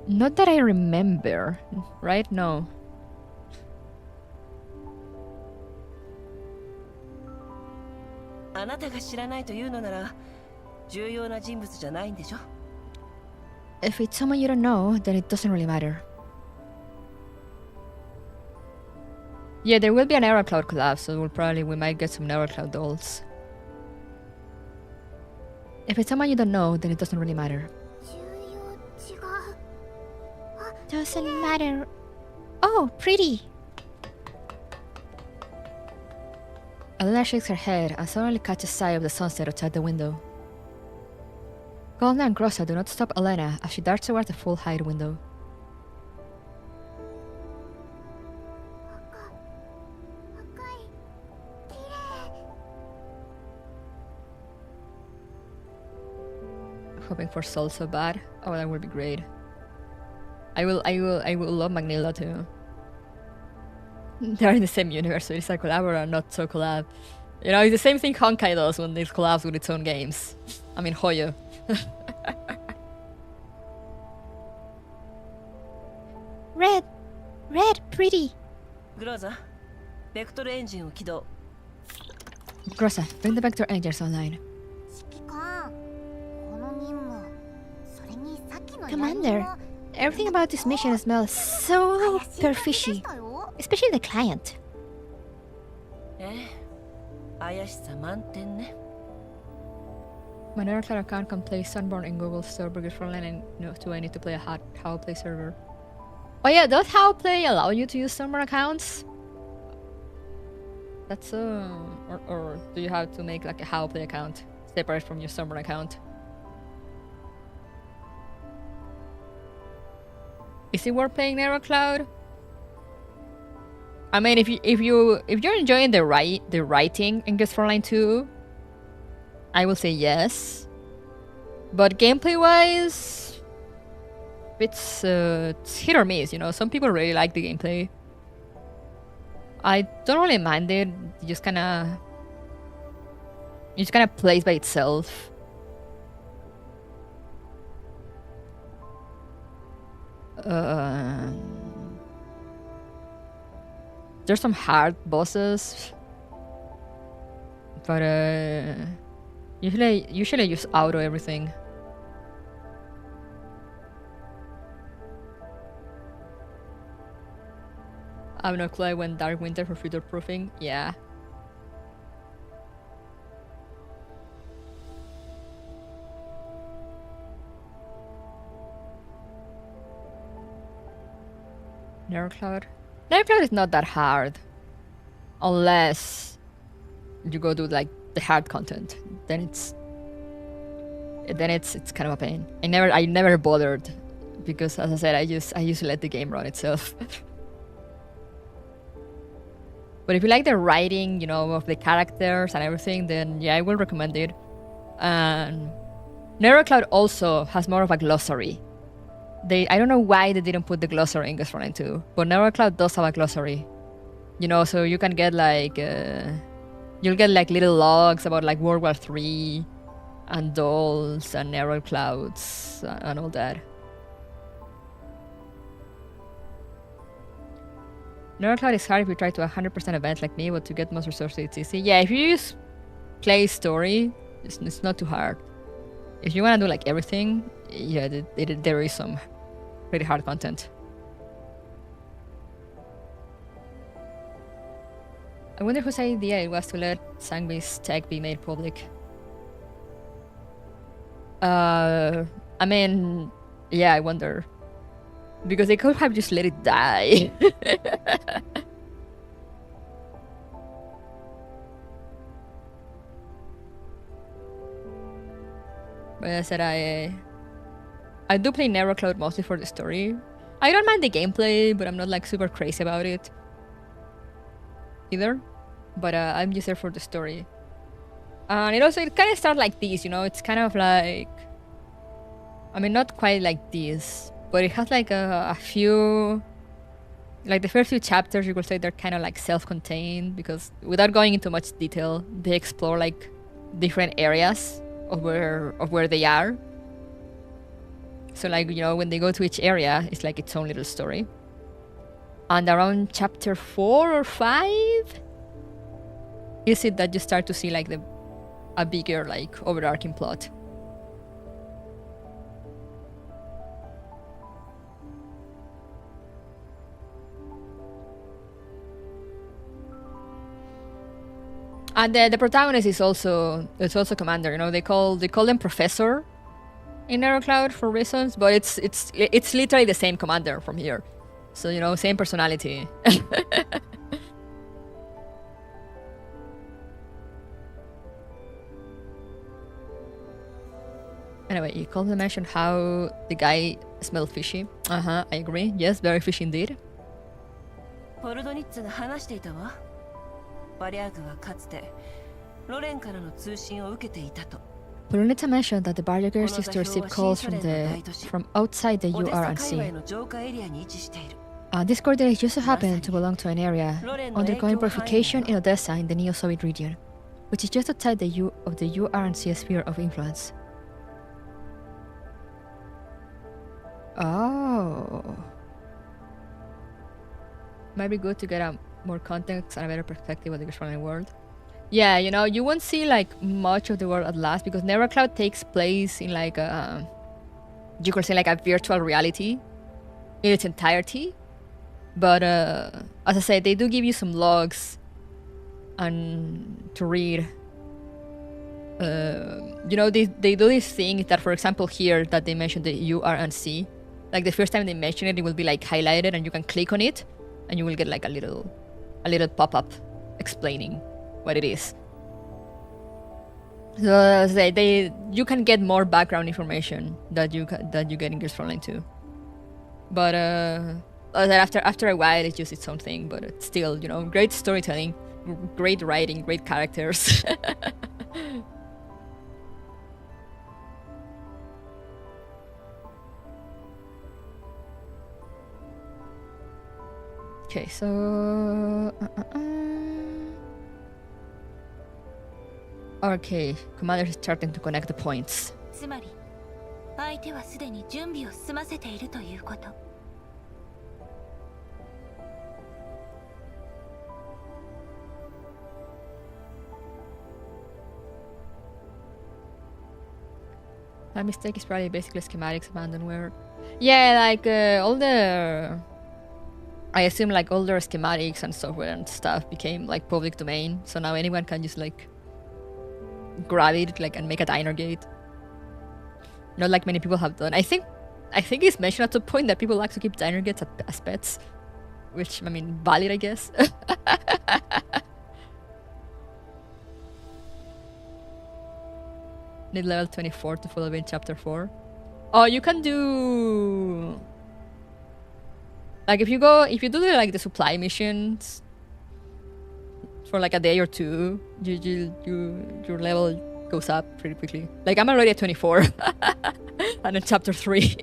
Not that I remember, right? No. If it's someone you don't know, then it doesn't really matter. Yeah, there will be an Neurocloud collab, so we might get some Neurocloud dolls. If it's someone you don't know, then it doesn't really matter. Doesn't matter. Oh, pretty. Elena shakes her head and suddenly catches sight of the sunset outside the window. Golna and Grossa do not stop Elena as she darts towards the full height window. Hoping for Sol so bad. Oh, that would be great. I will love Magnilla too. They're in the same universe, so it's a collab or not so collab. You know, it's the same thing Honkai does when it collabs with its own games. I mean, Hoyo. Red, pretty. Grossa, bring the vector engines online. Commander, everything about this mission smells so fishy, especially the client. My Neurocloud account can play Sunborn in Google Store, Burgers Frontline, and do I need to play a How Play server? Oh yeah, does How Play allow you to use Sunborn accounts? That's or do you have to make like a How Play account separate from your Sunborn account? Is it worth playing Neurocloud? I mean, if you're enjoying the writing in Girls Frontline 2, I will say yes. But gameplay wise, it's hit or miss. You know, some people really like the gameplay. I don't really mind it. It just kind of plays by itself. There's some hard bosses, but usually I use auto everything. I have no clue. I went Dark Winter for future proofing. Yeah. Nevercloud. Nevercloud is not that hard, unless you go do like the hard content. Then it's kind of a pain. I never bothered because, as I said, I used to let the game run itself. But if you like the writing, you know, of the characters and everything, then yeah, I will recommend it. And Nevercloud also has more of a glossary. I don't know why they didn't put the glossary in Frontline 2, but Nevercloud does have a glossary. You know, so you can get like you'll get like little logs about like World War III and dolls and Neverclouds and all that. Nevercloud is hard if you try to 100% event like me, but to get most resources it's easy. Yeah, if you use play story, it's not too hard. If you want to do like everything, yeah, there is some pretty hard content. I wonder whose idea it was to let Sangbi's tech be made public. I mean, yeah, I wonder. Because they could have just let it die. But as I said, I do play Nevercloud mostly for the story. I don't mind the gameplay, but I'm not like super crazy about it either. But I'm just there for the story. And it kind of starts like this, you know. It's kind of like, I mean, not quite like this, but it has like a few, like the first few chapters, you could say they're kind of like self-contained, because without going into much detail, they explore like different areas of where they are. So like, you know, when they go to each area, it's like its own little story. And around chapter 4 or 5 is it that you start to see like a bigger like overarching plot. And the protagonist is also commander. You know, they call them professor in Nevercloud for reasons, but it's literally the same commander from here. So, you know, same personality. Anyway, you called to mention how the guy smelled fishy. I agree. Yes, very fishy indeed. Polnitzが話していたわ。バリャーグはかつてロレンからの通信を受けていたと。Polnitz mentioned that the barriers used to receive calls from outside the URNC. This coordinate used to happen to belong to an area undergoing purification in Odessa in the Neo-Soviet region, which is just outside the URNC sphere of influence. Oh. Might be good to get more context and a better perspective of the Frontline world. Yeah, you know, you won't see like much of the world at last, because Nevercloud takes place in like you could say like a virtual reality in its entirety. But as I said, they do give you some logs and to read. You know, they do this thing that, for example, here that they mentioned the URNC. Like the first time they mention it, it will be like highlighted, and you can click on it, and you will get like a little pop-up explaining what it is. So you can get more background information that you get in Frontline 2. But after a while, it's just its own thing. But it's still, you know, great storytelling, great writing, great characters. Okay, so okay, commander is starting to connect the points. つまり相手はすでに準備を済ませているということ。That mistake is probably basically schematics abandonware. Yeah, like all the I assume like all their schematics and software and stuff became like public domain, so now anyone can just like grab it like and make a diner gate. Not like many people have done. I think it's mentioned at some point that people like to keep diner gates as pets, which I mean valid, I guess. Need level 24 to follow in chapter 4. Oh, you can do like if you do like the supply missions for like a day or two, your level goes up pretty quickly. Like I'm already at 24 and in chapter 3.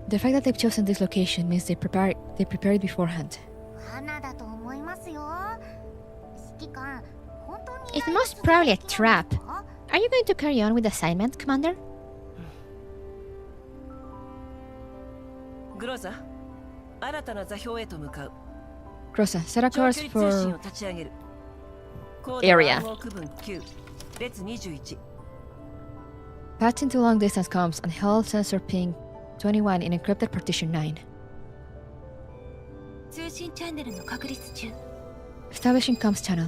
The fact that they've chosen this location means they prepared it beforehand. It's most probably a trap. Are you going to carry on with the assignment, Commander? Groza, 新たな座標へと向かう。 Groza, set a course for area. Patch into long distance comms and hull sensor ping 21 in encrypted partition 9. 通信チャンネルの確立中。 Establishing comms channel.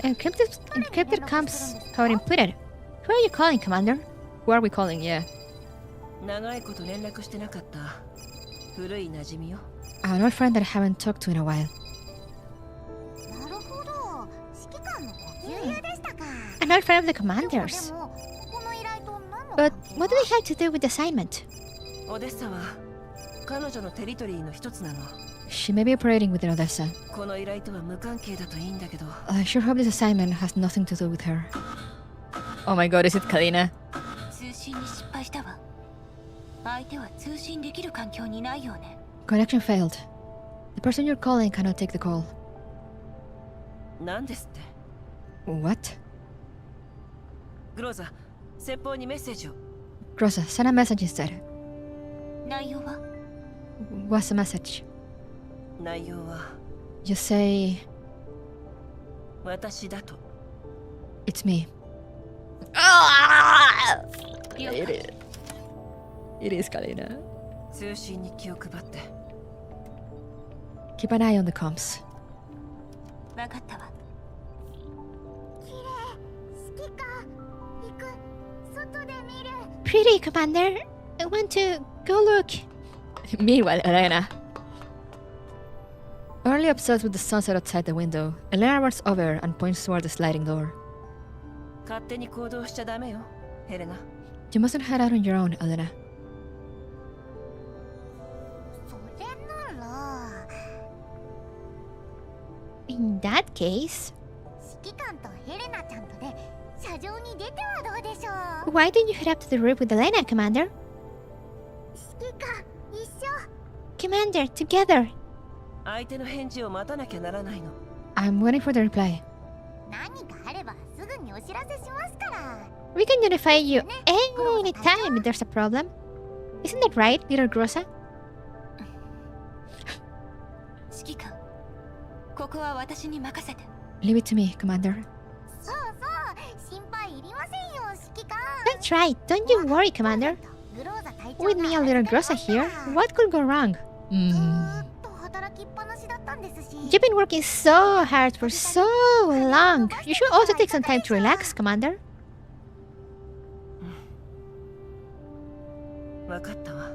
Encrypted comms code inputted. Who are you calling, Commander? Who are we calling? Yeah. 長いこと連絡してなかった古い馴染みよ。 An old friend that I haven't talked to in a while. An old friend of the Commander's. But what do they have to do with the assignment? オデッサは彼女のテリトリーの一つなの。 She may be operating within Odessa. この依頼とは無関係だといいんだけど。 I sure hope this assignment has nothing to do with her. Oh my god, is it Kalina? 通信に失敗したわ。相手は通信できる環境にないよね。 Connection failed. The person you're calling cannot take the call. なんですって。 What? グローザ、先方にメッセージを。 Groza, send a message instead. 内容は What's the message? 内容は You say 私だと。 it's me. It is Kalina. 通信に気を配って。 Keep an eye on the comms. 分かったわ。 Pretty, Commander. I want to go look. Meanwhile, Elena. Early obsessed with the sunset outside the window, Elena runs over and points toward the sliding door. 勝手に行動しちゃダメよ、ヘレナ。 You mustn't head out on your own, Elena. In that case, why didn't you head up to the roof with Elena, Commander? Commander, together. 相手の返事を待たなきゃならないの。 I'm waiting for the reply. We can notify you anytime there's a problem. Isn't that right, little Groza? 指揮官、ここは私に任せて。 Leave it to me, Commander. That's right. Don't you worry, Commander. With me and little Groza here, what could go wrong? You've been working so hard for so long. You should also take some time to relax, Commander. 分かったわ。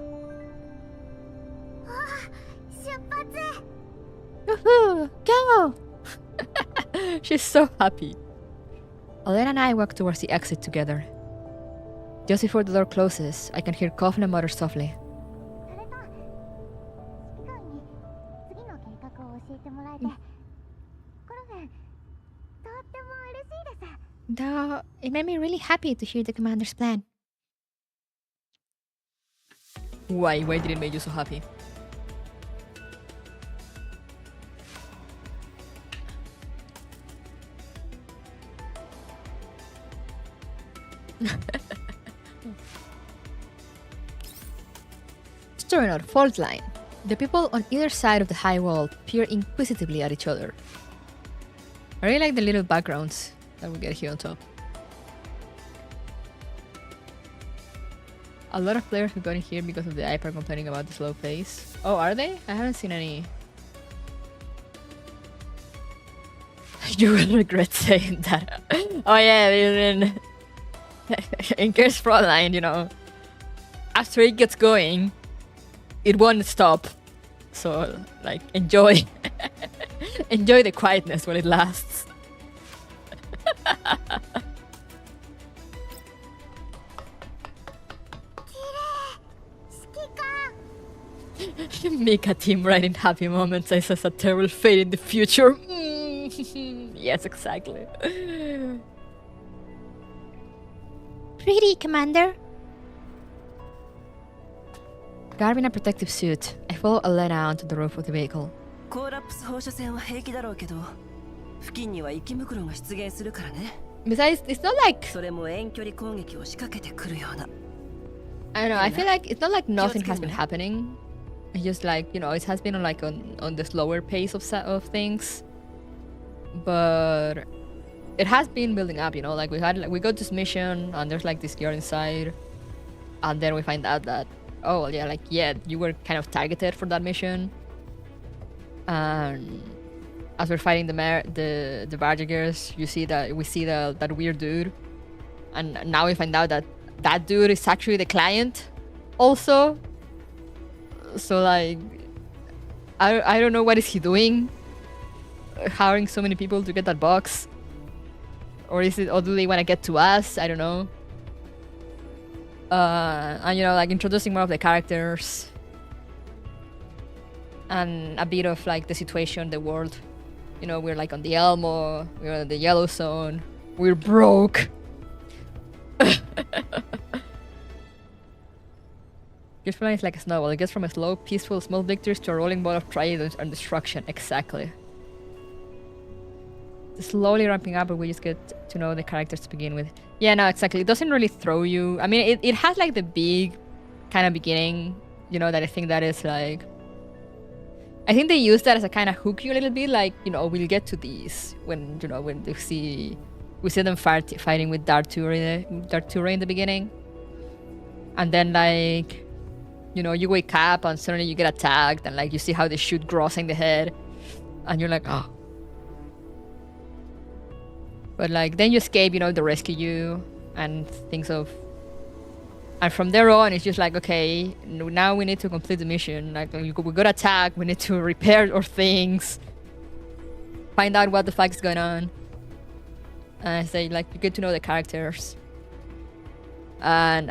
Woohoo! Go! She's so happy. Elena and I walk towards the exit together. Just before the door closes, I can hear Kofna mutter softly. Though, it made me really happy to hear the Commander's plan. Why did it make you so happy? Story note, fault line. The people on either side of the high wall peer inquisitively at each other. I really like the little backgrounds that we get here on top. A lot of players have gotten here because of the hyper complaining about the slow pace. Oh, are they? I haven't seen any. You will regret saying that. Oh yeah, in case Frontline, you know, after it gets going, it won't stop. So, like, enjoy. Enjoy the quietness while it lasts. Mika team writing happy moments. I saw a terrible fate in the future. Yes, exactly. Pretty, Commander. Garvin a protective suit. I follow Elena onto the roof of the vehicle. コーラップス放射線は平気だろうけど、付近には生き袋が出現するからね。Besides, it's not like それも遠距離攻撃を仕掛けてくるような。I don't know. I feel like it's not like nothing has been happening. It's just like, you know, it has been like on the slower pace of things, but it has been building up. You know, like we got this mission and there's like this girl inside, and then we find out that oh yeah, like yeah, you were kind of targeted for that mission. And as we're fighting the barragers, we see that weird dude, and now we find out that that dude is actually the client, also. So like, I don't know what is he doing, hiring so many people to get that box, or do they want to get to us? I don't know. And you know, like introducing more of the characters, and a bit of like the situation, the world. You know, we're like on the Elmo, we're on the Yellow Zone, we're broke. Frontline is like a snowball. It gets from a slow, peaceful, small victories to a rolling ball of trials and destruction. Exactly. It's slowly ramping up, but we just get to know the characters to begin with. Yeah, no, exactly. It doesn't really throw you. I mean, it has like the big kind of beginning, you know, that I think that is like... I think they use that as a kind of hook you a little bit, like, you know, we'll get to these when, you know, when we see them fighting with Dark Tour in the beginning. And then like... You know, you wake up and suddenly you get attacked and like you see how they shoot Gross in the head and you're like, oh. But like then you escape, you know, they rescue you and things of... And from there on it's just like, okay, now we need to complete the mission. Like we got attacked, we need to repair our things, find out what the fuck is going on. And I say like you get to know the characters. And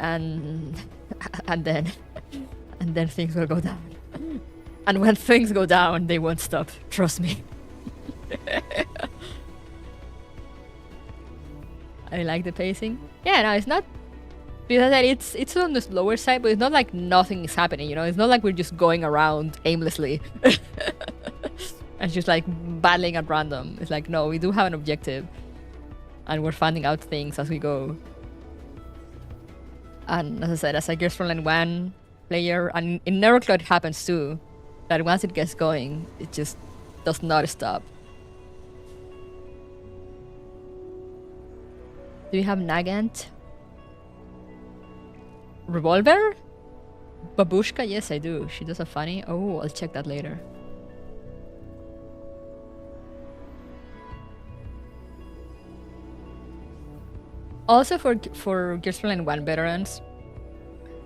then things will go down. And when things go down, they won't stop. Trust me. I like the pacing. Yeah, no, it's not... Because it's on the slower side, but it's not like nothing is happening, you know? It's not like we're just going around aimlessly. And just like battling at random. It's like, no, we do have an objective. And we're finding out things as we go. And as I said, as a Gears Frontline 1 player, and in Neurocloud it happens too, that once it gets going, it just does not stop. Do you have Nagant? Revolver? Babushka? Yes, I do. She does a funny. Oh, I'll check that later. Also for Gears Frontline 1 veterans,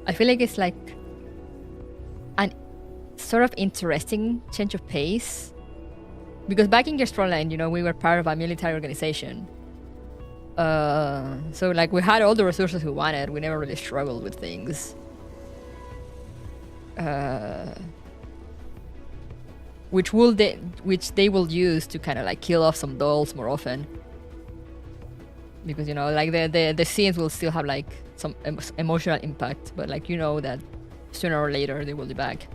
I feel like it's like an sort of interesting change of pace. Because back in Gears Frontline, you know, we were part of a military organization. So like we had all the resources we wanted. We never really struggled with things. Which they will use to kind of like kill off some dolls more often. Because, you know, like the scenes will still have like some emotional impact, but like, you know that sooner or later they will be back.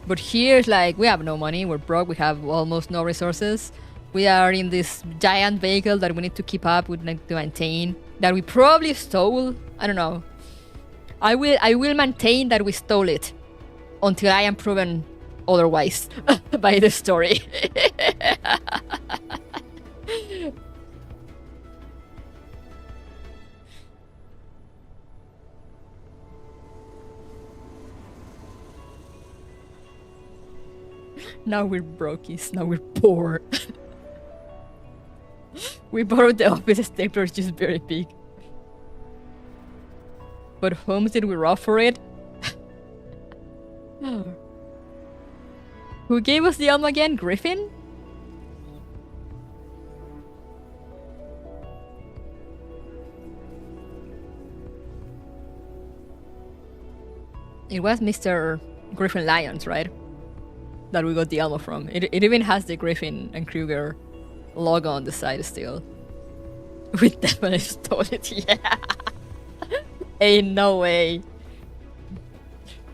But here's like, we have no money, we're broke, we have almost no resources. We are in this giant vehicle that we need to keep up, we need to maintain, that we probably stole. I don't know. I will maintain that we stole it until I am proven otherwise by the story. Now we're brokies. Now we're poor. We borrowed the office stapler, just very big. But whom did we rob for it? Who gave us the elm again? Griffin? It was Mr. Griffin Lyons, right? That we got the Elmo from. It even has the Griffin and Kruger logo on the side still. We definitely stole it, yeah. Ain't no way.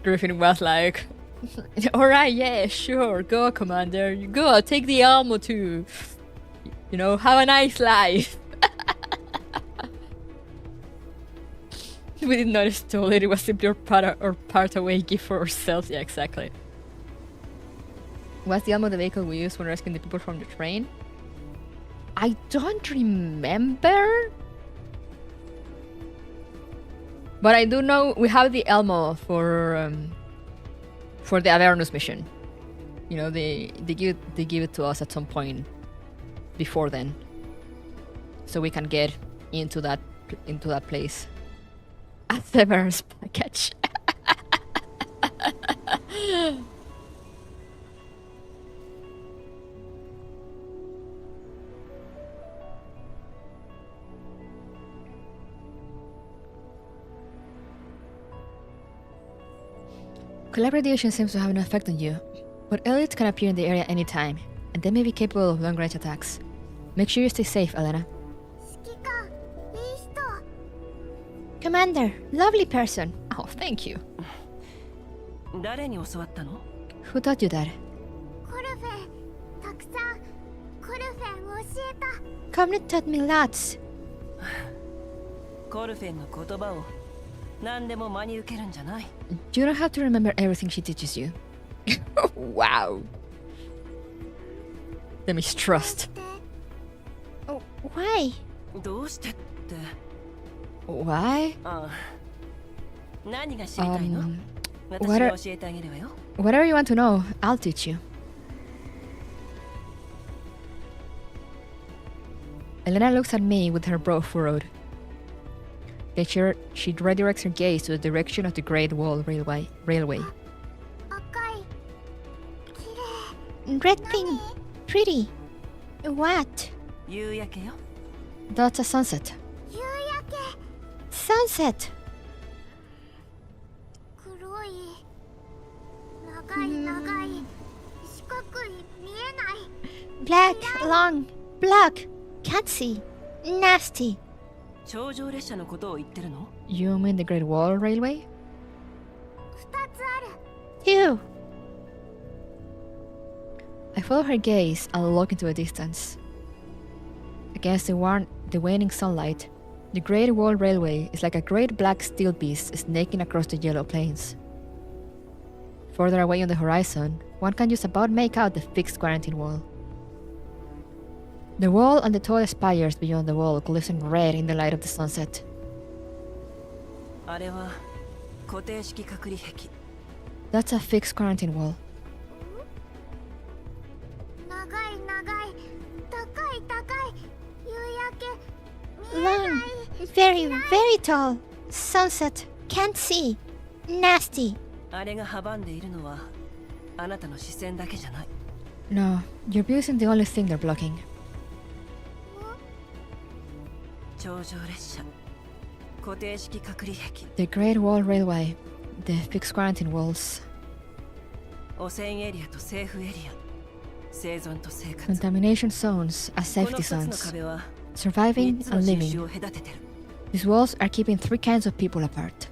Griffin was like, alright, yeah, sure, go, Commander. You go, take the Elmo too. You know, have a nice life. We did not steal it, it was simply our part away gift for ourselves. Yeah, exactly. Was the Elmo the vehicle we used when rescuing the people from the train? I don't remember. But I do know we have the Elmo for the Avernus mission. You know, they give it to us at some point before then, so we can get into that place. A severance package. Collaboration seems to have an effect on you, but elites can appear in the area anytime, and they may be capable of long-range attacks. Make sure you stay safe, Elena. Commander, lovely person. Oh, thank you. Who taught you that? Cornet taught me lots. You don't have to remember everything she teaches you. Wow. The mistrust. Oh, why? Why? Whatever you want to know, I'll teach you. Elena looks at me with her brow furrowed. Then she redirects her gaze to the direction of the Great Wall Railway. Red thing. Pretty. What? That's a sunset. Sunset. Black, long, black, can't see, nasty. You mean the Great Wall Railway? Two. I follow her gaze and look into the distance. Against the waning sunlight, the Great Wall Railway is like a great black steel beast snaking across the yellow plains. Further away on the horizon, one can just about make out the fixed quarantine wall. The wall and the tall spires beyond the wall glisten red in the light of the sunset. That's a fixed quarantine wall. Long, very, very tall. Sunset, can't see, nasty. No, your view isn't the only thing they're blocking. The Great Wall Railway, the fixed quarantine walls. Contamination zones as safety zones. Surviving and living. These walls are keeping three kinds of people apart.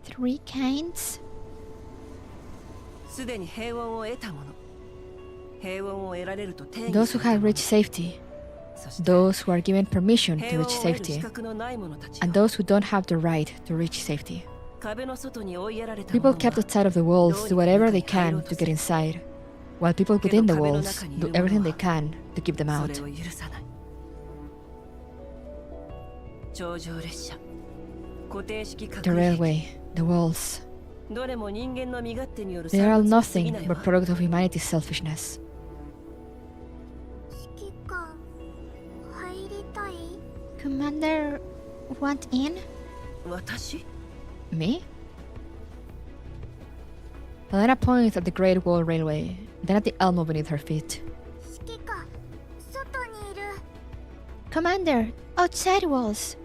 Three kinds? Those who have reached safety, those who are given permission to reach safety, and those who don't have the right to reach safety. People kept outside of the walls do whatever they can to get inside, while people within the walls do everything they can to keep them out. The railway, the walls, They are all nothing but product of humanity's selfishness. 指揮官入りたい Commander want in? 私 Me? Helena points at the Great Wall Railway, then at the elmo beneath her feet. 指揮官外にいる Commander, outside walls.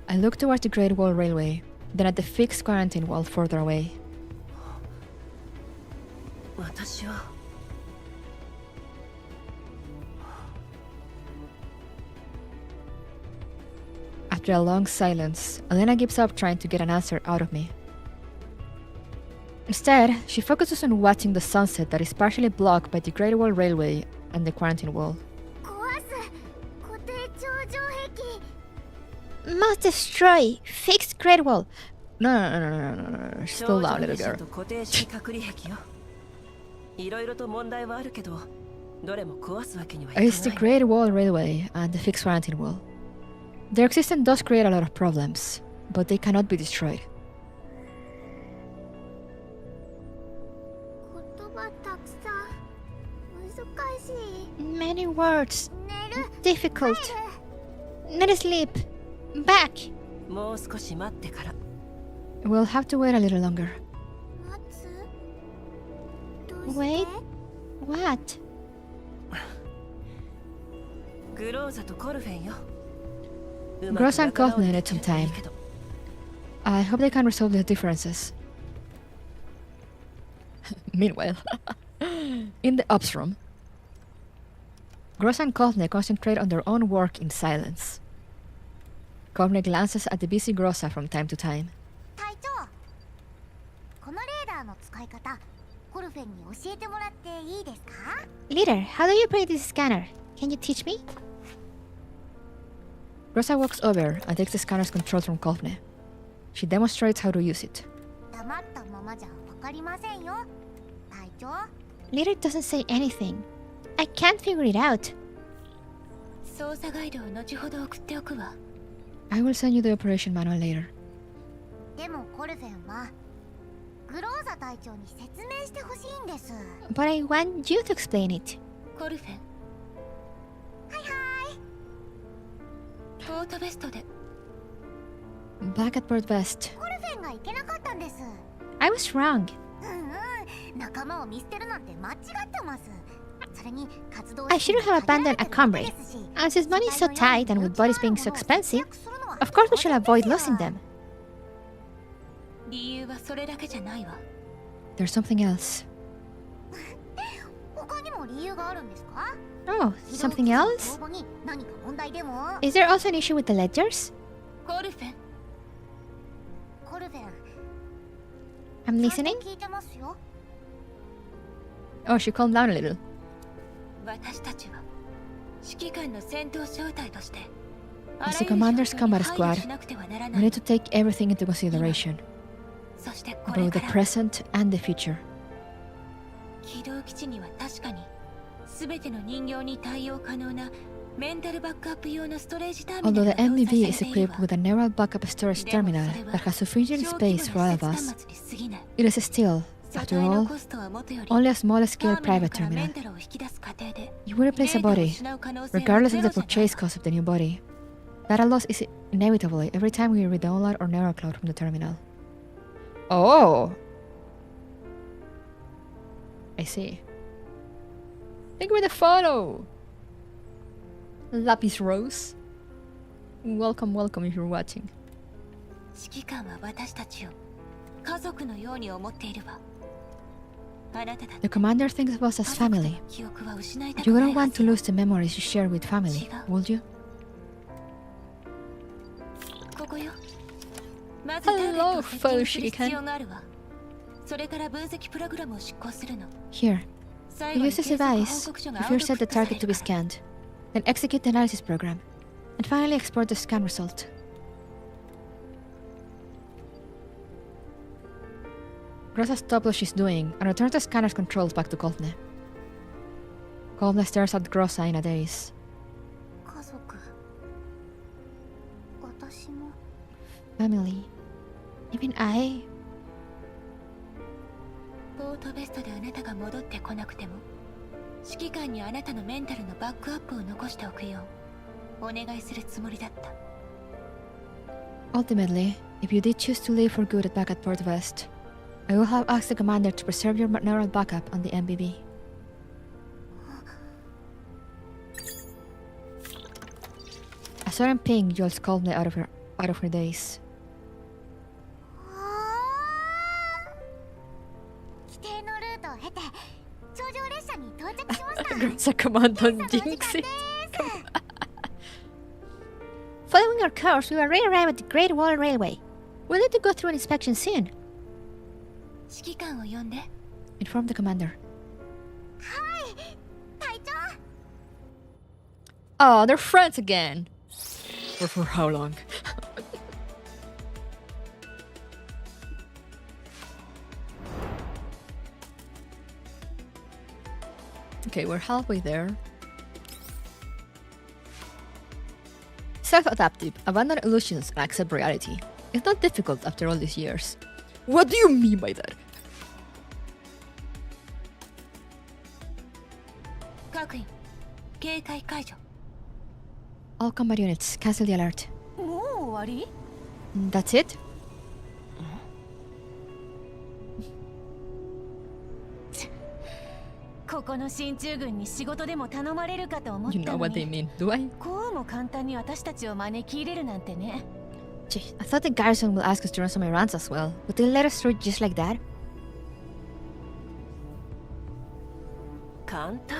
I look towards the Great Wall Railway, then at the fixed quarantine wall further away. 私は After a long silence, Elena gives up trying to get an answer out of me. Instead, she focuses on watching the sunset that is partially blocked by the Great Wall Railway and the quarantine wall. 壊す固定頂上壁 Must destroy. Fix Great Wall. No. Slow down, little girl. 固定式隔離壁よ。いろいろと問題はあるけど、どれも壊すわけにはいかない。 It's the Great Wall Railway and the fixed quarantine wall. Their existence does create a lot of problems, but they cannot be destroyed. 言葉たくさん難しい Many words. 寝る Difficult. Not asleep. Back. もう少し待ってから。 We'll have to wait a little longer. 待つどうして Wait. What? グローザとコルフェンよ。 Gross and Kaufman need some time. I hope they can resolve their differences. Meanwhile, in the ops room, Gross and Kaufman concentrate on their own work in silence. Kaufman glances at the busy Grossa from time to time. 隊長このレーダーの使い方コルフェンに教えてもらっていいですか Leader, how do you operate this scanner? Can you teach me? Grossa walks over and takes the scanner's controls from Kaufman. She demonstrates how to use it. 黙ったままじゃわかりませんよ隊長 Leader doesn't say anything. I can't figure it out. 操作ガイドを後ほど送っておくわ。 I will send you the operation manual later. でもコルフェンはグローザ隊長に説明してほしいんです But I want you to explain it. コルフェン。はいはいポートベストで Back at Port West. コルフェンが行けなかったんです I was wrong. 仲間を見捨てるなんて間違ってますそれに活動 I shouldn't have abandoned a comrade. As his money is so tight and with bodies being so expensive, of course we should avoid losing them. 理由はそれだけじゃないわ。 There's something else. 他にも理由があるんですか Oh, something else? 応募に何か問題でも Is there also an issue with the ledgers? コルフェン。コルフェン I'm ちゃん listening. と聞いてますよ Oh, she calmed down a little. 私たちは指揮官の戦闘小隊として As the commander's combat squad, しなくてはなら we ない need to take everything into consideration, そしてこれ both か the ら present and the future. 機動基地には確かに全ての人形に対応可能なメンタルバックアップ用のストレージターミ Although ナ the ルが搭載 MBV さ is れている equipped わ with a neural backup storage でも terminal それは that has sufficient 小規模 space な for all 施 of 設 us, 端末に過ぎない it is still, 素 after 体の all, コストはもとより only a small タ scale ーミナル private からメン terminal. タルを引き出す過程で You will replace a データを body, 失う可能性は regardless ゼ of ロ the じゃない purchase cost of the new body. Data loss is inevitable every time we re-download our neural cloud from the terminal. Oh! I see. Thank you for the follow! Lapis Rose. Welcome if you're watching. 指揮官は私たちを家族のように思っているわ。あなただって The commander thinks of us 家 as 族との family. 記憶は失いた You くない wouldn't は want ず to よ lose the memories you share with family, would you? ここよ。まずターゲットをセッティングする必要があるわ。それから分析プログラムを執行するの。 Here, 最 you 後に use this 計測報 device 告書が to アウト first set プ the ットされ target る to be から scanned, then execute the analysis program, and finally export the scan result. Rosa stops what she's doing and returns the scanner's controls back to Kolfne. Kolfne stares at Grossa in a daze. 家族私も Family. Even I. ポートベストであなたが戻ってこなくても、指揮官にあなたのメンタルのバックアップを残しておくようお願いするつもりだった。Ultimately, if you did choose to leave for good back at Port West, I will have asked the commander to preserve your neural backup on the MBB. A sudden ping jolts Coldplay out of her daze. Sa commandant jinx it. Following our course, we will re-arrive at the Great Wall Railway. We'll need to go through an inspection soon. 指揮官を呼んで。Inform the commander. Oh, they're friends again. Or for how long? Okay, we're halfway there. Self-adaptive, abandon illusions and accept reality. It's not difficult after all these years. What do you mean by that? 各員、警戒解除。All combat units, cancel the alert. もう終わり？ That's it? ここの進駐軍に仕事でも頼まれるかと思った You know の what they に。 mean, do I? こうも簡単に私たちを招き入れるなんてね。Gee, I thought the garrison will ask us to run some errands as well, but they let us through just like that? 簡単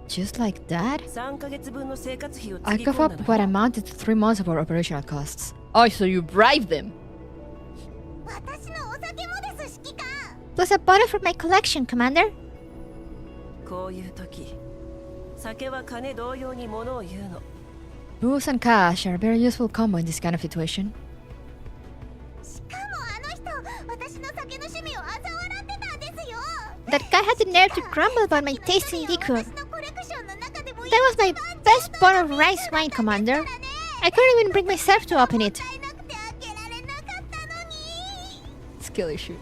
Just like that? 3ヶ月分の生活費を I つぎ cough 込ん up だ what の。 amounted to 3 months of our operational costs. Oh, so you bribed them? 私のお酒もです、指揮官。 Plus a bottle from my collection, Commander. こういう時、酒は金同様に物を言うの。 Booze and cash are a very useful combo in this kind of situation. しかもあの人、私の酒の趣味を嘲笑ってたんですよ。 That guy had the nerve to grumble about my taste in liquor. 私のコレクションの中でも That was my best bottle of rice wine, Commander. I couldn't even bring myself to open it. もったいなくて開けられなかったのに。 Skill issue.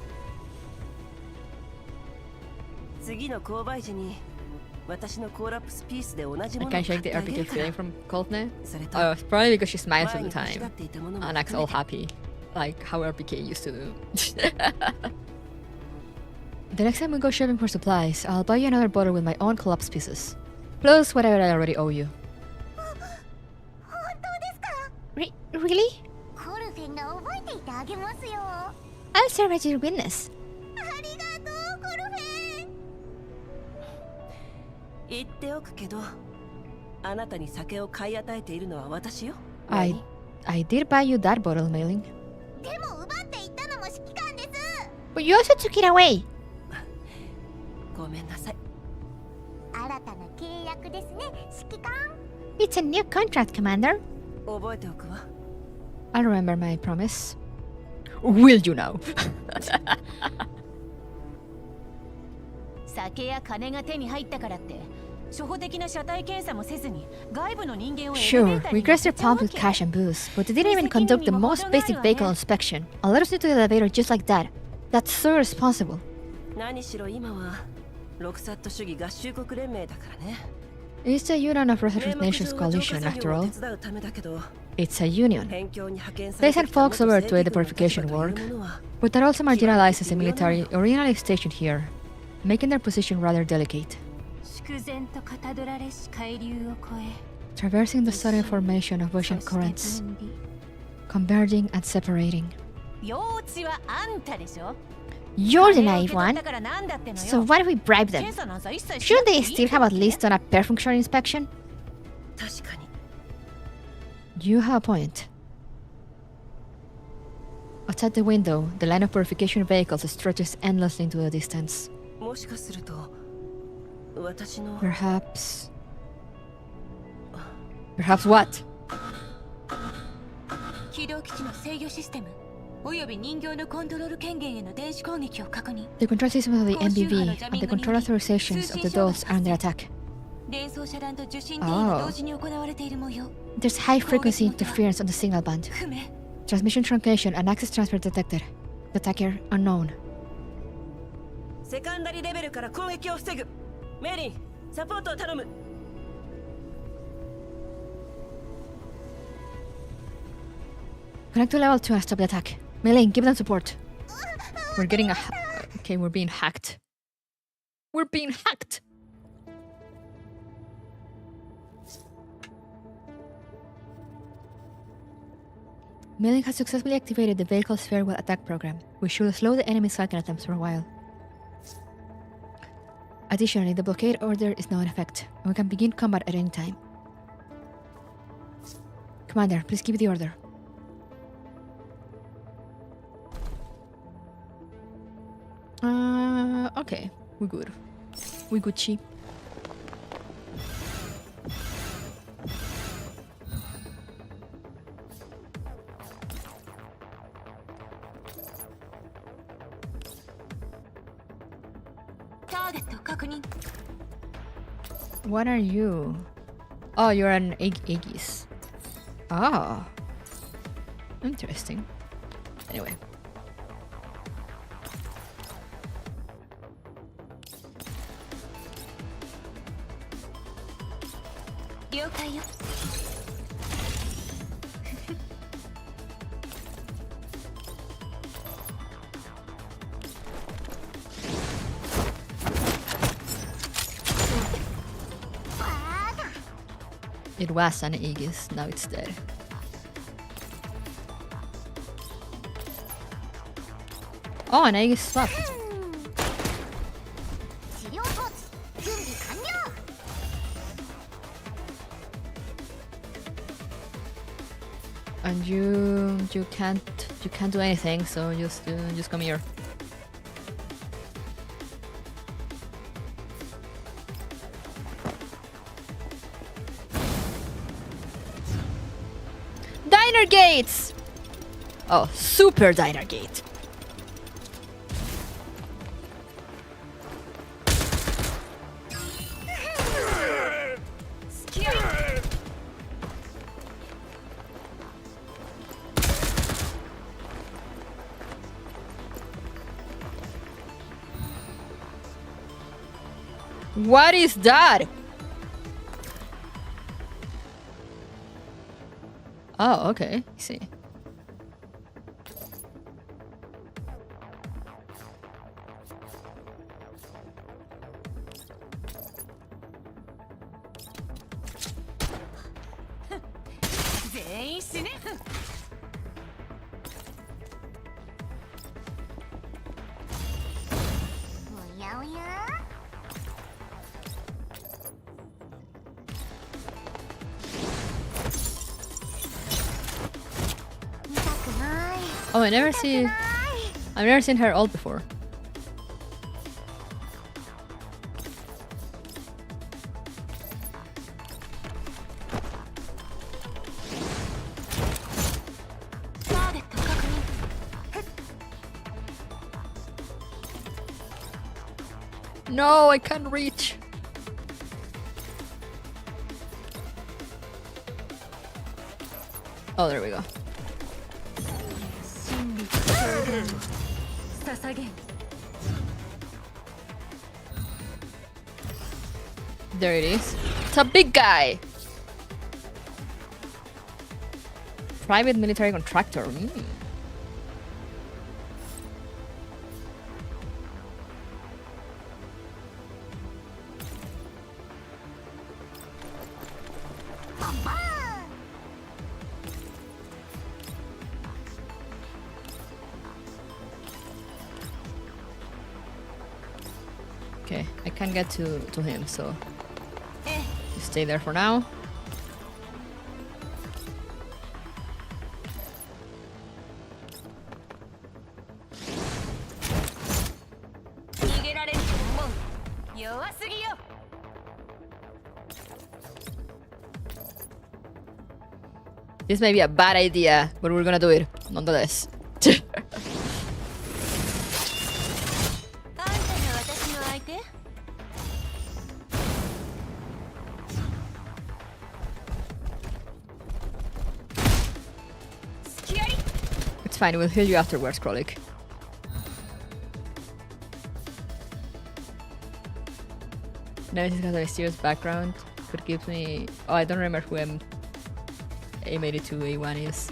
次の購買時に私のコーラップスピースで同じ I ものを can 買 shake っ the てあげ RPK るから。 feeling from Coldplay. それと Oh, it's probably because she smiles all 前 the に欲しが time っていたものも and acts 含 all めて happy, like how RPK used to do. The next time we go shopping for supplies, I'll buy you another bottle with my own collapse pieces. Plus whatever I already owe you. 本当ですか？ Really? コルフェンが覚えていてあげますよ。あ I'll serve as your witness. りがとう、コルフェン。言っておくけど、あなたに酒を買い与えているのは私よ。 I did buy you that bottle, Mailing. でも奪っていったのも指揮官です。 But you also took it away. ごめんなさい。新たな契約ですね、指揮官。 It's a new contract, Commander. 覚えておくわ。 I'll remember my promise. Will you now? 酒や金が手に入ったからって初歩的な車体検査もせずに外部の人間をエレベ Sure, ーター we に乗 graced せ their ちゃう palms わ with け。 cash and booze, but they didn't even conduct the most basic vehicle inspection and let us into the elevator just like that. That's so irresponsible. 何しろ今はロクサット主義合衆国連盟だからね。 It's a union of 名 Reserved 目 Nations 上は浄化 coalition, 作 after 業を all. 手伝うためだけど、 It's a union. 辺境に派遣さ They れて sent きた folks 元 over 正 to aid the 規軍の立 purification 場という work, ものは but are also marginalized as a military originally stationed here, making their position rather delicate. 粛然とかたどられし海流を越え Traversing the sudden formation of ocean そして currents, 分離。 converging and separating. 幼稚はあんたでしょ。 You're the 金を受 naive け取っ one. たからなんだっての So よ。 why don't we bribe them? 検査なんさ一切しな Shouldn't くてい they い still have at least done a per function inspection? 確かに You have a point. Outside the window, the line of purification vehicles stretches endlessly into the distance. もしかすると私の Perhaps... Perhaps what? 起動基地の制御システムおよび人形のコントロール権限への電子攻撃を確認。 The control system of the MBV and the control authorizations of the dolls are under attack. 連想遮断と受信転移が同時に行われている模様。 There's high frequency interference on the signal band. 不明。Transmission truncation and access transfer detected. The attacker unknown. セカンダリレベルから攻撃を防ぐ。メリン、サポートを頼む。Connect to level 2 and stop the attack. Melee, give them support. We're getting a... Okay, we're being hacked. We're being hacked! Melee has successfully activated the vehicle's farewell attack program, which should slow the enemy's striking attempts for a while. Additionally, the blockade order is now in effect, and we can begin combat at any time. Commander, please give the order. Okay, we're good. We Gucci. What are you? Oh, you're an Aegis. Ah. Interesting. Anyway. It was an Aegis, now it's dead. Oh, an Aegis swap. And you can't do anything, so just come here. Diner gates! Oh, super diner gate. What is that? Oh, okay. I see. Oh, I've never seen her ult before. No, I can't reach. Oh, there we go. There it is. It's a big guy. Private military contractor. Okay, I can't get to him, so just stay there for now. This may be a bad idea, but we're gonna do it nonetheless. fine, we'll heal you afterwards, Krolik. Nemesis has a mysterious background, but gives me... Oh, I don't remember who A82A1 is.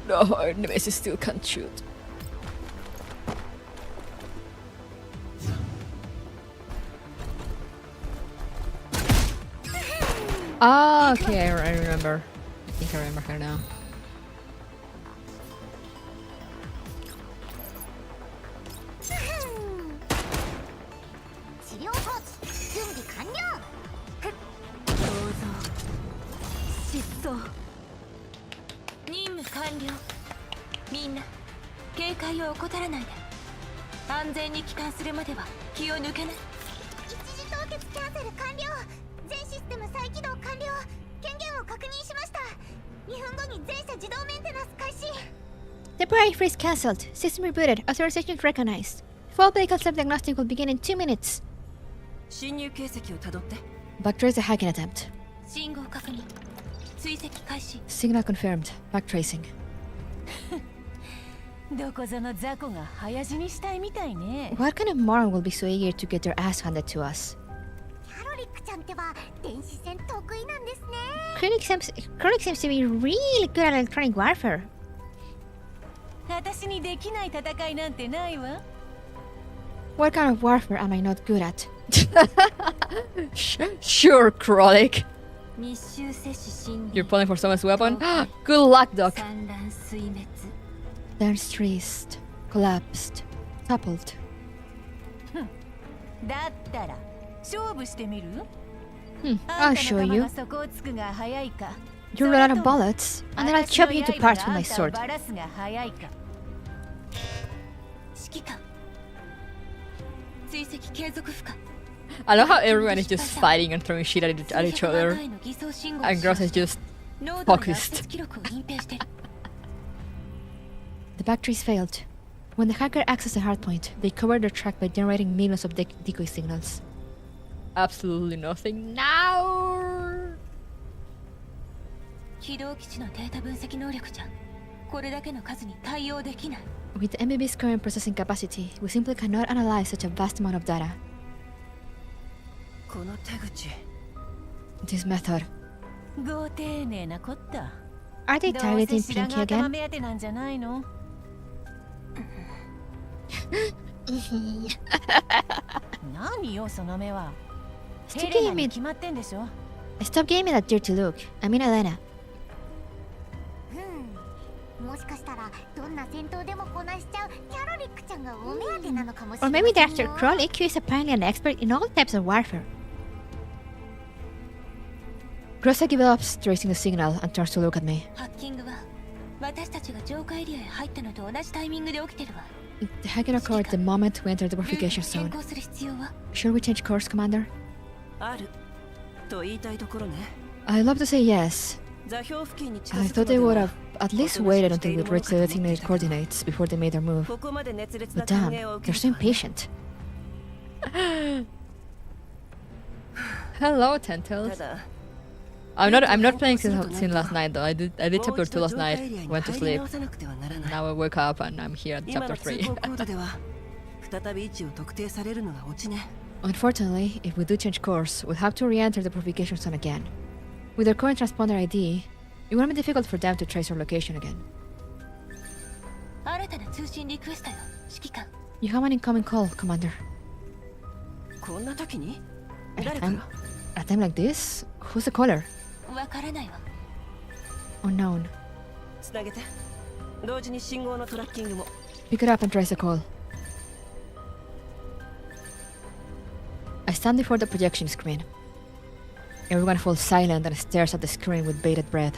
No, Nemesis still can't shoot. Ah, okay, I remember. I think I remember her now. Temporary freeze cancelled. System rebooted. Authorization recognized. Full vehicle self-diagnostic will begin in 2 minutes. Backtrace the hacking attempt. Signal confirmed. Backtracing. What kind of moron will be so eager to get their ass handed to us? Krolik seems to be really good at electronic warfare. What kind of warfare am I not good at? Sure, Krolik. You're pulling for someone's weapon? Good luck, Doc. Dance traced, collapsed, toppled. I'll show you. You run out of bullets, and then I'll chop you to parts with my sword. I love how everyone is just fighting and throwing shit at each other, and Gross is just focused. The backtrace failed. When the hacker accessed the hardpoint, they covered their track by generating millions of decoy signals. Absolutely nothing now. With the MBB's current processing capacity, we simply cannot analyze such a vast amount of data. This method. Are they targeting Pinky again? Stop giving me that dirty look. I mean Elena. Or maybe they're after Krolik, who is apparently an expert in all types of warfare. Grossa gives up tracing the signal and turns to look at me. The hacking occurred the moment we entered the purification zone. Should we change course, Commander? I'd love to say yes. I thought they would have at least waited until we'd reached the designated coordinates before they made their move. But damn, they're so impatient. Hello, Tentacles. I'm not playing since last night though. I did chapter 2 last night, went to sleep. Now I woke up and I'm here at chapter 3. Unfortunately, if we do change course, we'll have to re-enter the purification zone again. With our current transponder ID, it won't be difficult for them to trace our location again. You have an incoming call, Commander. At a time like this? Who's the caller? Unknown. Pick it up and trace the call. I stand before the projection screen. Everyone falls silent and stares at the screen with bated breath.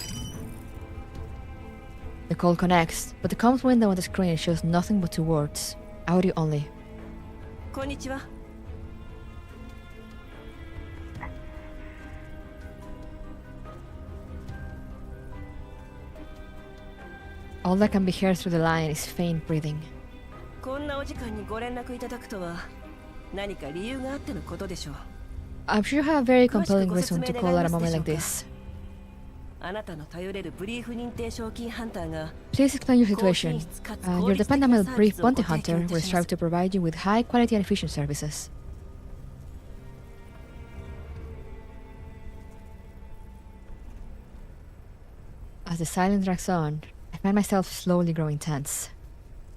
The call connects, but the comms window on the screen shows nothing but 2 words. Audio only. Konnichiwa. All that can be heard through the line is faint breathing. こんなお時間にご連絡いただくとは何か理由があってのことでしょう。I'm sure you have a very compelling reason to call at a moment like this. あなたの頼れるブリーフ認定賞金ハンターが Please explain your situation. Your dependable brief bounty hunter will strive to provide you with high quality and efficient services. As the silence drags on, I find myself slowly growing tense.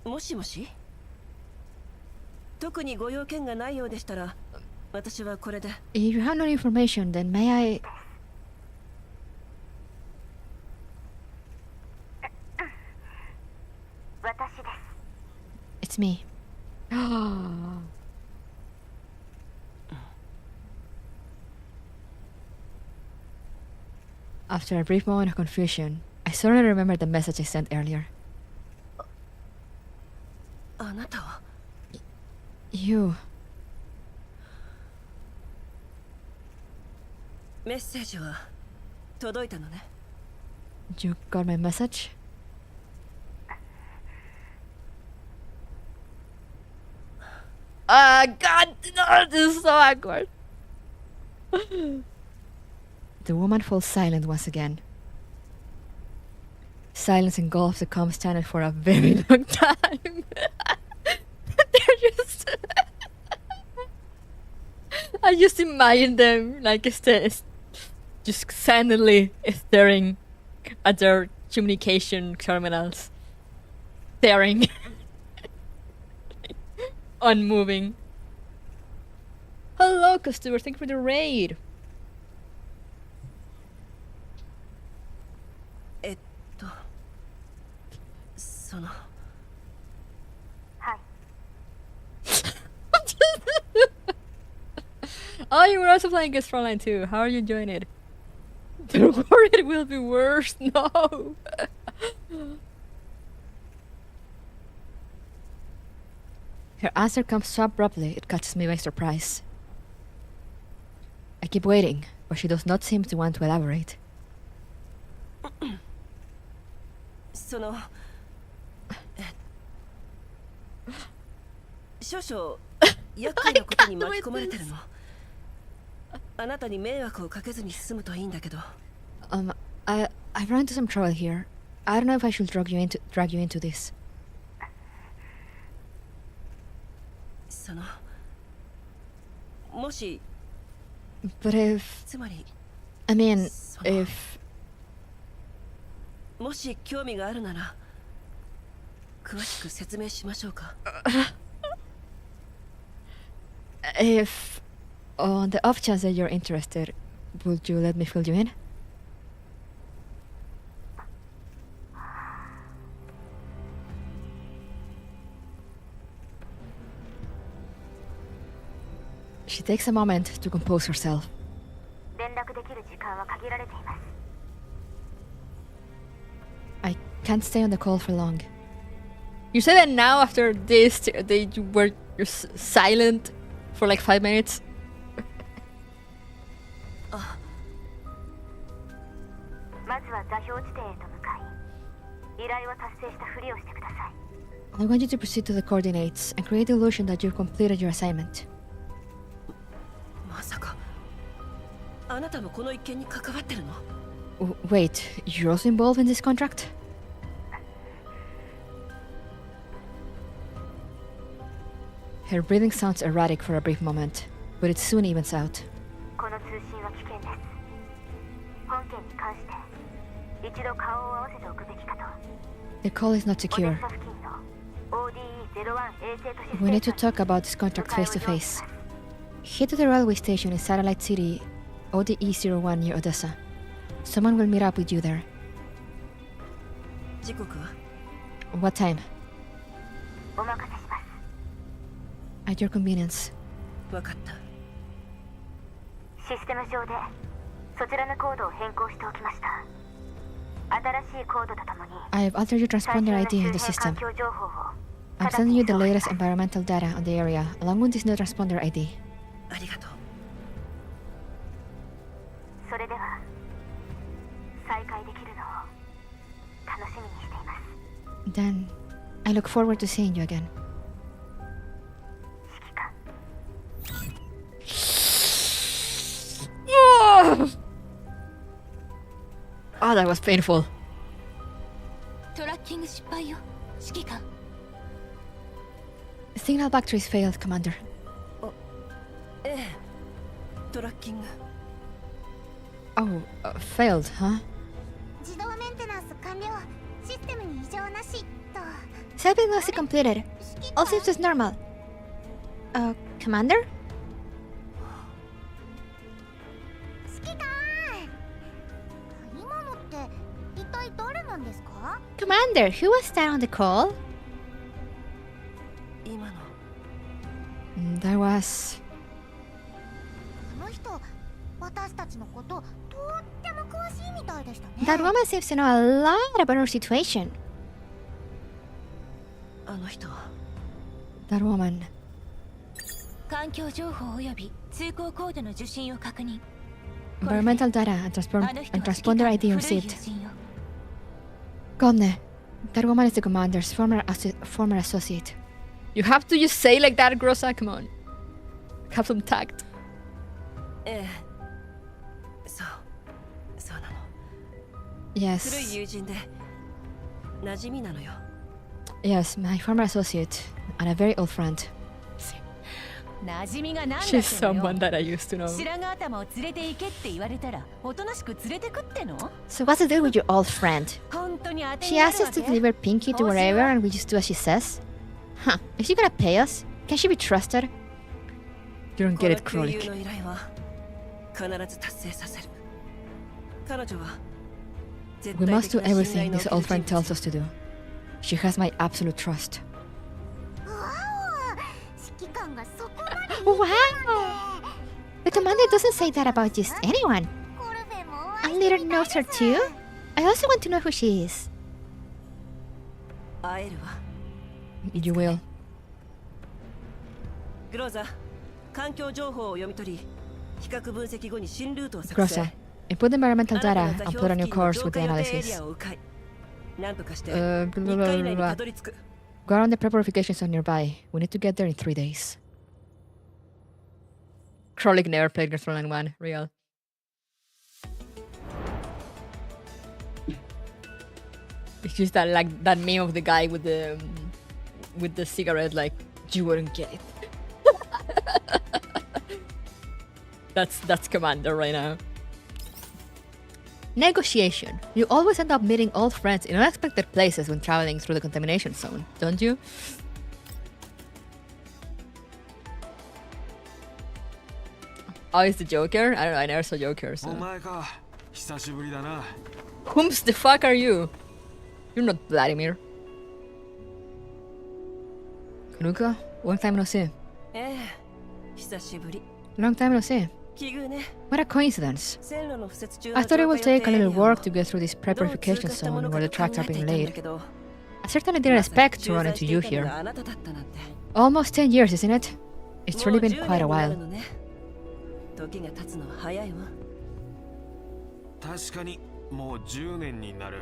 もしもし？特にご用件がないようでしたら、私はこれで。If you have no information, then may I... It's me. After a brief moment of confusion, I suddenly remembered the message I sent earlier. あなたは You. メッセージは届いたのね。You got my message? God, no, this is so awkward. The woman falls silent once again. Silence engulfs the comms channel for a very long time. They're just... I just imagine them like just silently staring at their communication terminals. Staring. Unmoving. Hello, customer. Thank you for the raid. その Oh, you were also playing against Frontline too. How are you enjoying it? Don't worry, it will be worse. No. Her answer comes so abruptly, it catches me by surprise. I keep waiting, but she does not seem to want to elaborate. その少々厄介なことに巻き込まれてるの。あなたに迷惑をかけずに済むといいんだけど。I've run into some trouble here. I don't know if I should drag you into this. そのもし But if つまり I mean その if もし興味があるなら詳しく説明しましょうか。If on the off chance that you're interested, would you let me fill you in? She takes a moment to compose herself. 連絡できる時間は限られています。 I can't stay on the call for long. You say that now after this, they were just silent for like 5 minutes. まずは座標地点へと向かい、依頼を達成したふりをしてください。I want you to proceed to the coordinates and create the illusion that you've completed your assignment. まさかあなたもこの一件に関わってるの？ Wait, you're also involved in this contract? Her breathing sounds erratic for a brief moment, but it soon evens out. この通信は危険です。本件に関して一度顔を合わせておくべきかと。 The call is not オデ secure. ッサ付近の ODE-01 衛星都市 We need to talk about this contract face to face. Head to the railway station in Satellite City, ODE-01 near Odessa. Someone will meet up with you there. 時刻は？ What time? お任せします。 At your convenience. わかった。システム上でそちらのコードを変更しておきました。新しいコードとともに I have altered your transponder ID in the system. I'm sending you the latest environmental data on the area, along with this new transponder ID. ありがとう。それでは再会できるのを楽しみにしています。Then, I look forward to seeing you again. 指揮官。Oh, that was painful. トラッキング失敗よ、指揮官。Signal batteries failed, Commander. ええ、トラッキング。Oh, failed, huh? 自動メンテナンス完了。システムに異常なしと。Saving was completed. All seems as normal. Commander? 指揮官。今のって一体誰なんですか？ Commander, who was that on the call? 今の。That was... あの人、私たちのこととっても詳しいみたいでしたね。 That woman seems to know a lot about our situation. あの人は。That woman. 環境情報及び通行コードの受信を確認。 Environmental data and transponder ID received. Godne, that woman is the commander's former associate. You have to just say like that, Grossa. Come on. Have some tact. ええ。そうなの。Yes. 古い友人で馴染みなのよ。Yes, my former associate and a very old friend. 馴染みが何だって She's someone that I used to know. 白髪頭を連れて行けって言われたらおとなしく連れてくっての？ So what's the deal with your old friend? 本当に当て She になる asks わ us to け？ deliver Pinky to wherever and we just do as she says? Huh, is she gonna pay us? Can she be trusted? You don't get it, この給 Krolik. 油の依頼は必ず達成させる。彼女は We must do everything this old friend tells us to do. She has my absolute trust. わお、指揮官がそこまで。 Wow! The commander doesn't say that about just anyone. コルフェもお A 会いして little みたい knows her です。 too. I also want to know who she is. 会えるわ。 You will. グローザ、環境情報を読み取り、比較分析後に新ルートを作 Grossa, 成。 input the environmental あなた data の and 座 plot 標 a new 付近の course 境 with the 界予定エリ analysis. アを迂回。なんとかしてblah, 3 blah, 日以 blah, 内に blah. たどり着く。 Go around the prep verifications on nearby. We need to get there in 3 days. Krolik never played against Frontline 1. Real. It's just that like that meme of the guy with the cigarette, like you wouldn't get it. That's Commander right now. Negotiation. You always end up meeting old friends in unexpected places when traveling through the contamination zone, don't you? Oh, it's the Joker? I don't know, I never saw Joker, so... お前か、久しぶりだな。 Whom's the fuck are you? You're not Vladimir. Kanuka, long time no see. ええ、久しぶり。 Long time no see. 奇遇ね。 What a coincidence. 線路の敷設中 I の thought it would 浄化予 take 定 a エリア little を work to get through this どう pre-purification 通過したも zone の where か the と tracks 考 are えて being いたんだ laid. けど、 I certainly didn't まさか expect to 駐 run 在 into して you いたの here. があなただったなんて。 Almost 10 years, isn't it? It's もう really 10 been quite a 年にな while. るのね。時が経つのは早いわ。確かにもう10年になる。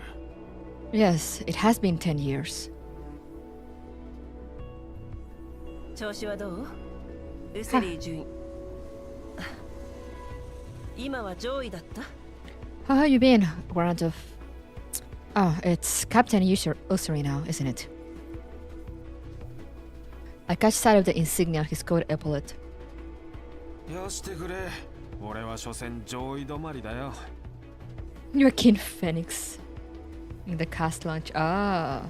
Yes, it has been 10 years. 調子はどう？ウセリー順位。今は上位だった？ How have you been, Warrant of... Oh, it's Captain Usuri now, isn't it? I catch sight of the insignia on his coat epaulet. よしてくれ。俺は所詮上位止まりだよ。 You're King Phoenix. In the cast launch. Ah.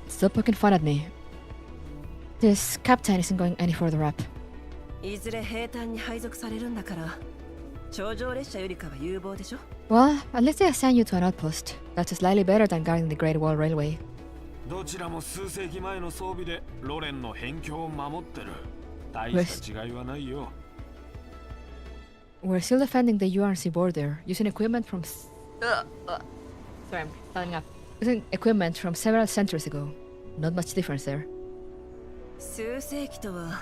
Stop poking fun at me. This captain isn't going any further up. いずれ兵隊に配属されるんだから、頂上列車よりかは有望でしょ？ Well, at least they assign you to an outpost. That's slightly better than guarding the Great Wall Railway. どちらも数世紀前の装備でロレンの辺境を守ってる。大した違いはないよ。We're still defending the URC border, using equipment from... Sorry, I'm standing up. Using equipment from several centuries ago. Not much difference there. 数世紀とは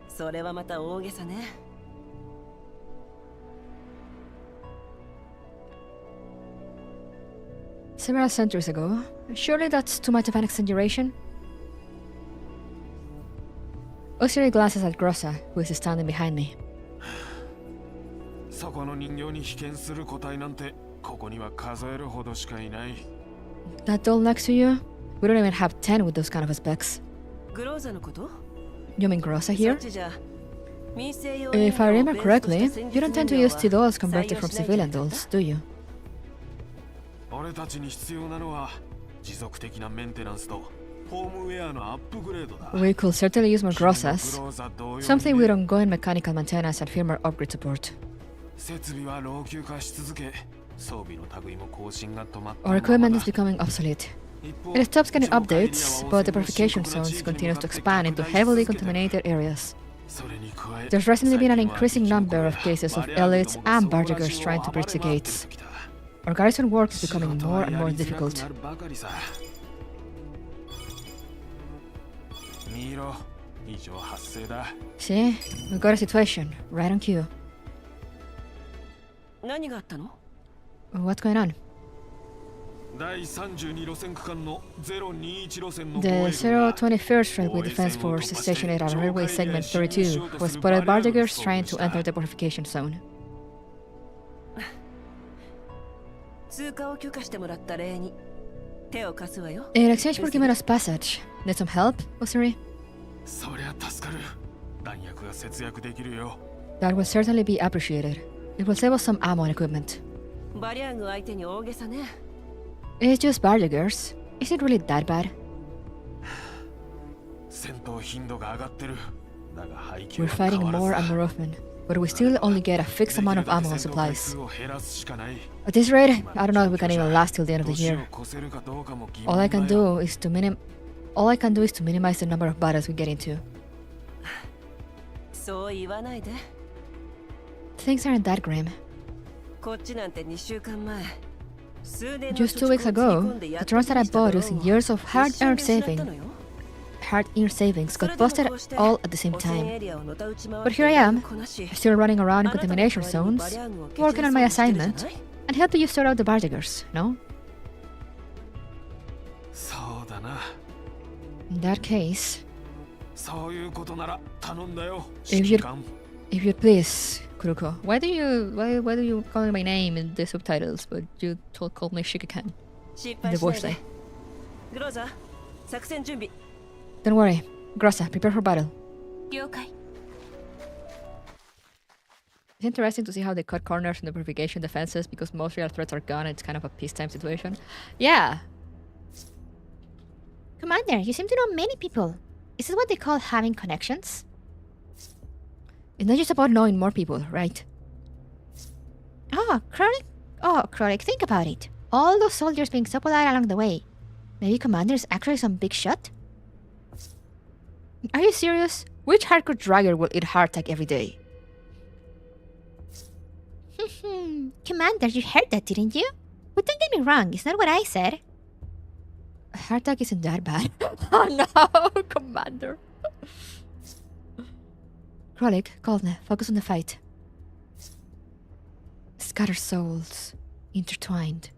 それはまた大げさね。Several centuries ago? Surely that's too much of an exaggeration? Osiri glances at Grossa, who is standing behind me. そこの人形に被験する個体なんてここには数えるほどしかいない。 That doll next to you? We don't even have 10 with those kind of specs. グローザのこと？ You mean Grossa here? そっちじゃ民生用 If I の remember ベースとした correctly, 戦 you don't 術 tend to 燃料 use T は dolls converted from 採用しない civilian dolls, do you? 俺たちに必要なのは持続的なメンテナンスとホームウェアのアップグレードだ。 We could certainly use more Grossas. Something with ongoing mechanical maintenance and firmware upgrade support. 設備は老朽化し続け、装備の類も更新が止まった Our equipment is becoming obsolete. It stops getting updates, but the purification zones continues to expand into heavily contaminated areas. There's recently been an increasing number of cases of elites and bardigers trying to breach the gates. Our garrison work is becoming more and more difficult. See? We got a situation, right on cue. 何があったの？ What's going on? 第32路線区間の021路線の The 021st Railway Defense Force stationed at Railway Segment 32 was spotted bardigers trying to enter the purification zone. 通過を許可してもらった礼に手を貸すわよ。 In exchange for giving us passage, need some help, Osiri? そりゃ助かる。弾薬が節約できるよ。 That will certainly be appreciated. It will save us some ammo and equipment. バリャーグ相手に大げさね。 It's just bardigers. Is it really that bad? 戦闘頻度が上がってる。だが配給 We're は変 fighting わらず more and more often, but we still only get a fixed amount of ammo and 戦闘回 supplies. 数を減らすしかない。 At this rate, I don't know if we can even last till the end of the 年を year. 越せるかどうかも疑 All I 問 can だよ。 do is to minimize the number of battles we get into. そう言わないで。 Things aren't that grim. こっちなんて2週間前。 Just 2 weeks ago, the drones that I bought using years of hard-earned savings got busted all at the same time. But here I am, still running around in contamination zones, working on my assignment, and helping you sort out the bardigers, no? そうだな。 In that case, そういうことなら頼んだよ。 if 指揮官。 you'd please, Kuruko, why do you call my name in the subtitles, but you call me Shikikan 失 in 敗 the しない voice で line? グローザ、作戦準備。 Don't worry, Grossa, prepare for battle. 了解。 It's interesting to see how they cut corners in the purification defenses because most real threats are gone and it's kind of a peacetime situation. Yeah. Commander, you seem to know many people. Is this what they call having connections? It's not just about knowing more people, right? Oh, Krolik, think about it. All those soldiers being so polite along the way. Maybe Commander's actually some big shot? Are you serious? Which hardcore dragger will eat hardtack every day? Commander, you heard that, didn't you? But don't get me wrong, it's not what I said. Hardtack isn't that bad. Oh no, Commander. Krolik, Goldne, focus on the fight. Scattered souls, intertwined.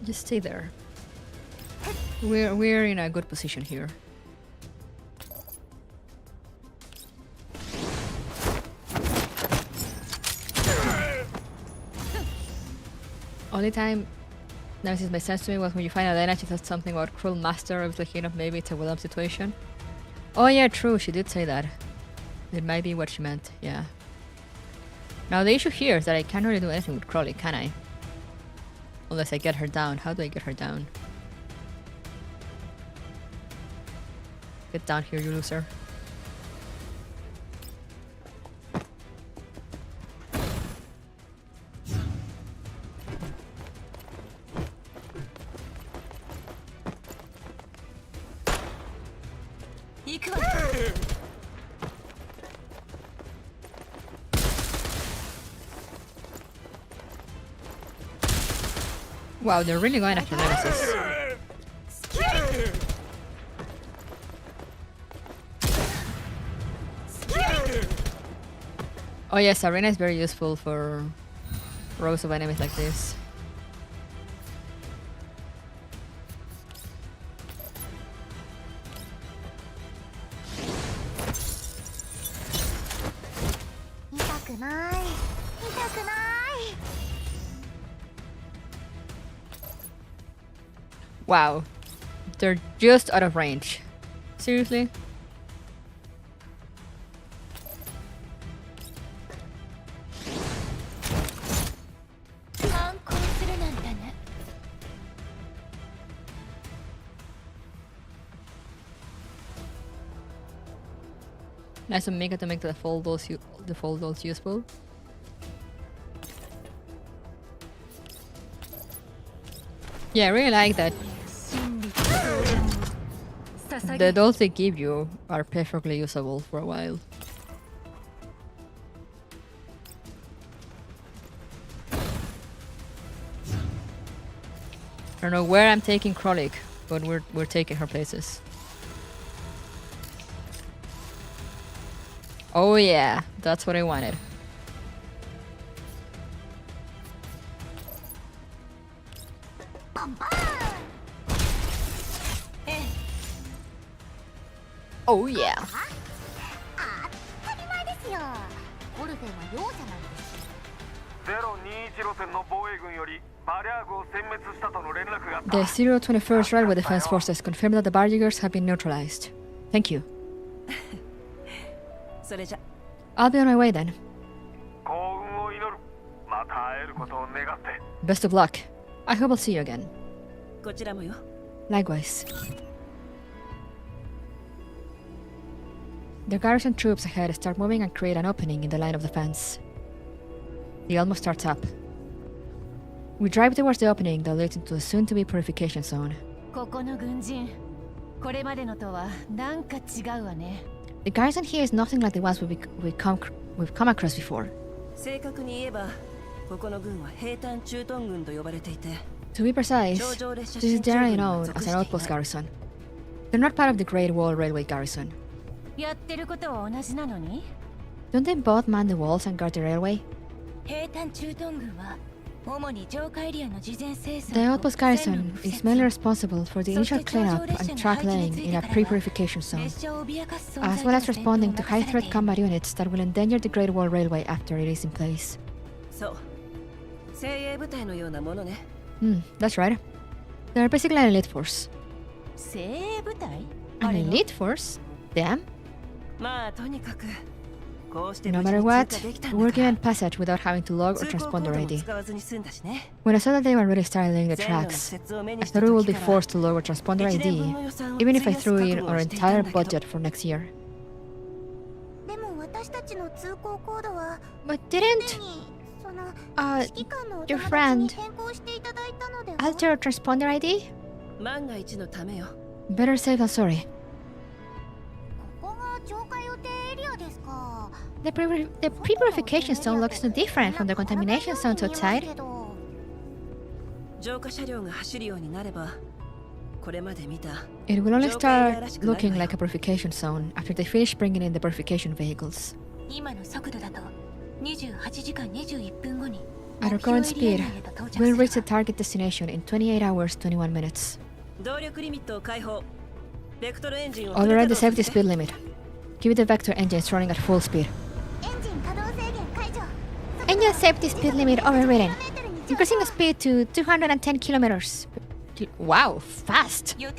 Just stay there. We're in a good position here. Only time Nemesis made sense to me was when you find Elena, she said something about cruel master. I was thinking of maybe it's a Willem situation. Oh yeah, true, she did say that. It might be what she meant, yeah. Now the issue here is that I can't really do anything with Crowley, can I? Unless I get her down. How do I get her down? Get down here, you loser. Wow, they're really going after Nemesis. Oh yes, Arena is very useful for rows of enemies like this. Wow, they're just out of range. Seriously? Nice of Mika to make the fall dolls useful. Yeah, I really like that. The dolls they give you are perfectly usable for a while. I don't know where I'm taking Krolik, but we're taking her places. Oh yeah, that's what I wanted. Oh yeah. The 021st Railway Defense Forces confirmed that the barriers have been neutralized. Thank you. I'll be on my way then. Best of luck. I hope I'll see you again. Likewise. The garrison troops ahead start moving and create an opening in the line of defense. The almost starts up. We drive towards the opening that leads into the soon-to-be purification zone. The garrison here is nothing like the ones we've come across before. To be precise, this is generally known as an outpost garrison. They're not part of the Great Wall Railway garrison. Don't they both man the walls and guard the railway? The outpost garrison is mainly responsible for the initial cleanup and track laying in a pre-purification zone, as well as responding to high-threat combat units that will endanger the Great Wall Railway after it is in place. That's right. They're basically an elite force. An elite force? Damn. No matter what, we're given passage without having to log or transponder ID. When I saw that they were already started laying the tracks, I thought we would be forced to log or transponder ID, even if I threw in our entire budget for next year. But didn't your friend alter our transponder ID? Better safe than sorry. The pre-purification zone looks no different from the contamination zone outside. It will only start looking like a purification zone after they finish bringing in the purification vehicles. At our current speed, we'll reach the target destination in 28 hours, 21 minutes. Override the safety speed limit. Keep the vector engines running at full speed. Engine safety speed limit overridden. Increasing the speed to 210 kilometers. Wow, fast! The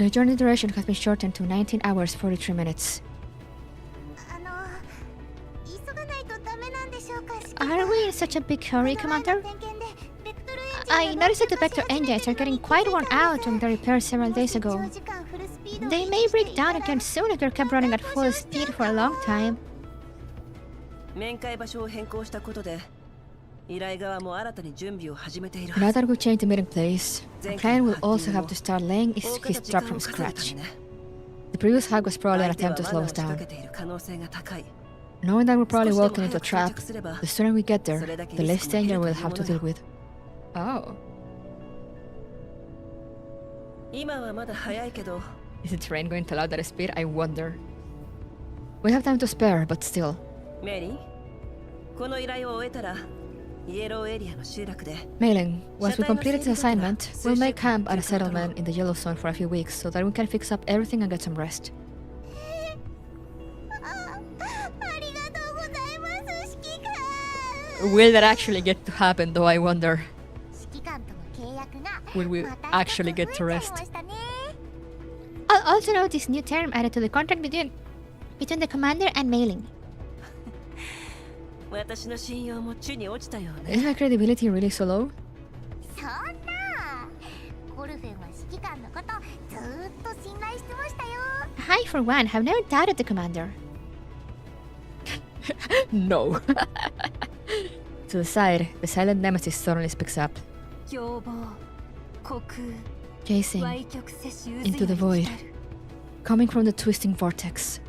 journey duration has been shortened to 19 hours 43 minutes. Are we in such a big hurry, Commander? I noticed that the vector engines are getting quite worn out when they were repaired several days ago. They may break down again soon if they're kept running at full speed for a long time. Now that we've changed the meeting place, the client will also have to start laying his trap from scratch. The previous hack was probably an attempt to slow us down. Knowing that we're probably walking into a trap, the sooner we get there, the less danger we'll have to deal with. Oh. Is the train going to allow that speed? I wonder. We have time to spare, but still. Mailing, once we complete this assignment, we'll make camp at a settlement in the Yellow Zone for a few weeks so that we can fix up everything and get some rest. Will that actually get to happen though, I wonder? Will we actually get to rest? I'll also note this new term added to the contract between the commander and Mailing. Is my credibility really so low? I, for one, have never doubted the commander. No. To the side, the silent nemesis suddenly speaks up. Gazing into the void, coming from the twisting vortex.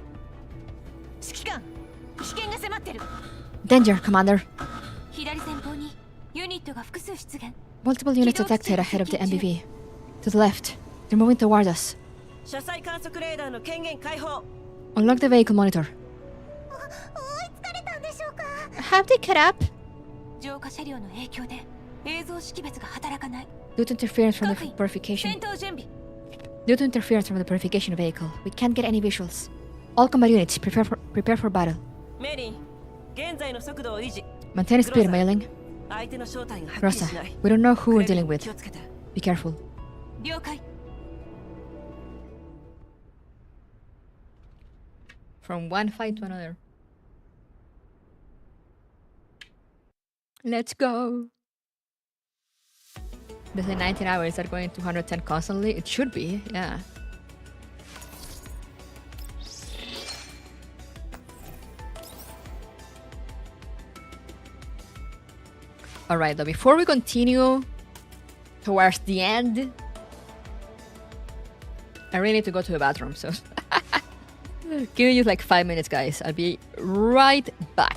Danger, Commander. Multiple units detected ahead of the MBV. To the left. They're moving toward us. Unlock the vehicle monitor. Have they caught up? Due to interference from the purification. Due to interference from the purification vehicle, we can't get any visuals. All combat units, prepare for battle. Maintain speed, Mailing. Rosa, we don't know who we're dealing with. Be careful. From one fight to another. Let's go. Does the 19 hours are going 210 constantly? It should be, yeah. Alright, though, before we continue towards the end, I really need to go to the bathroom, so give me just like 5 minutes, guys. I'll be right back.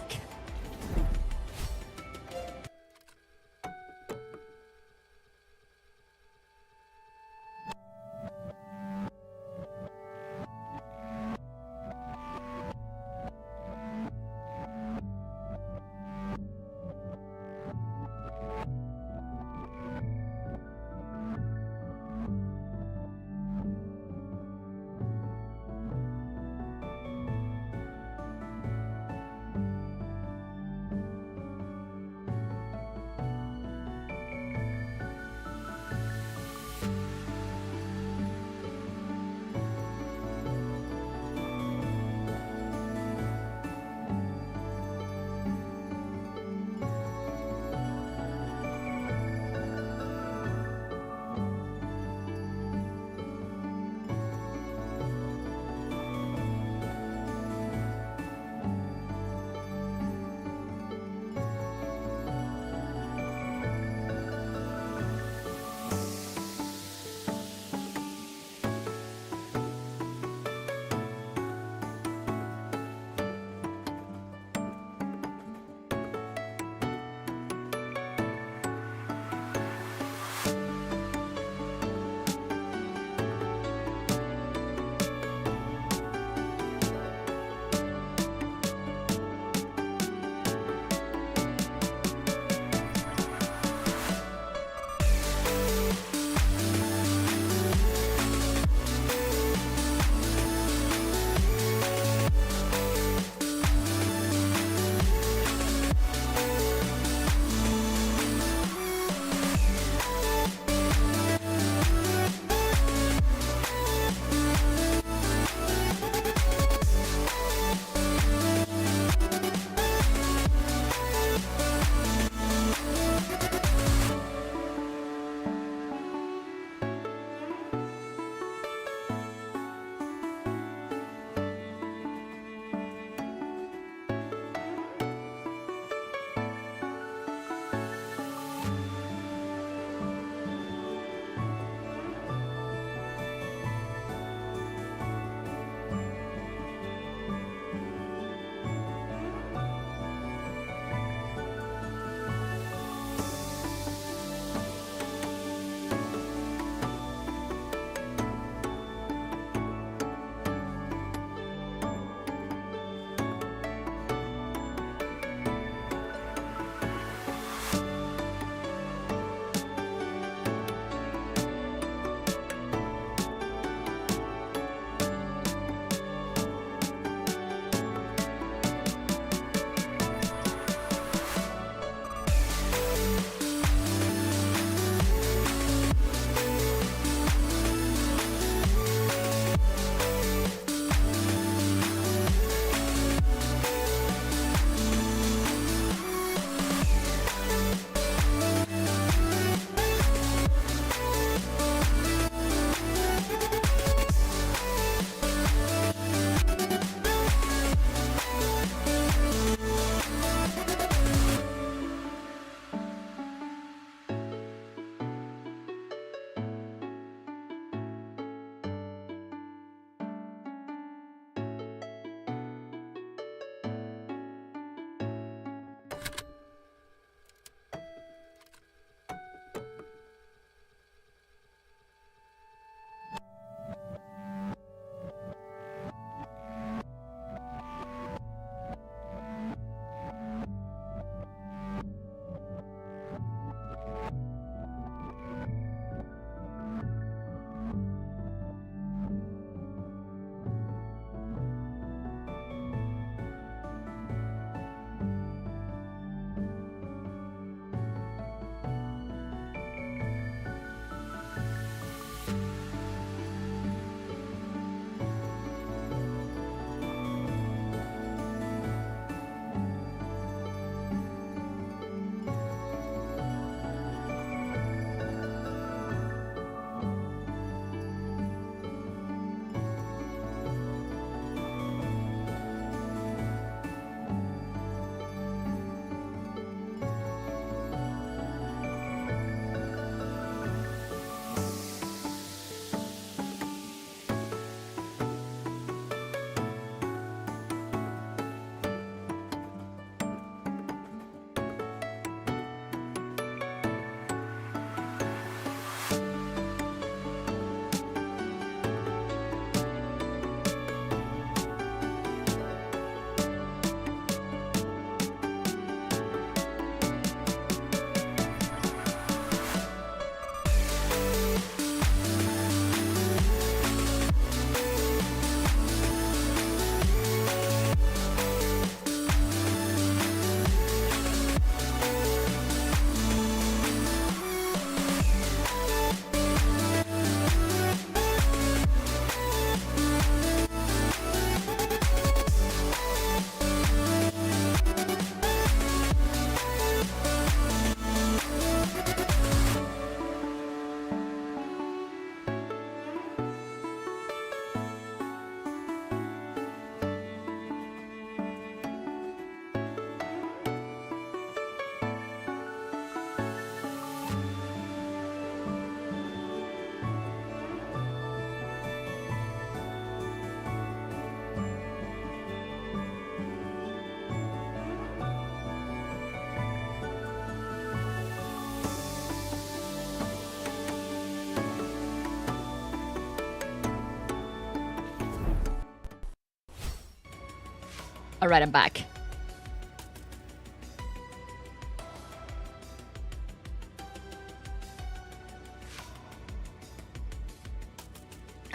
Alright, I'm back.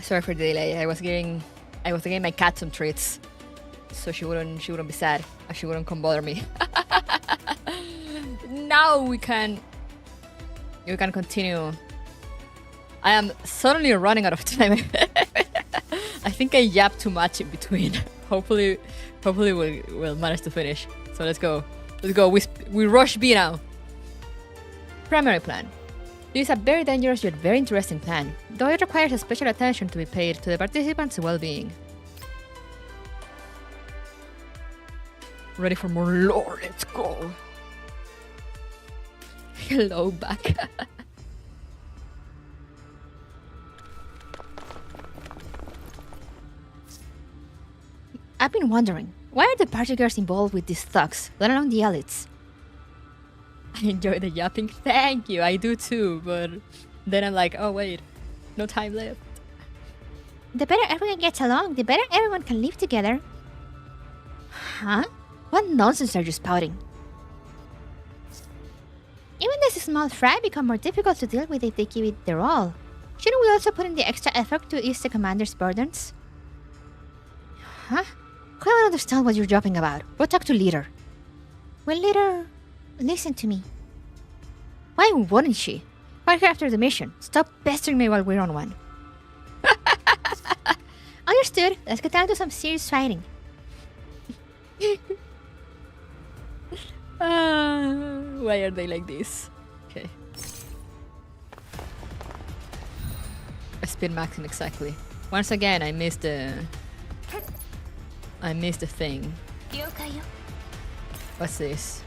Sorry for the delay. I was giving my cat some treats, so she wouldn't be sad and she wouldn't come bother me. Now we can continue. I am suddenly running out of time. I think I yapped too much in between. Hopefully we'll manage to finish. So let's go. We rush B now. Primary plan. This is a very dangerous yet very interesting plan, though it requires a special attention to be paid to the participants' well-being. Ready for more lore, let's go! Hello, back. I've been wondering, why are the party girls involved with these thugs, let alone the elites? I enjoy the yapping, thank you, I do too, but then I'm like, oh wait, no time left. The better everyone gets along, the better everyone can live together. Huh? What nonsense are you spouting? Even this small fry become more difficult to deal with if they give it their all. Shouldn't we also put in the extra effort to ease the commander's burdens? Huh? I don't understand what you're joking about. Go talk to leader. Well, leader, listen to me. Why wouldn't she? Fight her after the mission. Stop pestering me while we're on one. Understood. Let's get down to some serious fighting. Why are they like this? Okay. Speed maxing exactly. Once again, I missed the thing. What's this?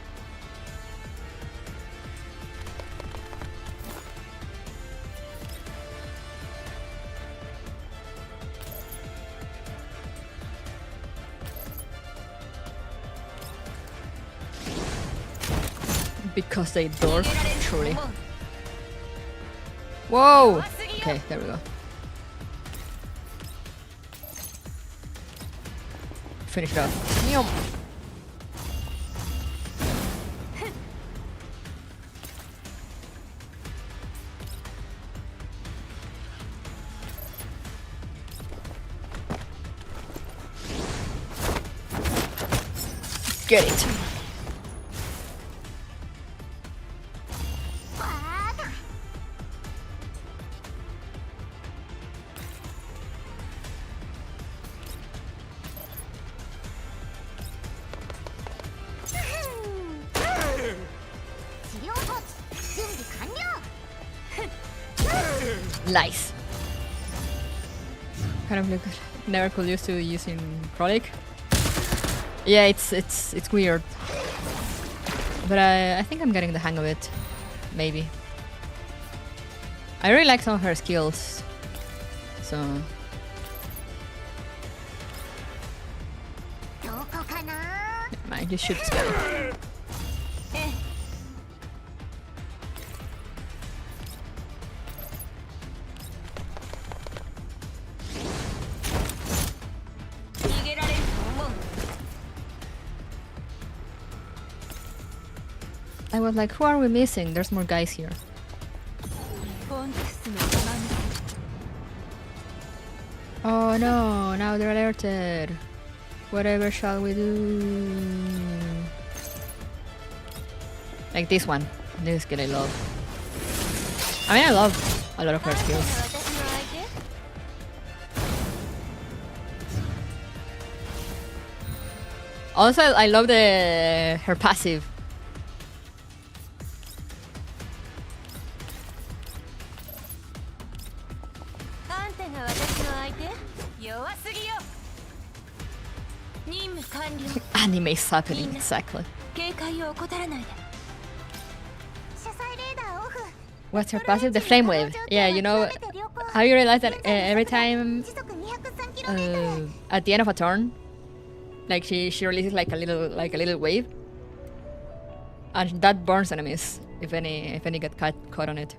Because they dork, truly. Whoa! Okay, there we go. Finish it off. Yum. Get it. Nice. Kind of never could used to using Prolic. Yeah, it's weird, but I think I'm getting the hang of it. Maybe. I really like some of her skills, so. I just shoot this guy. I was like, who are we missing? There's more guys here. Oh no, now they're alerted. Whatever shall we do? Like this one. This skill I love. I mean, I love a lot of her skills. Also, I love her passive. Anime is happening, exactly. What's her passive? The flame wave. Yeah, you know, have you realized that every time at the end of a turn, like she releases like a little wave, and that burns enemies if any get caught on it.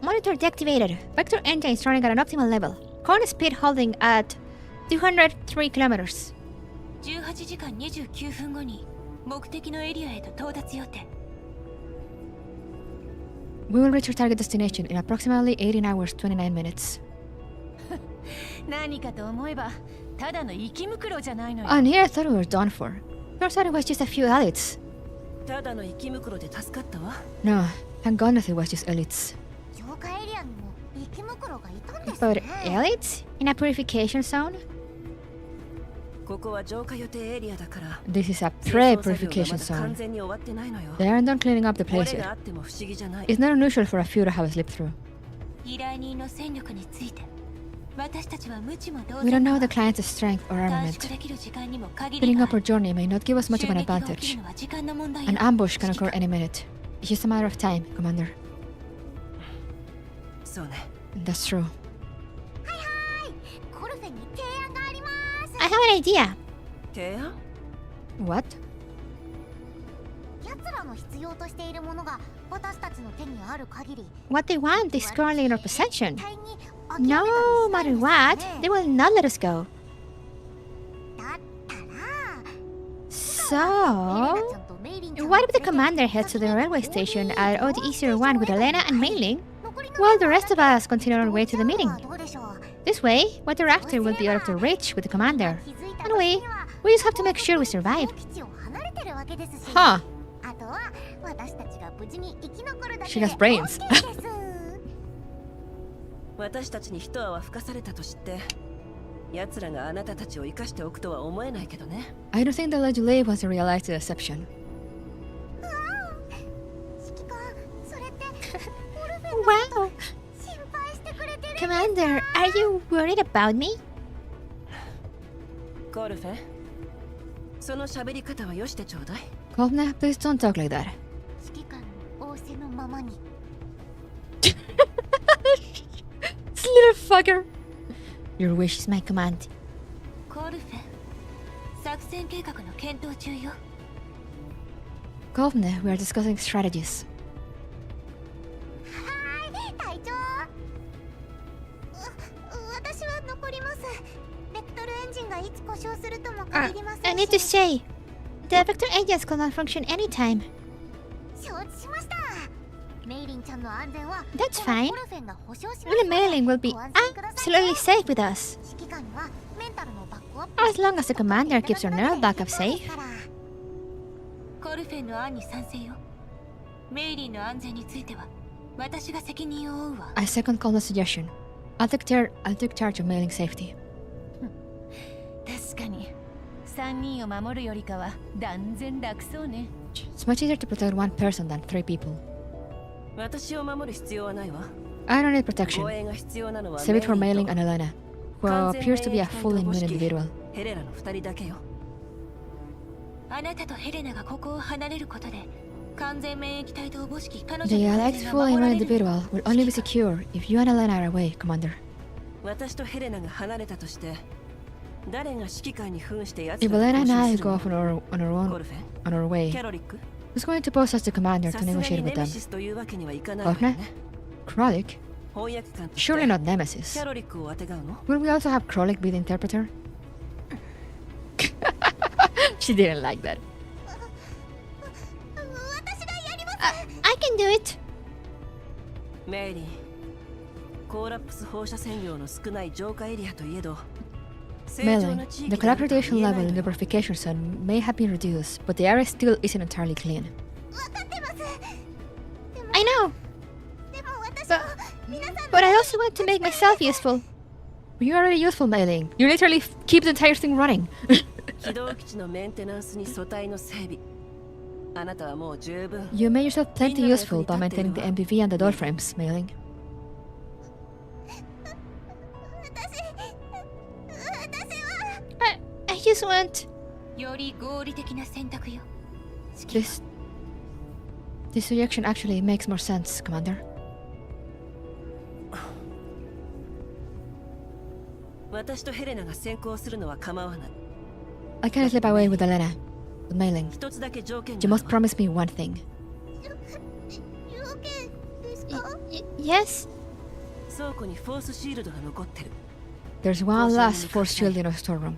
Monitor deactivated. Vector engine is running at an optimal level. Current speed holding at 203 kilometers. 18時間29分後に目的のエリアへと到達予定。We will reach our target destination in approximately 18 hours 29 minutes. 何かと思えばただの生き袋じゃないのよ。And here I thought we were done for. Turns out it was just a few elites. ただの生き袋で助かったわ。 No, thank goodness it was just elites. 浄化エリアにも生き袋がいたんです But ね。 elites? In a purification zone? ここは浄化予定エリアだから。 This is a 清掃作業が pre-purification まだ完 zone. 全に終わってないのよ。 They aren't done cleaning up the 漏 place れが yet. あっても不思議じゃない。 It's not unusual for a few to have a slip through. 依頼人の戦力について私たちは無知も同 We 然 don't だ know the client's strength or 短 armament. 縮できる時間にも限り Speeding があ up our る。 journey may not give us much of an 襲撃が起き advantage. るのは時間の問題 An よ。 ambush can occur any minute. It's just a matter of time, Commander. そうね。 That's true. コルフェに提案があります。 I have an idea. 提案？ What? 奴らの必要としているものが私たちの手にある限り、 What they want is currently in our possession. 絶対に諦めたり No しない matter ん what, ですよ they ね。 will not let us go. だったら So, what if the commander heads to the railway station at OD-01 with Elena and Mei Ling, while the rest of us continue our way to the meeting? This way, what they're after will be out of the reach with the commander. And we just have to make sure we survive. Huh. She has brains. 私たちに一泡吹かされたと知って、奴らがあなたたちを生かしておくとは思えないけどね。I don't think they'll let you leave once they realize the deception. Wow. Commander, are you worried about me? コルフェ、その喋り方はよしてちょうだい。 Kovna, please don't talk like that. 指揮官の仰せのままに。 This little fucker. Your wish is my command. コルフェ、作戦計画の検討中よ。 Kovna, we are discussing strategies. はい、隊長。私は残ります。ベクトルエンジンがいつ故障するとも限りませんし。 I need to say, the vector engines cannot function anytime. 承知しました。メイリンちゃんの安全は That's fine. コルフェンが保証します。 Really, Mei Ling will be absolutely safe with us. 指揮官にはメンタルのバックアップ。 As long as the commander keeps her neural backup safe. コルフェンの案に賛成よ。メイリンの安全については私が責任を負うわ。 I second Kovna's suggestion. I'll take charge of Mei Ling's safety. 確かに3人を守るよりかは断然楽そうね。 It's much easier to protect one person than 3 people. 私を守る必要はないわ。 I don't need protection. 護衛が必要なのは Save it for Mei メイ Ling リン and と Elena, who appears to be a full immune individual. ヘレラの2人だけよ。あなたとヘレナがここを離れることで完全免疫体とおぼしき彼女 The の elect 安全 full が守 immune られる。 individual will only be secure if you and Elena are away, Commander. 私とヘレナが離れたとして、誰が指揮官に扮して奴 If ら Elena と and 交 I 渉する go の？ on our way, キャロリック？ who's going to post as the commander さ to すが negotiate にネ with メ them? シスというわけにはいかないわよ Kovna? ね。 Krolik? 翻訳官として Surely not キ Nemesis. ャロリックをあてがうの？ Will we also have Krolik be the interpreter? She didn't like that. 私がやります。 I can do it. メイリー、コーラップス放射線量の少ない浄化エリアといえど、 Mei Ling, the collaboration level in the purification zone may have been reduced, but the area still isn't entirely clean. 分かってます。 I know, でも私は皆さんの but I also want to make myself useful. You're already useful, Mei Ling. You literally keep the entire thing running. 起動基地のメンテナンスに素体の整備。あなたはもう十分。 You made yourself plenty useful by maintaining the MPV and the door frames, Mei Ling. 私は I just want より合理的な選択よ。 this. This reaction actually makes more sense, Commander. 私とヘレナが先行するのは構わない。 I can't slip away with Elena, with Mei Ling. 一つだけ条件 You が must promise me one thing. 要件ですか？ Yes? 倉庫にフォースシールドが残ってる。There's one last force shield in our storeroom.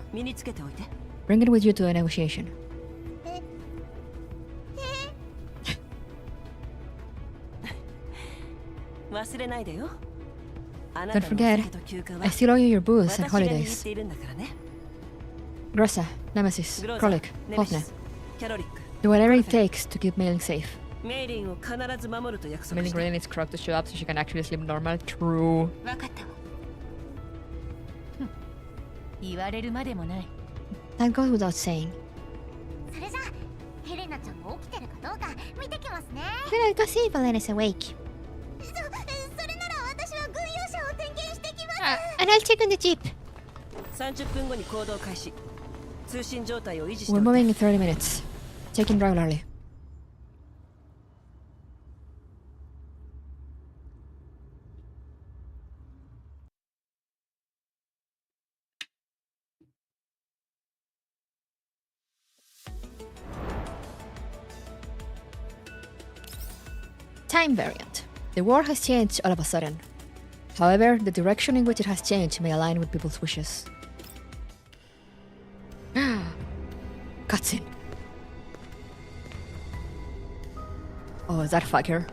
Bring it with you to a negotiation. Don't forget, I still owe you your booths and holidays. Grossa, Nemesis, Krolik, Hofne. Do whatever it takes to keep Mailing safe. Mailing really needs Krog to show up so she can actually sleep normal. True. That goes without saying. We'll go see if Elena's awake. And I'll check on the jeep. We're moving in 30 minutes. Check in regularly. Time variant. The war has changed all of a sudden. However, the direction in which it has changed may align with people's wishes. Cutscene. Oh, is that fucker?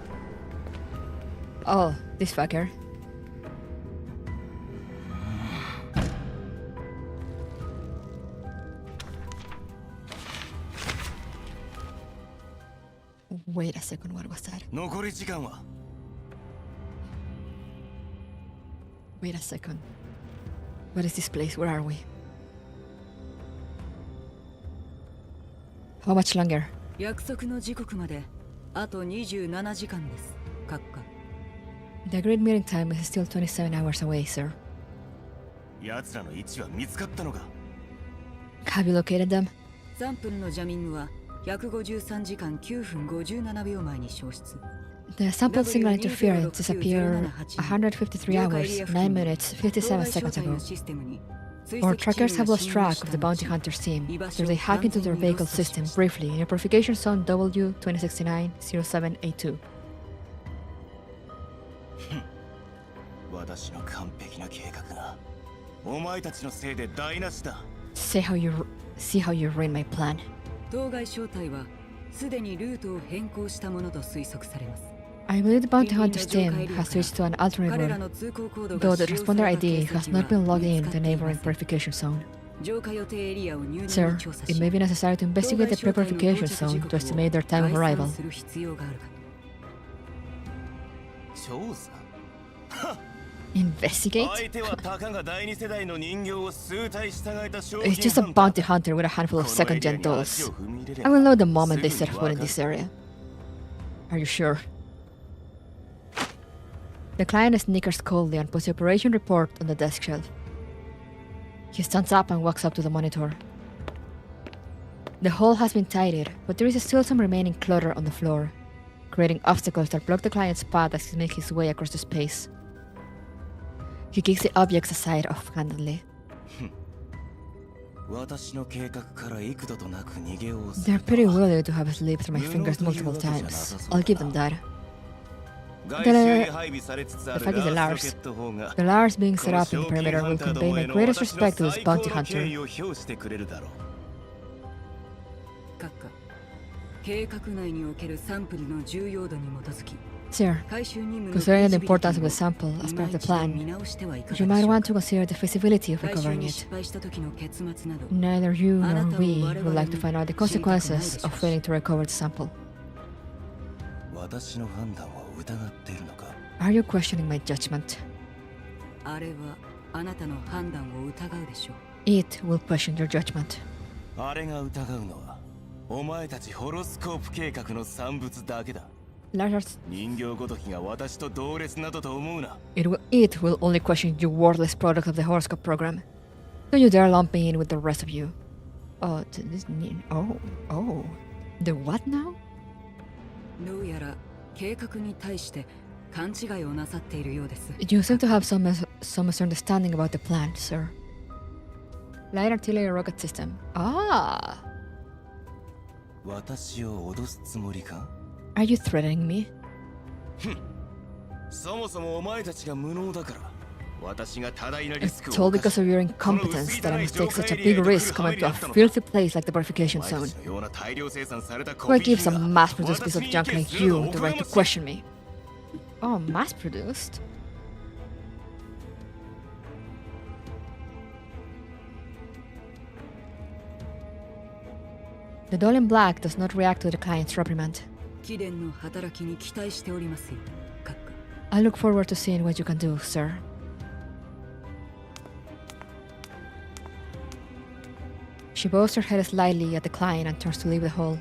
Oh, this fucker. Wait a second, what was that? Wait a second. What is this place? Where are we? How much longer? The agreed meeting time is still 27 hours away, sir. Have you located them? The sample signal interference disappeared 153 hours, 9 minutes, 57 seconds ago. Our trackers have lost track of the bounty hunter's team, so they hack into their vehicle system briefly in your purification zone W2069-0782. See how you ruin my plan. I believe the bounty hunter's team has switched to an alternate route, though the transponder ID has not been logged in the neighboring purification zone. Sir, it may be necessary to investigate the pre-purification zone to estimate their time of arrival. Investigate? It's just a bounty hunter with a handful of second-gen dolls. I will know the moment they set foot in this area. Are you sure? The client snickers coldly and puts the operation report on the desk shelf. He stands up and walks up to the monitor. The hall has been tidied, but there is still some remaining clutter on the floor, creating obstacles that block the client's path as he makes his way across the space. He kicks the objects aside offhandedly. They're pretty willing to have slipped through my fingers multiple times. I'll give them that. The fact is the Lars being set up in the perimeter will convey my greatest respect to this bounty hunter. Sir, considering the importance of the sample as part of the plan, you might want to consider the feasibility of recovering it. Neither you nor we would like to find out the consequences of failing to recover the sample. Are you questioning my judgment? It will question your judgment. It will only question you worthless product of the horoscope program. Don't you dare lump me in with the rest of you. Oh, the what now? You seem to have some misunderstanding about the plan, sir. Light artillery rocket system. Ah! Are you threatening me? It's all because of your incompetence that I mistake such a big risk coming to a filthy place like the purification zone. Who gives a mass-produced piece of junk like you the right to question me? Oh, mass-produced? The doll in black does not react to the client's reprimand. I look forward to seeing what you can do, sir. She bows her head slightly at the client and turns to leave the hall.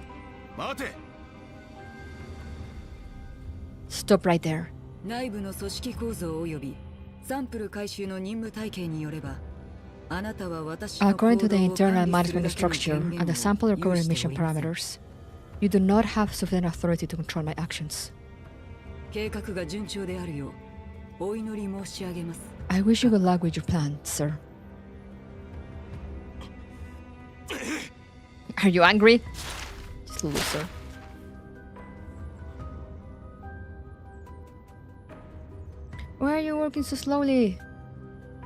Stop right there. According to the internal management structure and the sample recovery mission parameters, you do not have sufficient authority to control my actions. I wish you good luck with your plan, sir. Are you angry? Just a loser. Why are you working so slowly?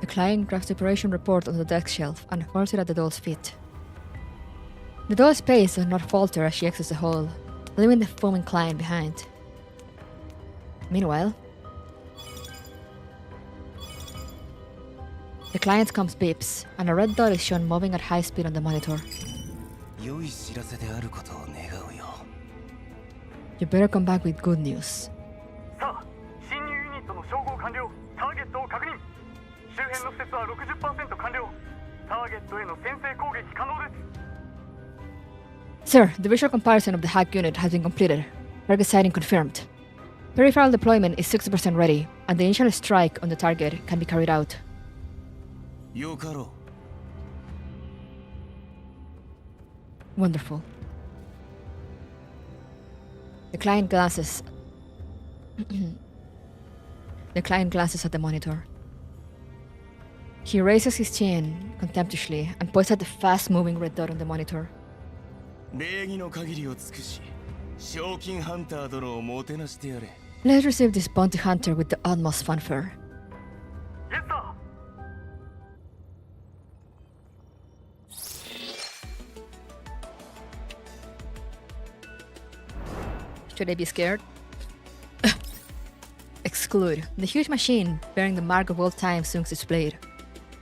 The client grabs the operation report on the desk shelf and holds it at the doll's feet. The doll's pace does not falter as she exits the hall, leaving the foaming client behind. Meanwhile, the client's comms beeps, and a red dot is shown moving at high speed on the monitor. You better come back with good news. Sir, the visual comparison of the hack unit has been completed. Target sighting confirmed. Peripheral deployment is 60% ready, and the initial strike on the target can be carried out. Wonderful. The client glances at the monitor. He raises his chin contemptuously and points at the fast-moving red dot on the monitor. Let's receive this bounty hunter with the utmost fanfare. Yes, sir. Should I be scared? Exclude. The huge machine bearing the mark of old time swings its blade.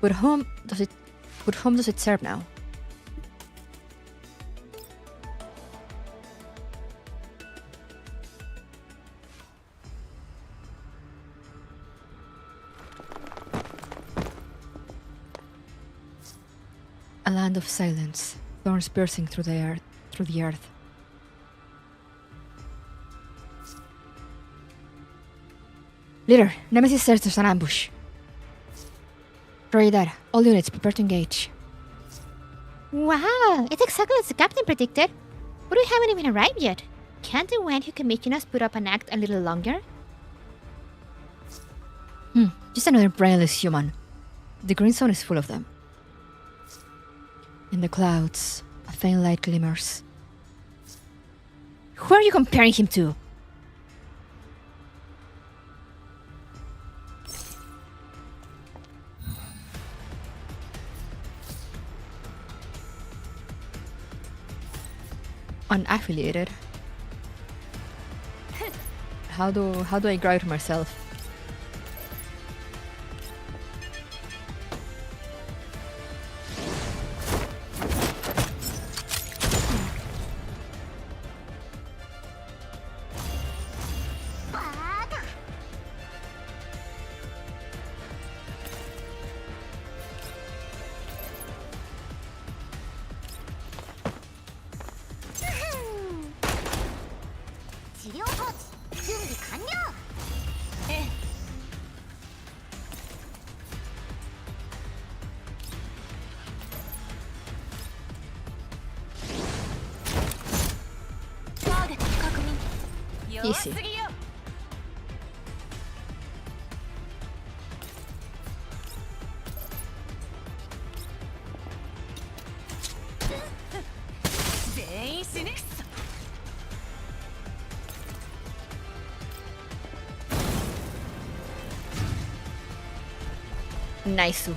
But whom does it serve now? A land of silence, thorns piercing through the earth. Leader, Nemesis says there's an ambush. Roger that. All units prepare to engage. Wow, it's exactly as the captain predicted. But we haven't even arrived yet. Can't the one who commissioned us put up an act a little longer? Just another brainless human. The green zone is full of them. In the clouds, a faint light glimmers. Who are you comparing him to? Unaffiliated. How do I grout myself? Easy. Nice.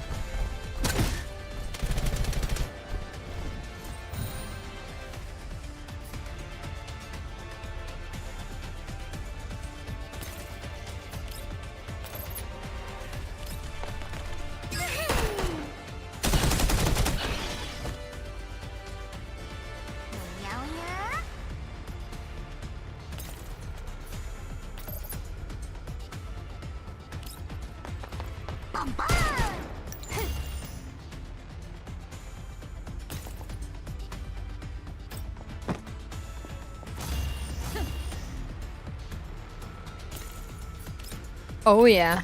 Oh yeah.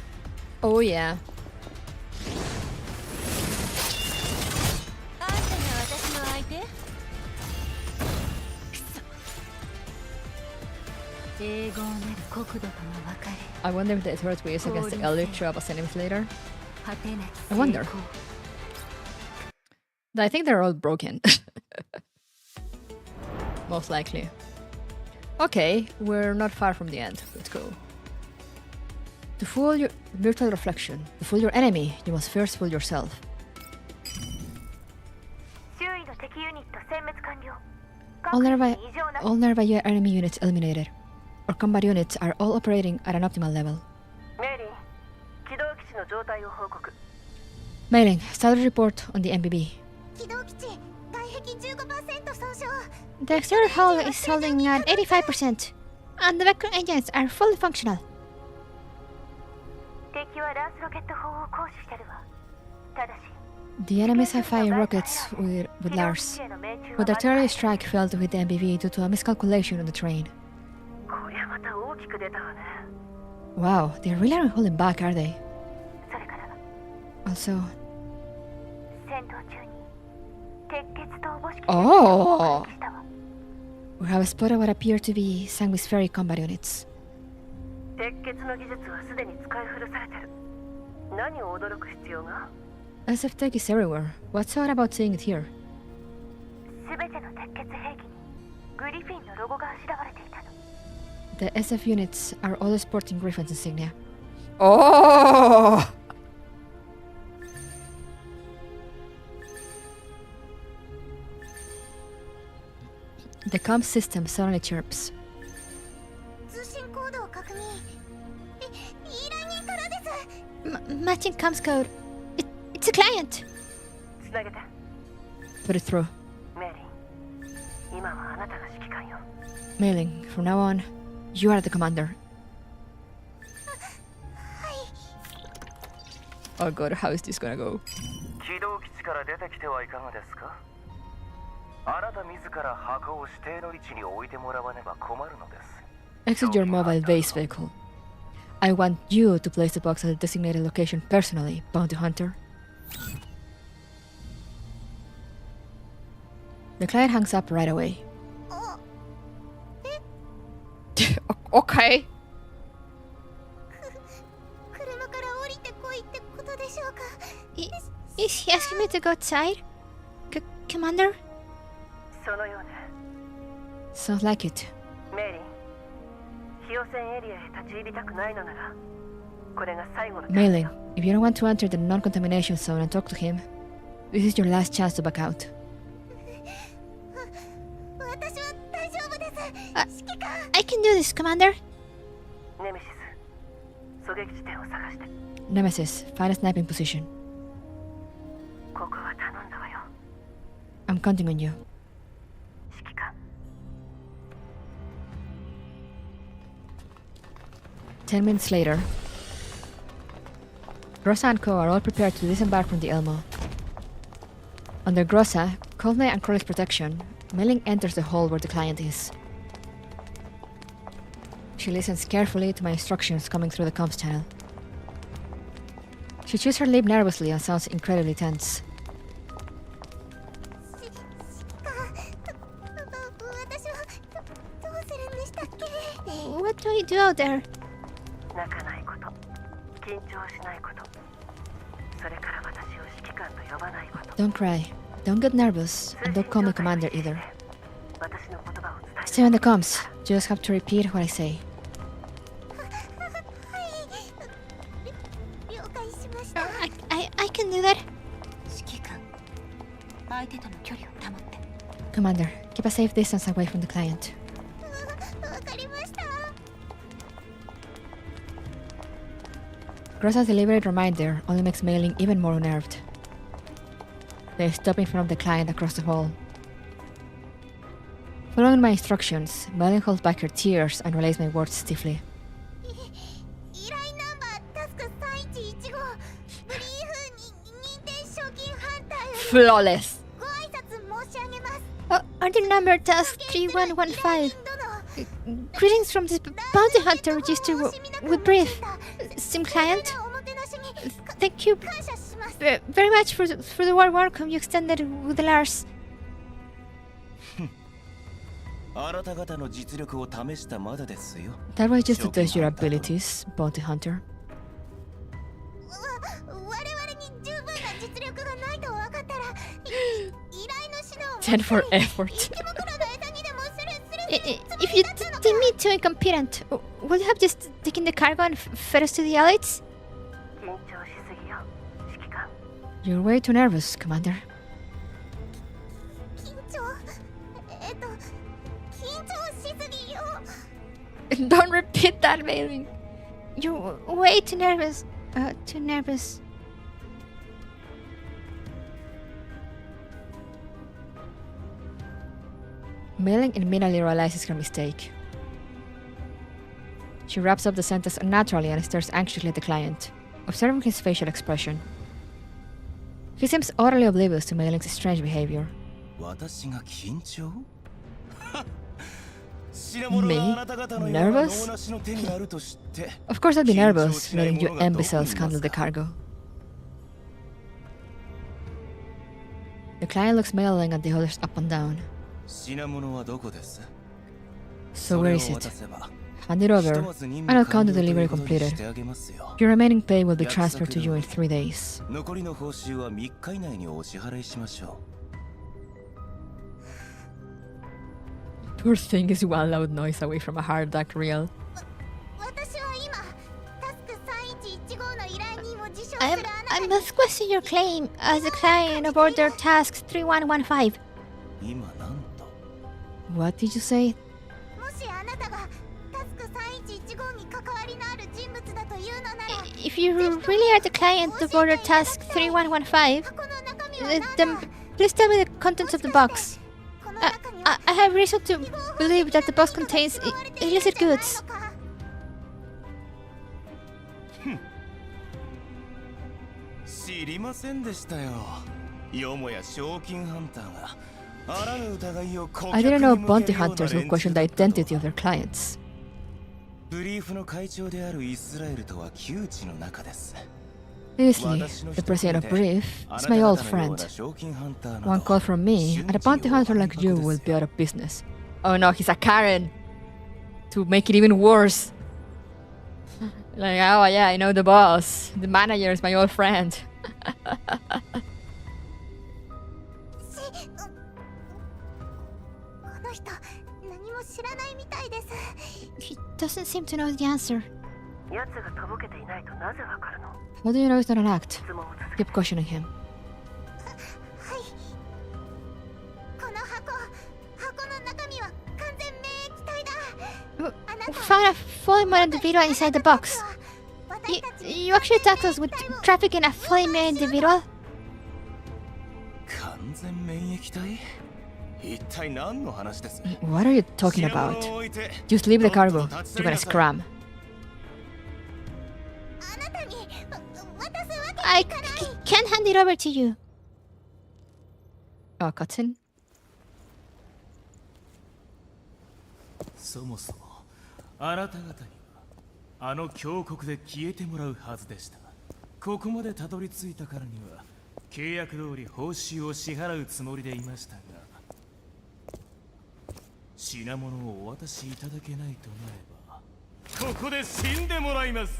Oh yeah. I wonder if the turret we use against the Elite show up as enemies later. I wonder. I think they're all broken. Most likely. Okay, we're not far from the end. Let's go. To fool your virtual reflection, to fool your enemy, you must first fool yourself. All nearby enemy units eliminated. Our combat units are all operating at an optimal level. Mailing, status report on the MBB. The exterior hull is holding at 85%, and the vector engines are fully functional. The enemies have fired rockets with Lars, but the artillery strike failed with the MBV due to a miscalculation on the terrain. Wow, they really aren't holding back, are they? Also... Oh! We have spotted what appear to be Sanguispheric combat units. SF tech is everywhere. What's odd about seeing it here? The SF units are all sporting Griffin's insignia. Oh! The comm system suddenly chirps. Matching comms code. It's a client. Put it through. Mailing, from now on, you are the commander. Oh god, how is this gonna go? Exit your mobile base vehicle. I want you to place the box at a designated location personally, bounty hunter. The client hangs up right away. Okay. Is he asking me to go outside? Commander? Sounds like it. Mailing, if you don't want to enter the non-contamination zone and talk to him, this is your last chance to back out. I can do this, Commander. Nemesis, find a sniping position. I'm counting on you. Ten minutes later, Grossa and Co are all prepared to disembark from the Elmo. Under Grossa, Cold Knight and Crowley's protection, Mailing enters the hall where the client is. She listens carefully to my instructions coming through the comms channel. She chews her lip nervously and sounds incredibly tense. What do we do out there? Don't cry, don't get nervous, and don't call me commander either. Stay on the comms, just have to repeat what I say. I Commander. Keep a safe distance away from the client. わかりました。 Groza's deliberate reminder only makes mailing even more unnerved. They stop in front of the client across the hall. Following my instructions, Mailing holds back her tears and relays my words stiffly. 依頼ナンバータスク3115ブリーフ認定賞金ハンターより Flawless! ご挨拶申し上げます。 Order number task 3115. Greetings from the bounty hunter register with brief. Sim client. Thank you very much for the warm welcome you extended with the Lars. あなた方の実力を試したまでですよ。 That was just to test your abilities, bounty hunter. 我々に十分な実力がないと分かったら依頼の品を 10 for effort. 池袋の間にでもする If you deem me too incompetent, would you have just taken the cargo and fed us to the elites? You're way too nervous, Commander. 緊張しすぎよ Don't repeat that, Mailing. You're way too nervous. Too nervous. Mailing immediately realizes her mistake. She wraps up the sentence unnaturally and stares anxiously at the client, observing his facial expression. He seems utterly oblivious to Mailing's strange behavior. 私が緊張 Me? Nervous? Of course I'd be nervous, letting you imbeciles handle the cargo. The client looks Mailing at the others up and down. So where is it? Hand it over, and I'll count the delivery completed. Your remaining pay will be transferred to you in 3 days. Poor thing is one loud noise away from a hard dark reel. 私は今タスク3115の依頼人を自称する I must question your claim as a client of order task 3115. What did you say? もしあなたがタスク3115に関わりのある人物だというのなら If you really are the client of order task 3115, then please tell me the contents of the box. I have reason to believe that the box contains illicit goods. 知りませんでしたよ。よもや賞金ハンターがあらぬ疑いを顧客 I に didn't know 向け bounty るような hunters would 連中 question the だったと identity は of their clients. ブリーフの会長であるイスラエルとは旧知の仲です。 Seriously, the president of Brief is my old friend. One call from me, and a bounty hunter like you will be out of business. Oh no, he's a Karen! To make it even worse. Like, oh yeah, I know the boss. The manager is my old friend. この人何も知らないみたいです He doesn't seem to know the answer. 奴がとぼけていないとなぜわかるの How do you know he's not an act? 質問を続け Keep questioning him. はいこの箱の中身は完全免疫体だ We found a fully made individual inside the box. You actually attacked us with trafficking a fully made individual? 完全免疫体一体何の話です What are you talking about? Just leave the cargo. You're gonna scram. あなたに渡すわけ I can't hand it over to you. Oh, cutscene? そもそもあなた方にはあの峡谷で消えてもらうはずでした。ここまでたどり着いたからには契約通り報酬を支払うつもりでいましたが、品物をお渡しいただけないとなればここで死んでもらいます。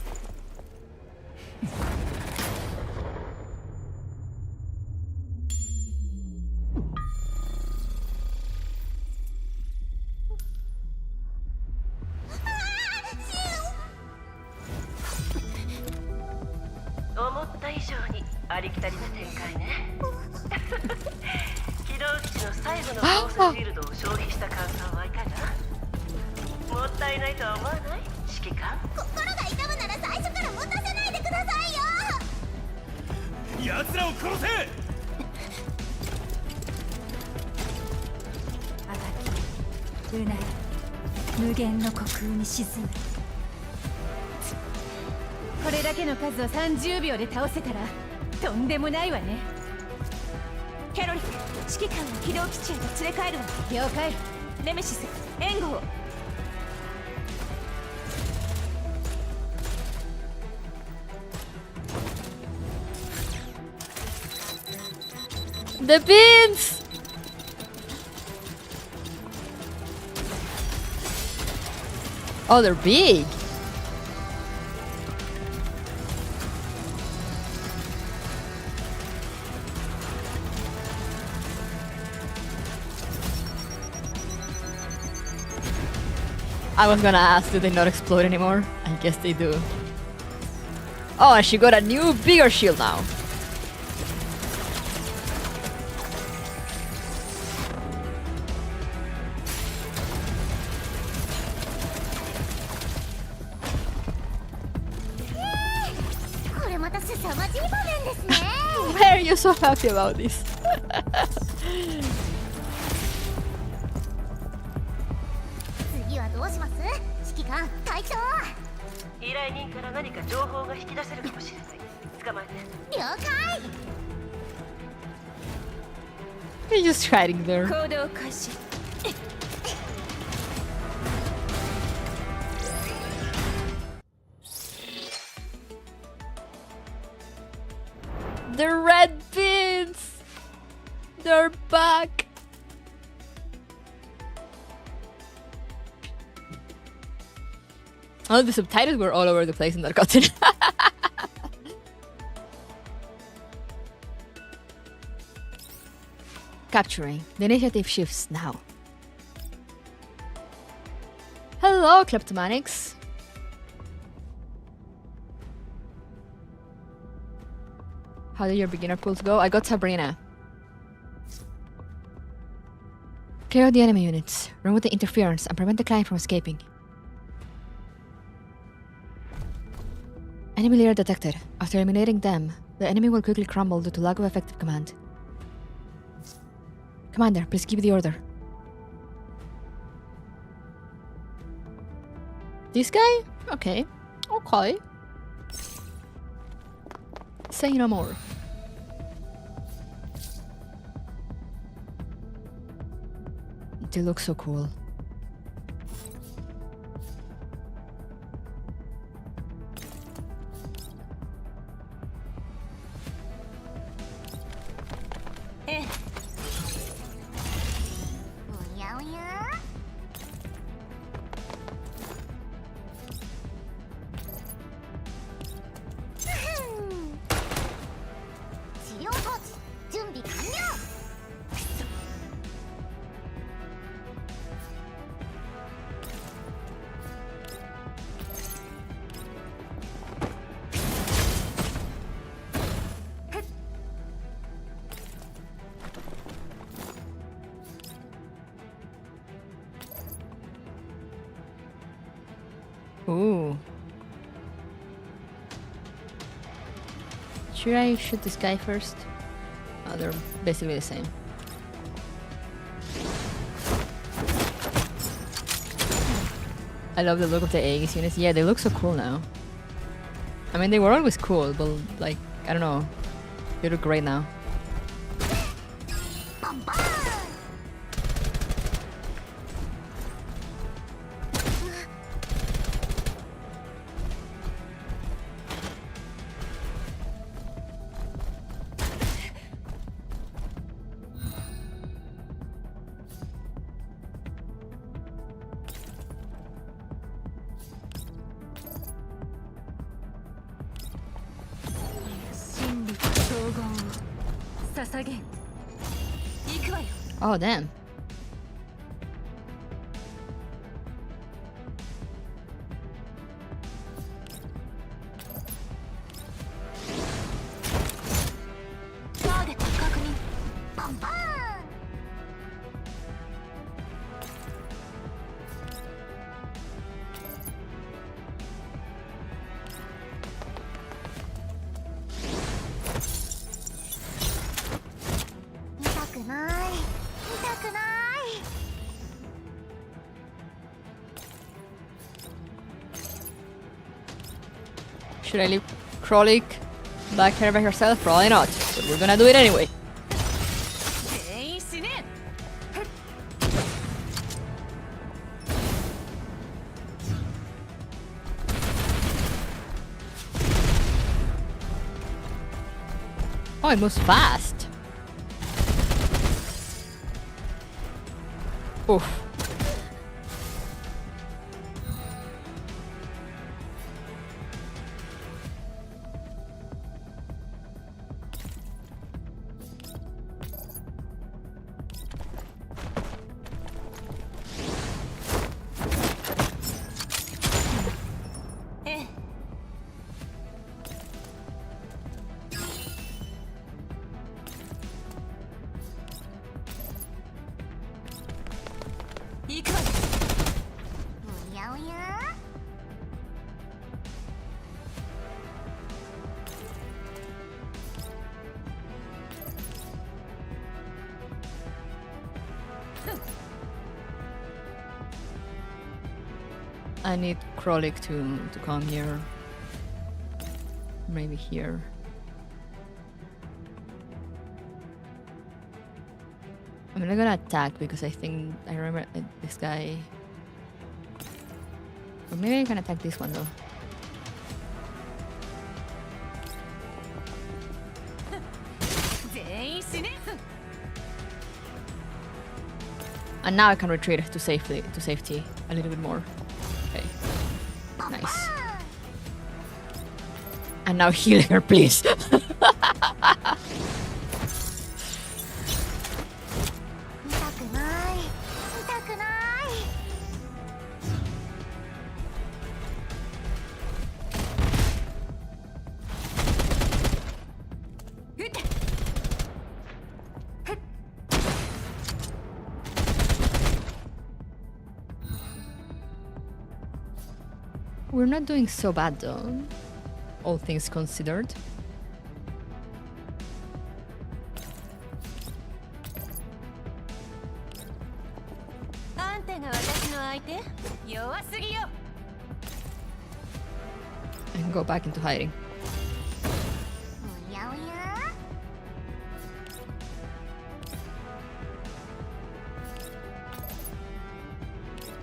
思った以上にありきたりな展開ね。起動基地の最後のコースらえないと思わない？指揮官。心が痛むなら最初から持たせないでくださいよ。奴らを殺せ。あがき、うない、無限の虚空に沈む。これだけの数を30秒で倒せたらとんでもないわね。キャロリン、指揮官を起動基地へと連れ帰るわ。了解。ネメシス、援護を。The beans! Oh, they're big! I was gonna ask, do they not explode anymore? I guess they do. Oh, and she got a new, bigger shield now. Why are you so happy about this? 次はどうします？指揮官、隊長。依頼人から何か情報が引き出せるかもしれない。捕まえて。了解。 You're just hiding there. 行動開始。The red beans! They're back! Oh, the subtitles were all over the place in that cutscene. Capturing. The initiative shifts now. Hello, kleptomanics. How did your beginner pulls go? I got Sabrina. Clear out the enemy units, remove the interference, and prevent the client from escaping. Enemy layer detected. After eliminating them, the enemy will quickly crumble due to lack of effective command. Commander, please give the order. This guy? Okay. Okay. Say no more. They look so cool. Ooh. Should I shoot this guy first? Oh, they're basically the same. I love the look of the Aegis units. Yeah, they look so cool now. I mean, they were always cool, but like, I don't know. They look great now. Oh, damn. Should I leave Krolik back here by herself? Probably not, but we're gonna do it anyway. Oh, it moves fast. Oof. I need Krolik to come here. Maybe here. I'm not gonna attack because I think I remember this guy. Or maybe I can attack this one though. And now I can retreat to safety a little bit more. Okay. Nice. And now heal her, please. We're not doing so bad though, all things considered. And go back into hiding.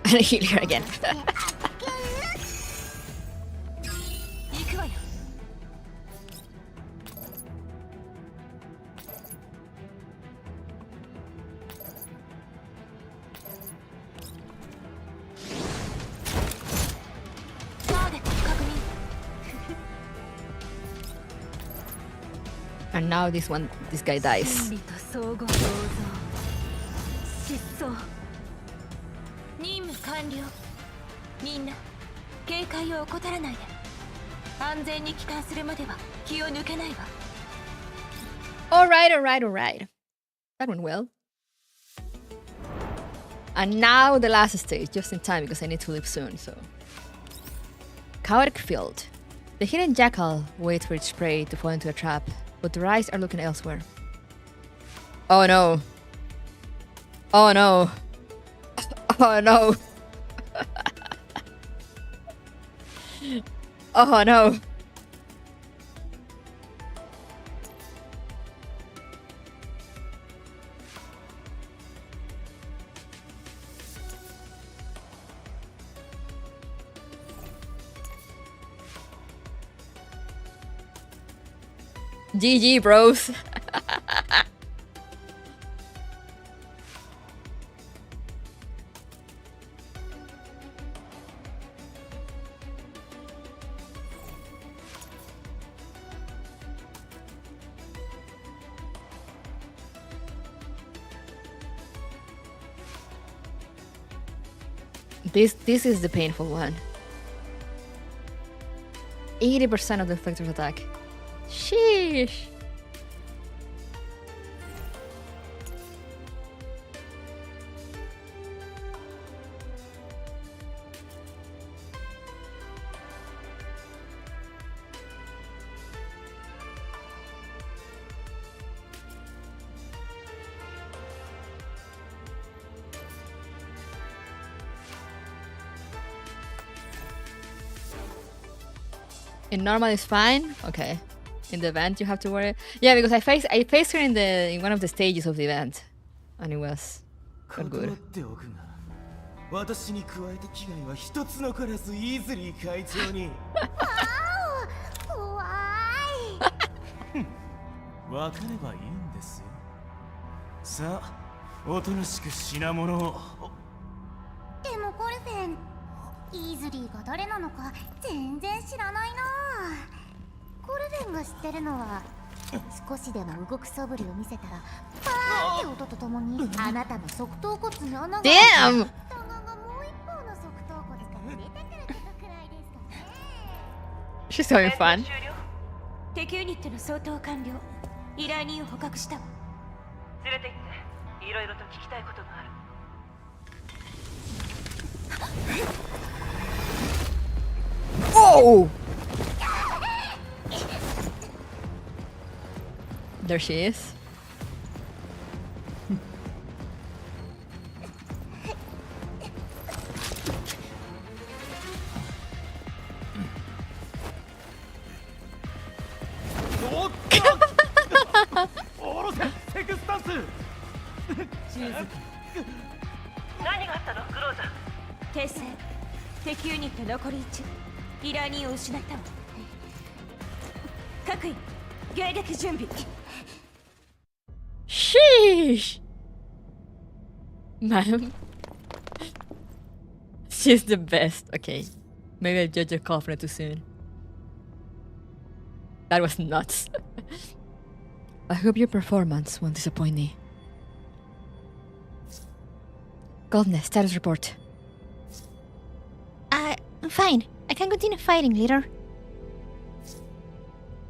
And I heal her again. And now this guy dies. Alright. That went well. And now the last stage, just in time because I need to leave soon, so. Chaotic Field. The hidden jackal waits for its prey to fall into a trap, but their eyes are looking elsewhere. Oh no. Oh no. Oh no. Oh no. GG, bros. This is the painful one. 80% of the deflector's attack. Sheesh. In normal is fine. Okay. In the event you have to worry. Yeah, because I faced her in one of the stages of the event, and it was not good. 私に加えて危害は一つ残らずイーズリー会長に。怖い。わかればいいんですよ。さあ、おとなしく品物を。でもコルフェン、イーズリーが誰なのか全然知らないな。コルフェンが知ってるのは、少しでも動く素振りを見せたら、パーって音とともにあなたの側頭骨に穴が。Damn! She's having fun. 敵ユニットの相当完了。依頼人を捕獲したわ。連れて行って、いろいろと聞きたいことがある。Whoa! There she is. Sheesh! Ma'am. She's the best. Okay. Maybe I judged her confidence too soon. That was nuts. I hope your performance won't disappoint me. Goldness, status report. I'm fine. I can continue fighting, leader.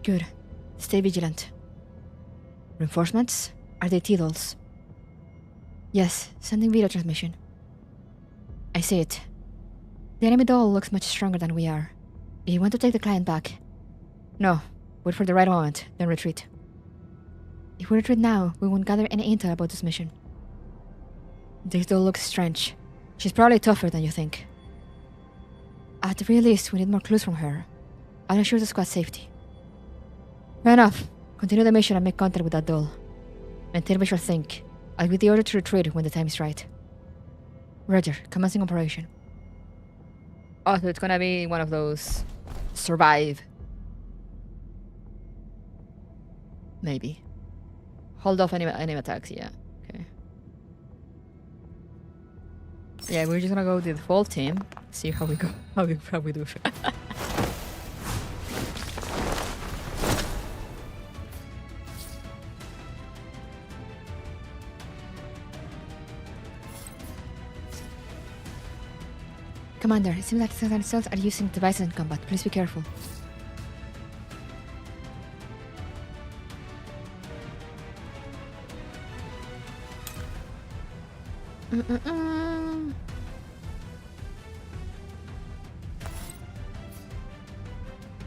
Good. Stay vigilant. Reinforcements? Are they T-dolls? Yes, sending video transmission. I see it. The enemy doll looks much stronger than we are. You want to take the client back? No. Wait for the right moment, then retreat. If we retreat now, we won't gather any intel about this mission. This doll looks strange. She's probably tougher than you think. At the very least, we need more clues from her. I'll ensure the squad's safety. Fair enough. Continue the mission and make contact with that doll. Until we shall think. I'll give the order to retreat when the time is right. Roger, commencing operation. Oh, so it's gonna be one of those... survive. Maybe. Hold off any attacks, yeah. Okay. Yeah, we're just gonna go with the full team. See how we go. How we do. Commander, it seems like the themselves are using devices in combat. Please be careful.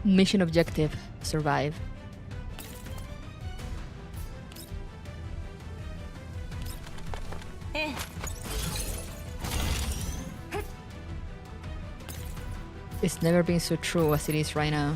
Mission objective: survive. It's never been so true as it is right now.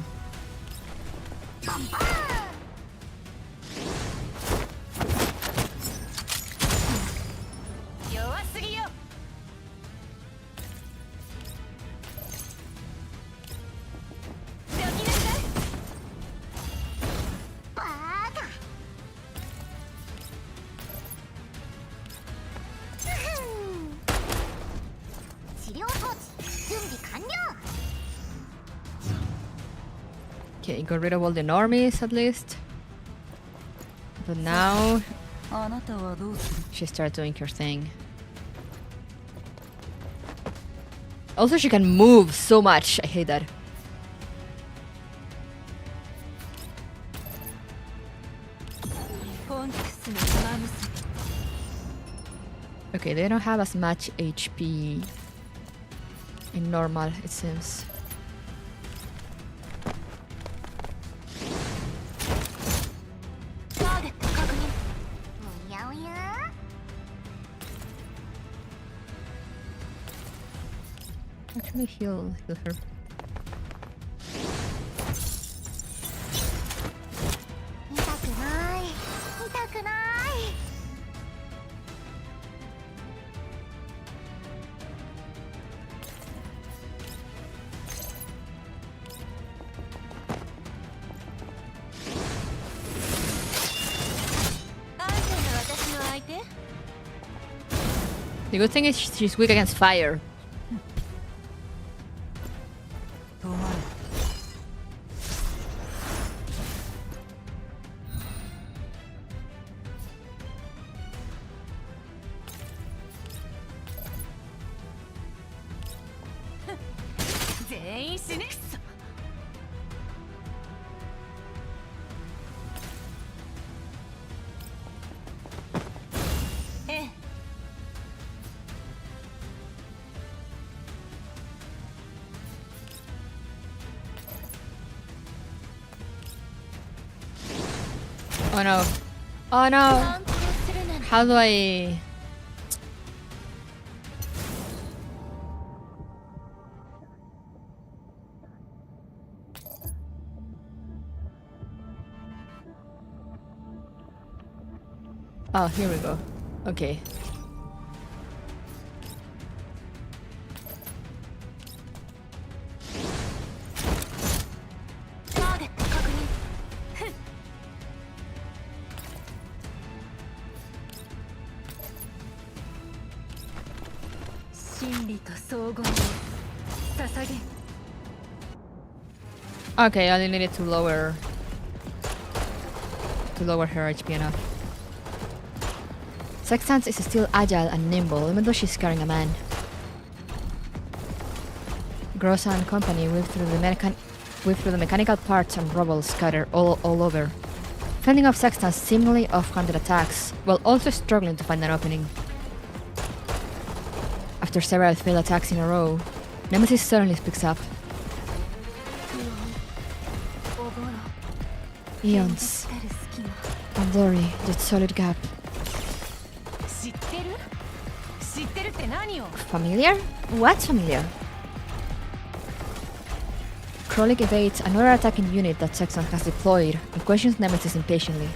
Okay, got rid of all the normies at least. But now she starts doing her thing. Also, she can move so much. I hate that. Okay, they don't have as much HP in normal, it seems. Actually heal her. The good thing is she's weak against fire. Oh no. Oh no. How do I... Oh, here we go. Okay. Okay, I only needed to lower her HP enough. Sextans is still agile and nimble, even though she's carrying a man. Grossa and company weave through the mechanical parts and rubble scattered all over, fending off Sextan's seemingly off-handed attacks, while also struggling to find an opening. After several failed attacks in a row, Nemesis suddenly speaks up. Eons. Andori, that solid gap. Familiar? What's familiar? Krolik evades another attacking unit that Sexton has deployed and questions Nemesis impatiently.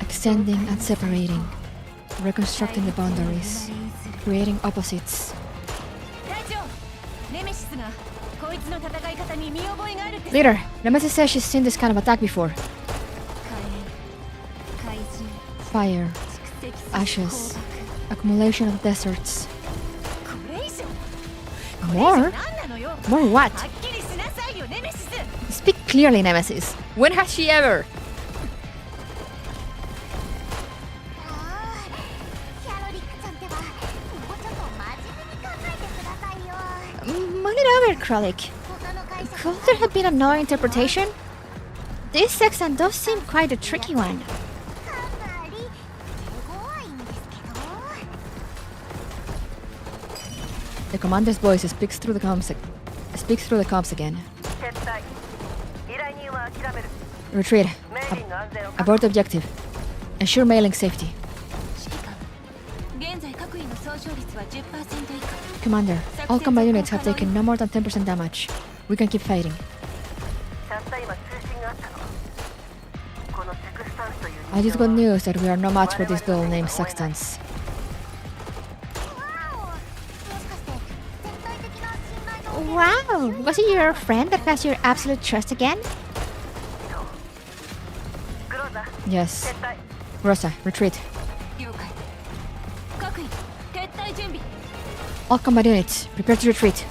Extending and separating, reconstructing the boundaries, creating opposites. Leader, Nemesis says she's seen this kind of attack before. Fire, ashes, accumulation of deserts. More? More what? Speak clearly, Nemesis. When has she ever? Mull it over, Krolik. Could there have been another interpretation? This Sexton does seem quite a tricky one. The commander's voice speaks through the comms again. Retreat. Abort the objective. Ensure mailing safety. Commander, all combat units have taken no more than 10% damage. We can keep fighting. I just got news that we are no match for this doll named Sextans. Wow! Was it your friend that has your absolute trust again? Yes. Grossa, retreat. All combat units, prepare to retreat.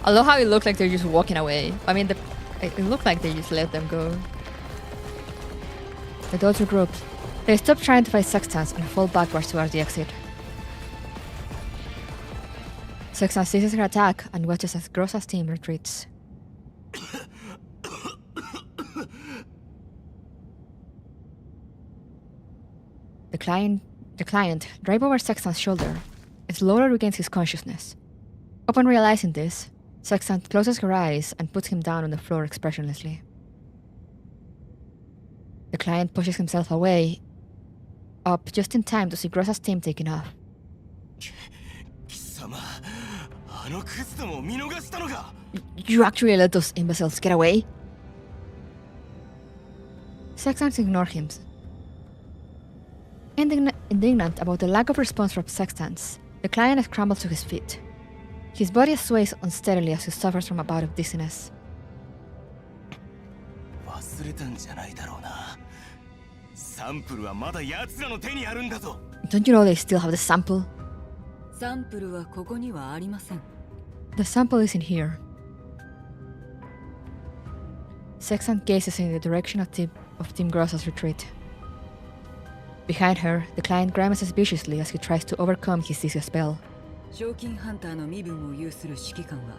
I love how it looked like they're just walking away. I mean, it looked like they just let them go. The dolls regrouped. They stop trying to fight Sextans and fall backwards towards the exit. Sextan ceases her attack and watches as Grossa's team retreats. The client, draped over Sextan's shoulder, slowly regains his consciousness. Upon realizing this, Sextan closes her eyes and puts him down on the floor expressionlessly. The client pushes himself away, up just in time to see Grossa's team taking off. You actually let those imbeciles get away? Sextans ignore him. Indignant about the lack of response from Sextans, the client scrambles to his feet. His body sways unsteadily as he suffers from a bout of dizziness. Don't you know they still have the sample? サンプルはここにはありません。 The sample isn't here. Sextant gazes in the direction of Team Grossa's retreat. Behind her, the client grimaces viciously as he tries to overcome his dizzy spell. 賞金ハンターの身分を有する指揮官は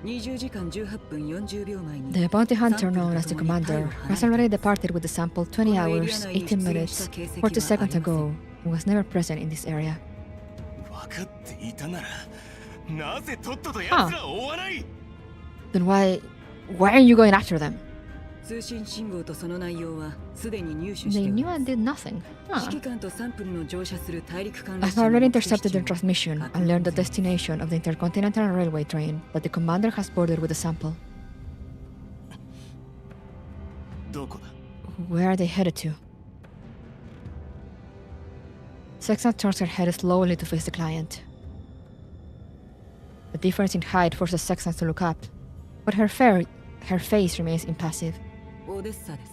20時間18分40秒前に The bounty hunter known as the commander has already departed with the sample 20 hours, 18 minutes, 40 seconds ago and was never present in this area. Then why aren't you going after them? 通信信号とその内容はすでに入手して They おり knew and did nothing. 指揮官とサンプルの乗車する大陸間 I've already intercepted their transmission and learned the destination of the intercontinental railway train that the commander has boarded with the sample. Where are they headed to? Sextant turns her head slowly to face the client. The difference in height forces Sextant to look up, but her face remains impassive. オデッサです。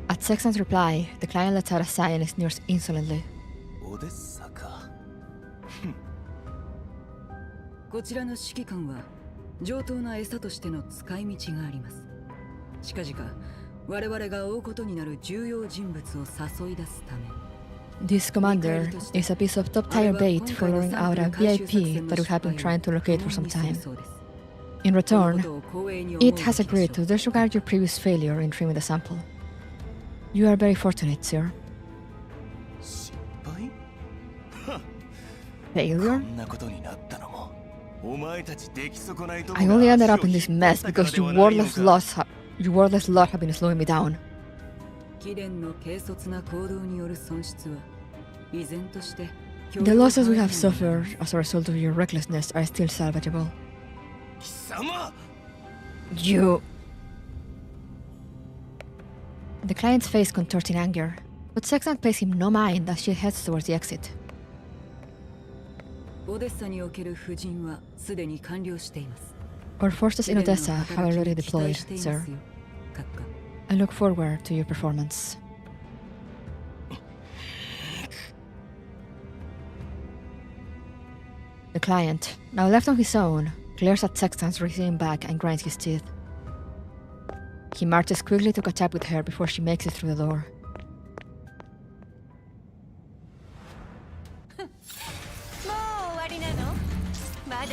At Sextant's reply, the client lets out a sigh and sneers insolently. こちらの指揮官は上等な餌としての使い道があります。近々我々が追うことになる重要人物を誘い出すため。 This commander is a piece of top-tier bait for luring out a VIP that we have been trying to locate for some time. In return, it has agreed to disregard your previous failure in trimming the sample. You are very fortunate, sir. Failure? I only ended up in this mess because you worthless lot have been slowing me down. 貴殿の軽率な行動による損失は依然として The losses we have suffered as a result of your recklessness are still salvageable. You... The client's face contorts in anger, but Sextant pays him no mind as she heads towards the exit. オデッサにおける布陣はすでに完了しています。 Our forces in Odessa have already deployed, sir. I look forward to your performance. The client, now left on his own, glares at Sextant's receding back and grinds his teeth. He marches quickly to catch up with her before she makes it through the door.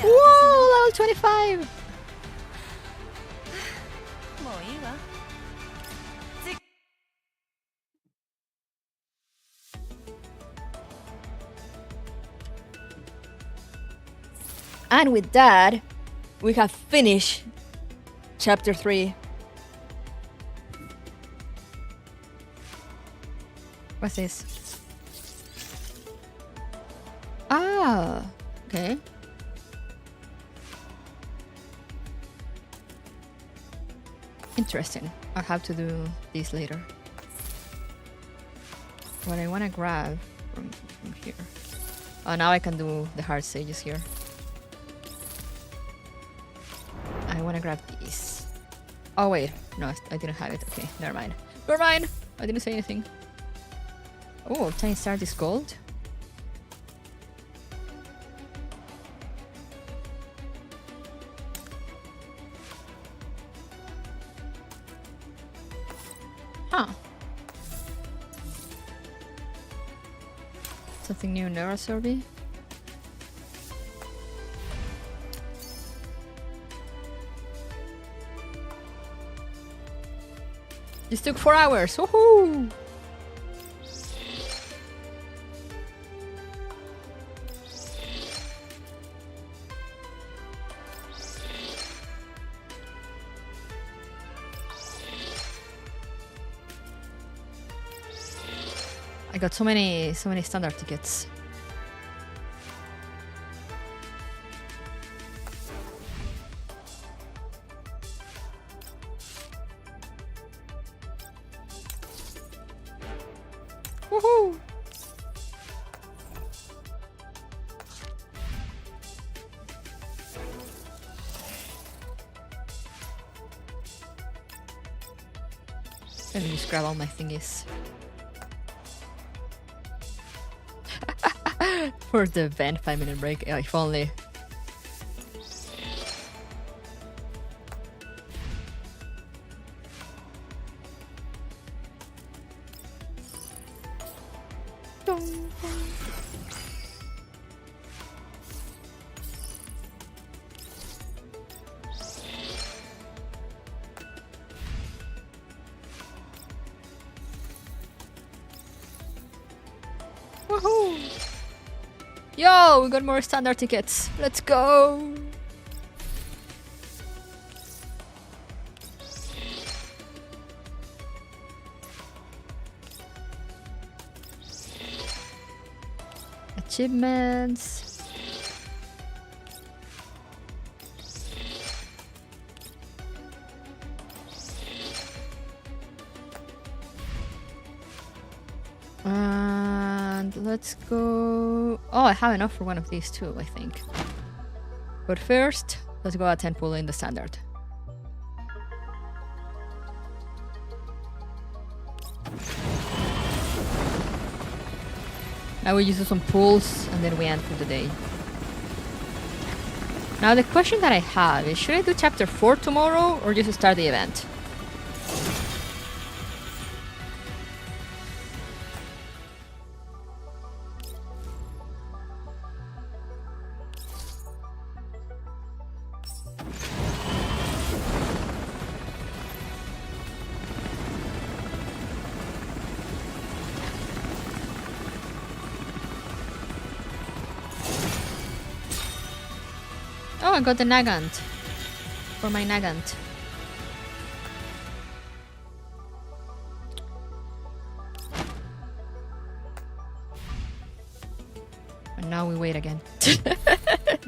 Whoa, level 25! And with that, we have finished chapter 3. What's this? Ah, okay. Interesting. I'll have to do this later. What I want to grab from here. Oh, now I can do the hard stages here. I want to grab these. Oh wait, no, I didn't have it. Okay, never mind. Never mind. I didn't say anything. Oh, tiny star is gold. Huh. Something new, Neurosurvey. This took 4 hours. Woohoo! I got so many standard tickets. Woohoo! just grab all my thingies. For the event 5-minute break, yeah, if only. Woohoo! Yo, we got more standard tickets. Let's go! Achievements. And let's go. Oh, I have enough for one of these too, I think. But first, let's go attend pool in the standard. Now we use some pools and then we end for the day. Now the question that I have is, should I do chapter 4 tomorrow or just start the event? Oh, I got the Nagant. For my Nagant. And now we wait again.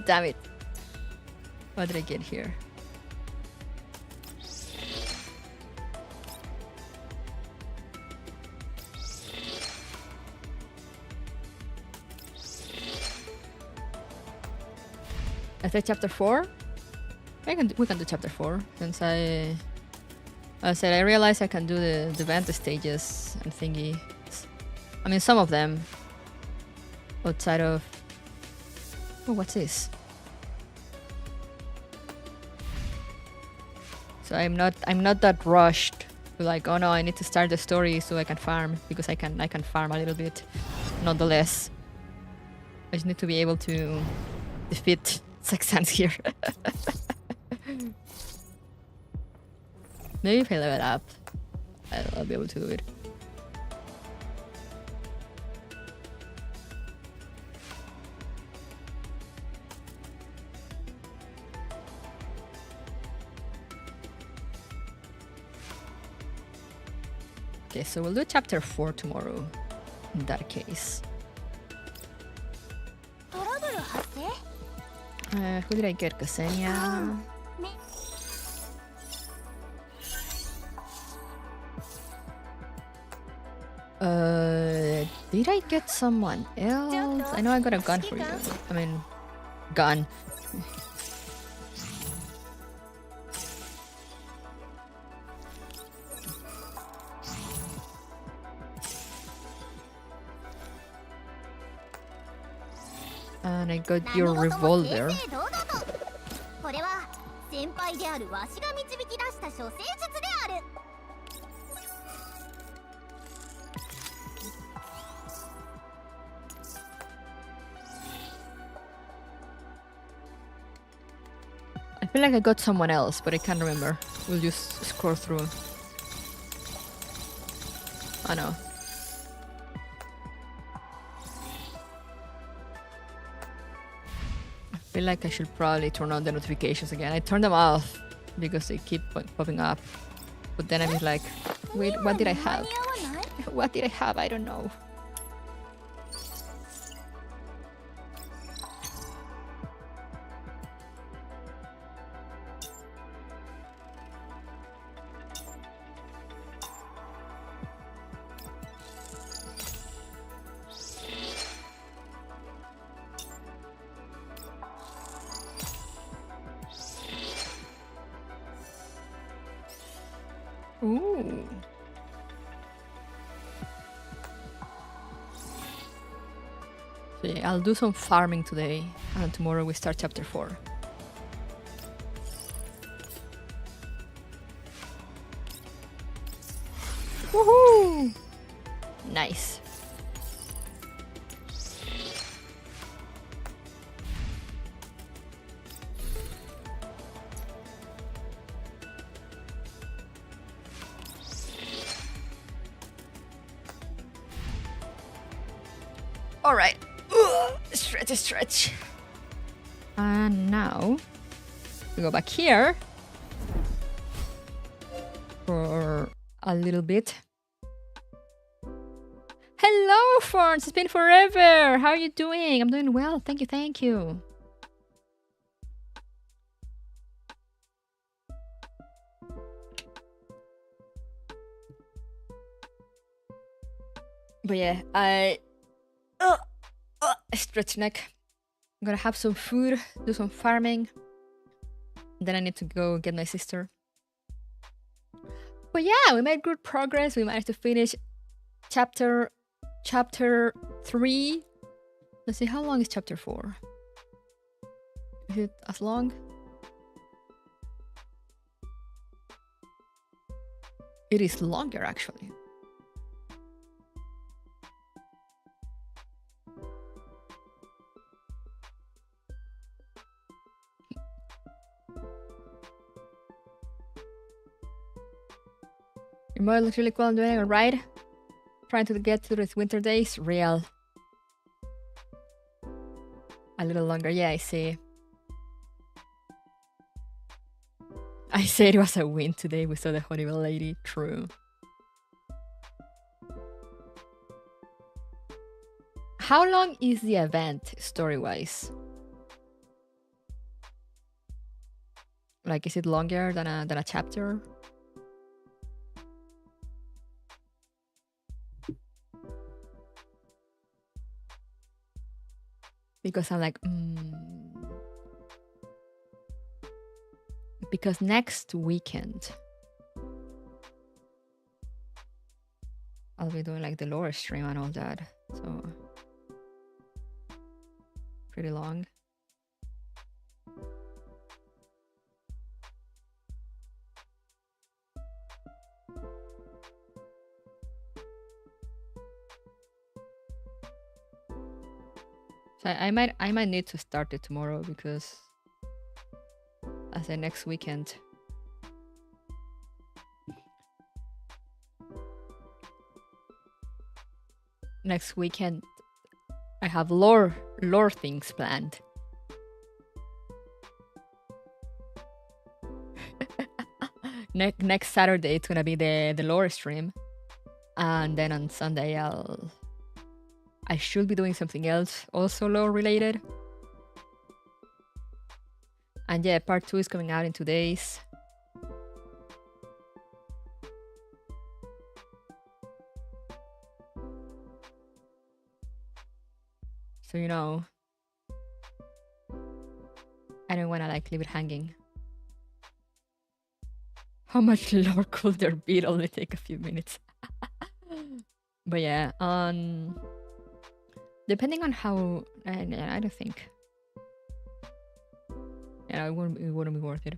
Damn it. What did I get here? I said chapter 4? We can do chapter 4 since I said I realized I can do the event stages and thingy. I mean some of them outside of. Oh, what's this? So I'm not that rushed to like, oh no, I need to start the story so I can farm, because I can farm a little bit nonetheless. I just need to be able to defeat Sextans here. Maybe if I level up, I'll be able to do it. Okay, so we'll do chapter 4 tomorrow, in that case. Who did I get? Ksenia? Did I get someone else? I know I got a gun for you. I mean, gun. And I got your revolver. I feel like I got someone else, but I can't remember. We'll just scroll through. I know. I feel like I should probably turn on the notifications again. I turned them off because they keep popping up. But then I'm just like, wait, what did I have? What did I have? I don't know. Ooh. So yeah, I'll do some farming today, and tomorrow we start chapter 4. Woohoo! Nice. All right. Stretch. And now we go back here for a little bit. Hello, Forns. It's been forever. How are you doing? I'm doing well. Thank you. But yeah, I stretch neck. I'm gonna have some food, do some farming. Then I need to go get my sister. But yeah, we made good progress. We managed to finish chapter 3. Let's see, how long is chapter 4? Is it as long? It is longer, actually. Your mother looks really cool. I'm doing it right. Trying to get through these winter days. Real. A little longer. Yeah, I see. I said it was a win today. We saw the Honeywell lady. True. How long is the event, story-wise? Like, is it longer than a chapter? Because I'm like, because next weekend I'll be doing like the lore stream and all that, so pretty long. So I might need to start it tomorrow, because as a next weekend. Next weekend I have lore things planned. Next Saturday it's gonna be the lore stream, and then on Sunday I should be doing something else, also lore related. And yeah, part 2 is coming out in 2 days. So, you know, I don't want to like leave it hanging. How much lore could there be? It only take a few minutes. But yeah, depending on how, I don't think. Yeah, it wouldn't be worth it.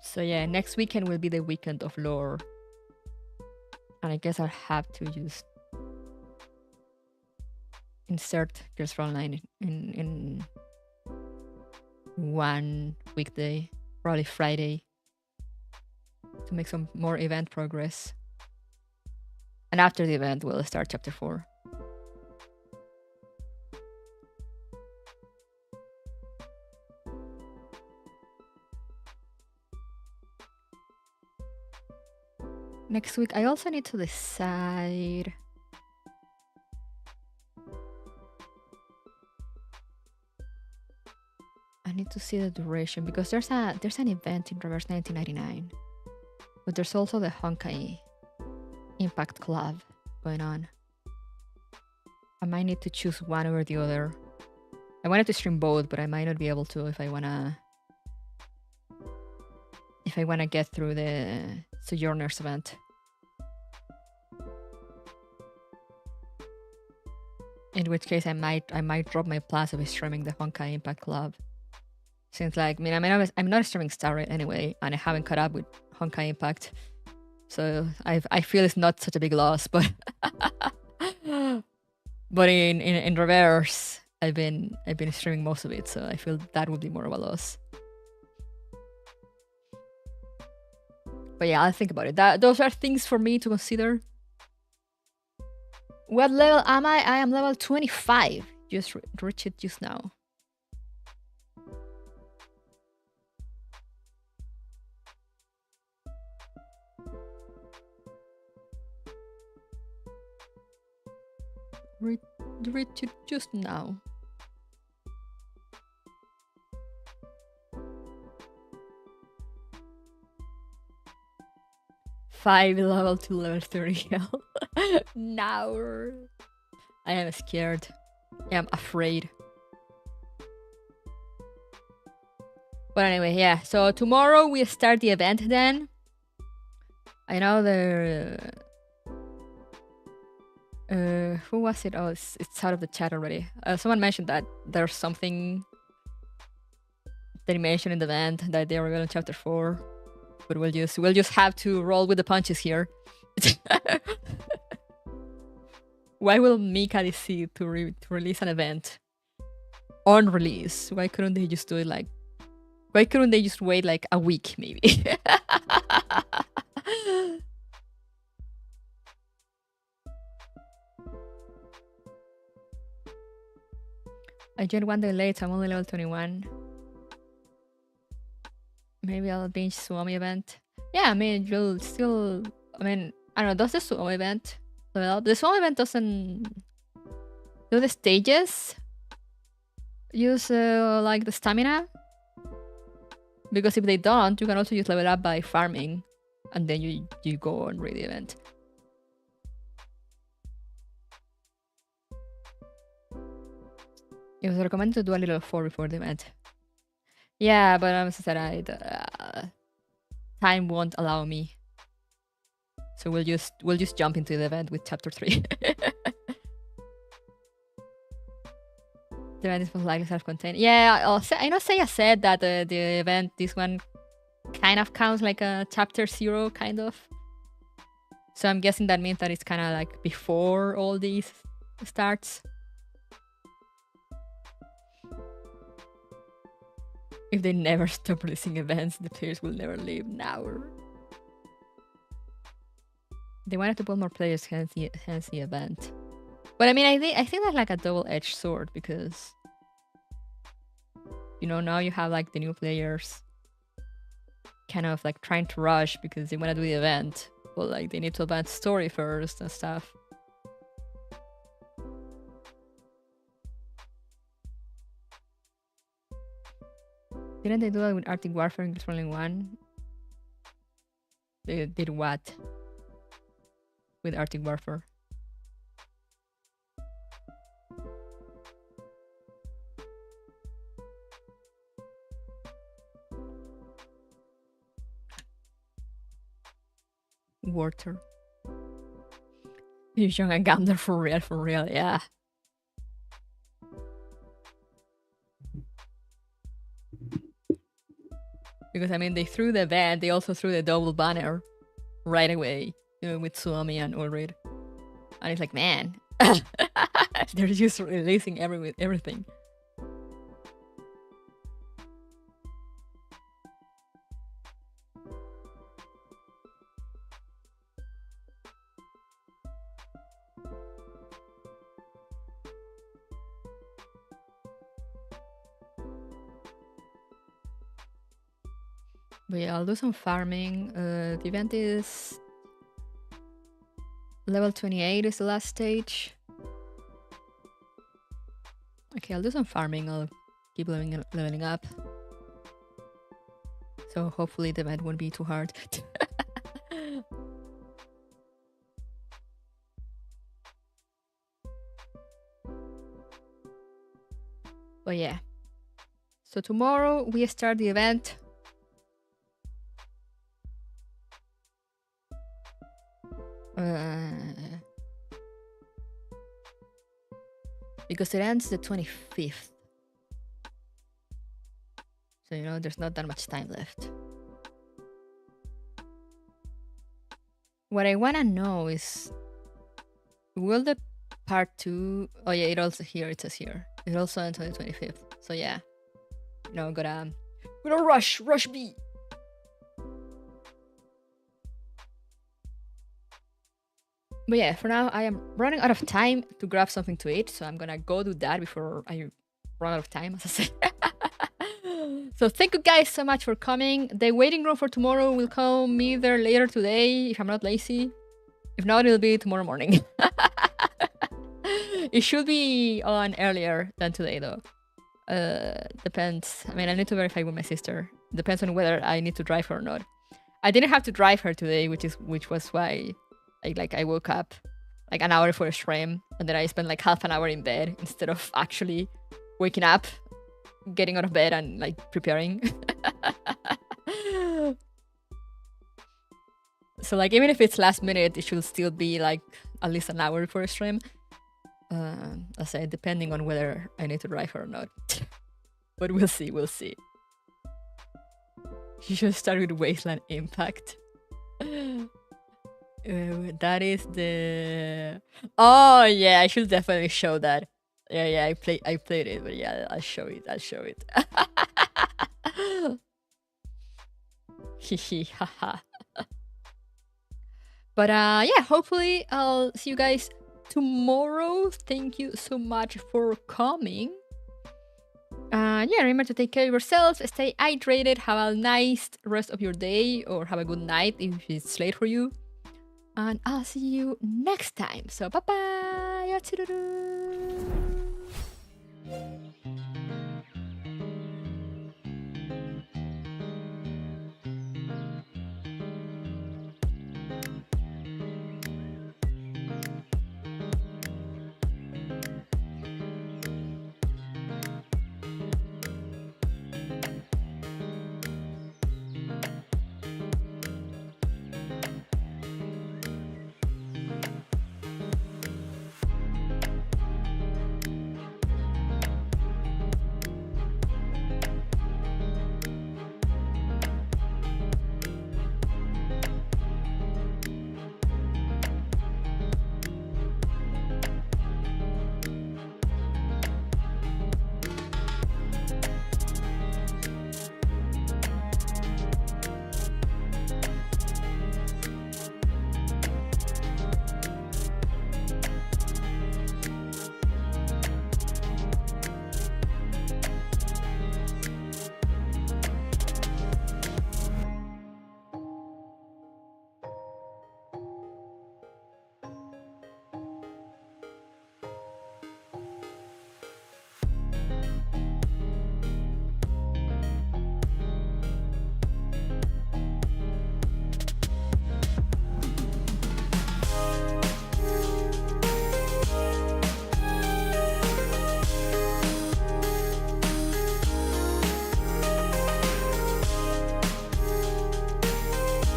So yeah, next weekend will be the weekend of lore. And I guess I'll have to just insert Girls Frontline in one weekday, probably Friday, to make some more event progress. And after the event, we'll start chapter 4. Next week, I also need to decide. I need to see the duration, because there's an event in Reverse 1999, but there's also the Honkai Impact Club going on. I might need to choose one over the other. I wanted to stream both, but I might not be able to if I wanna get through the Sojourners event. In which case I might drop my plans of streaming the Honkai Impact Club. Since like I'm not streaming Star Rail anyway, and I haven't caught up with Honkai Impact. So I feel it's not such a big loss, but but in reverse, I've been streaming most of it, so I feel that would be more of a loss. But yeah, I'll think about it. Those are things for me to consider. What level am I? I am level 25. Just reached it just now. Reached it just now. Five level to level 30. Now I am scared. I am afraid. But anyway, yeah. So tomorrow we start the event then. I know who was it? Oh, it's out of the chat already. Someone mentioned that there's something they mentioned in the event that they were going to chapter 4. But we'll just have to roll with the punches here. Why will Mika decide to release an event on release? Why couldn't they just do it like? Why couldn't they just wait like a week maybe? I joined one day late, so I'm only level 21. Maybe I'll binge Suomi event. Yeah, I mean, you'll still... I mean, I don't know, does the Suomi event... Well, the Suomi event doesn't... Do the stages use, like, the stamina? Because if they don't, you can also just level up by farming. And then you go and read the event. It was recommended to do a little 4 before the event. Yeah, but as I said, time won't allow me. So we'll just jump into the event with chapter 3. The event is most likely self-contained. Yeah, I know Seiya said that the event, this one, kind of counts like a chapter 0, kind of. So I'm guessing that means that it's kind of like before all these starts. If they never stop releasing events, the players will never leave now. They wanted to put more players, hence the event. But I mean, I think that's like a double-edged sword because, you know, now you have like the new players kind of like trying to rush because they want to do the event, but like they need to advance story first and stuff. Didn't they do that with Arctic Warfare in Frontline 1? They did what? With Arctic Warfare? Water. Fusion and Gander for real, yeah. Because I mean, they threw the event, they also threw the double banner right away, you know, with Suomi and Ulrid. And it's like, man, they're just releasing everything. But yeah, I'll do some farming. The event is level 28 is the last stage. Okay, I'll do some farming. I'll keep leveling up. So hopefully the event won't be too hard. But yeah. So tomorrow we start the event. Because it ends the 25th. So, you know, there's not that much time left. What I want to know is, will the part 2... Oh yeah, it says here. It also ends on the 25th. So yeah, you know, gotta rush B. But yeah, for now I am running out of time to grab something to eat, so I'm gonna go do that before I run out of time, as I said. So thank you guys so much for coming. The waiting room for tomorrow will come either later today, if I'm not lazy. If not, it'll be tomorrow morning. It should be on earlier than today, though. Depends. I mean, I need to verify with my sister. Depends on whether I need to drive her or not. I didn't have to drive her today, which was why I woke up like an hour for a stream, and then I spent like half an hour in bed instead of actually waking up, getting out of bed and like preparing. So like, even if it's last minute, it should still be like at least an hour for a stream. I said, depending on whether I need to drive her or not. But we'll see. You should start with Wasteland Impact. That is the... Oh yeah, I should definitely show that. Yeah, I played it, but yeah, I'll show it. Hihi, haha. But yeah, hopefully I'll see you guys tomorrow. Thank you so much for coming. Yeah, remember to take care of yourselves, stay hydrated, have a nice rest of your day, or have a good night if it's late for you. And I'll see you next time. So bye bye.